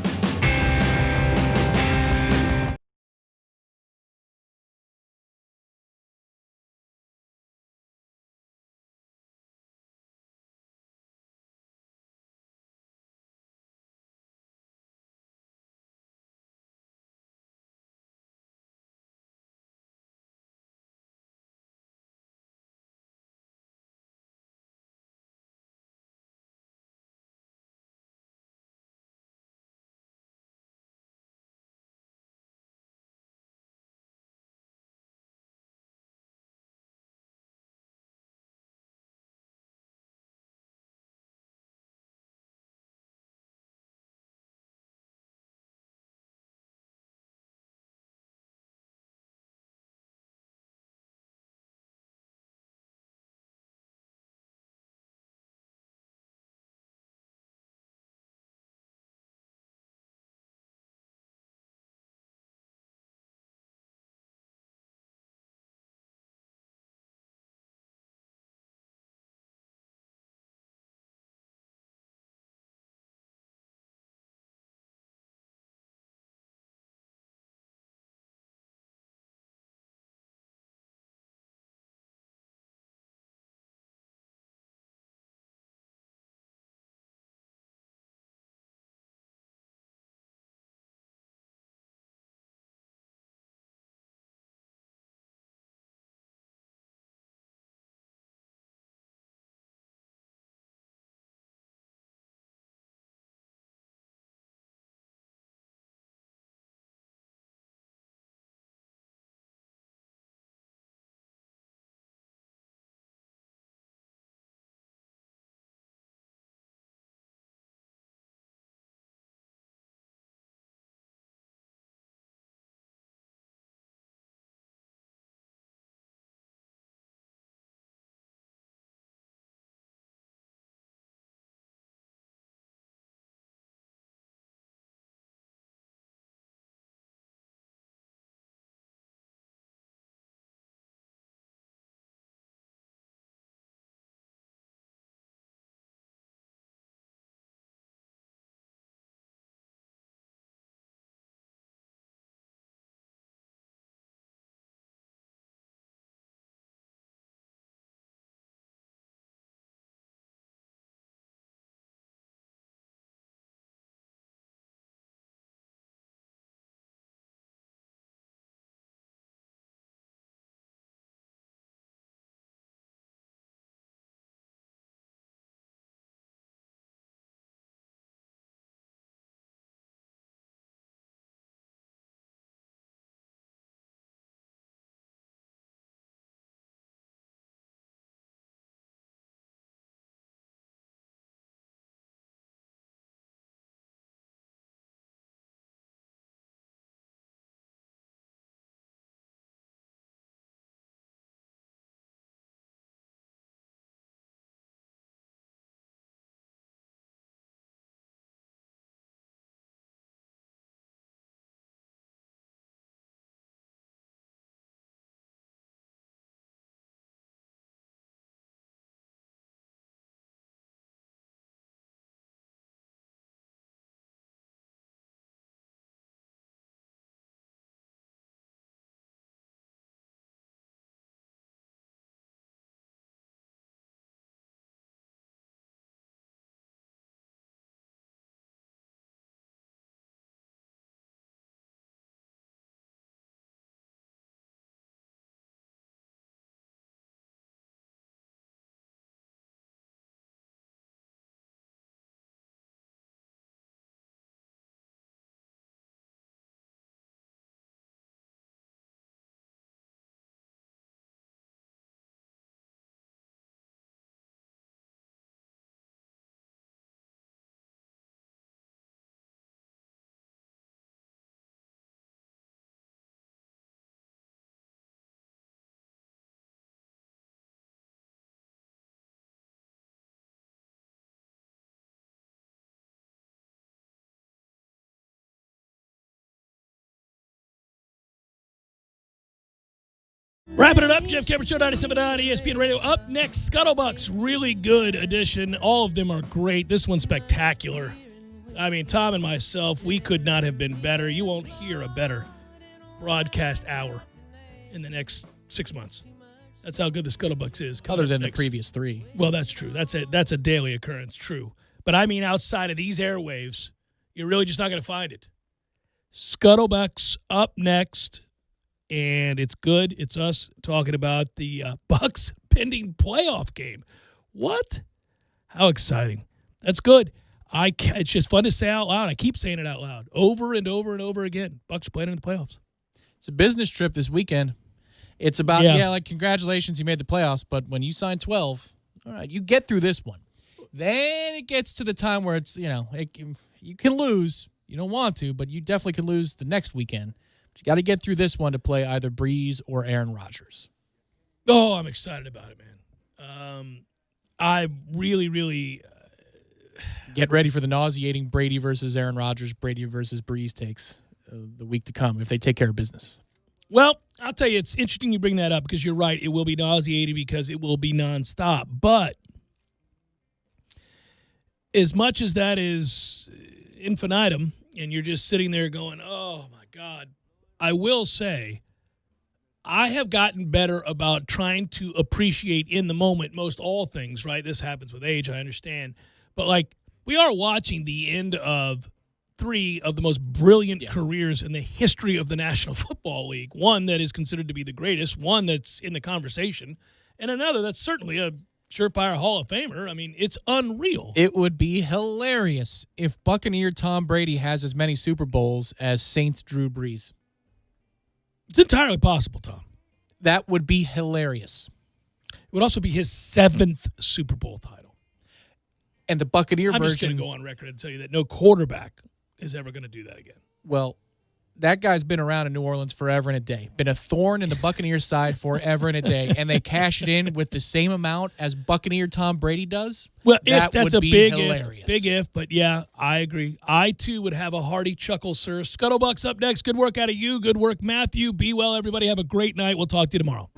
Wrapping it up, Jeff Cameron Show, 97.9 ESPN Radio. Up next, Scuttlebucks, really good edition. All of them are great. This one's spectacular. I mean, Tom and myself, we could not have been better. You won't hear a better broadcast hour in the next 6 months. That's how good the Scuttlebucks is. Other than the previous 3. Well, that's true. That's a daily occurrence, true. But I mean, outside of these airwaves, you're really just not going to find it. Scuttlebucks up next. And it's good. It's us talking about the Bucks pending playoff game. What? How exciting. That's good. It's just fun to say out loud. I keep saying it out loud over and over and over again. Bucks playing in the playoffs. It's a business trip this weekend. It's about, like, congratulations, you made the playoffs. But when you sign 12, all right, you get through this one. Then it gets to the time where it's, you can lose. You don't want to, but you definitely can lose the next weekend. You got to get through this one to play either Breeze or Aaron Rodgers. Oh, I'm excited about it, man. I really, really get ready for the nauseating Brady versus Aaron Rodgers, Brady versus Breeze takes the week to come if they take care of business. Well, I'll tell you, it's interesting you bring that up because you're right. It will be nauseating because it will be nonstop. But as much as that is infinitum and you're just sitting there going, oh, my God, I will say I have gotten better about trying to appreciate in the moment most all things, right? This happens with age, I understand. But, like, we are watching the end of 3 of the most brilliant careers in the history of the National Football League. One that is considered to be the greatest, one that's in the conversation, and another that's certainly a surefire Hall of Famer. I mean, it's unreal. It would be hilarious if Buccaneer Tom Brady has as many Super Bowls as Saints Drew Brees. It's entirely possible, Tom. That would be hilarious. It would also be his 7th Super Bowl title. And the Buccaneer version. I'm just going to go on record and tell you that no quarterback is ever going to do that again. Well, that guy's been around in New Orleans forever and a day. Been a thorn in the Buccaneers' side forever and a day. And they cash it in with the same amount as Buccaneer Tom Brady does. Well, that that's would a be big hilarious. Big if, but yeah, I agree. I, too, would have a hearty chuckle, sir. Scuttlebucks up next. Good work out of you. Good work, Matthew. Be well, everybody. Have a great night. We'll talk to you tomorrow.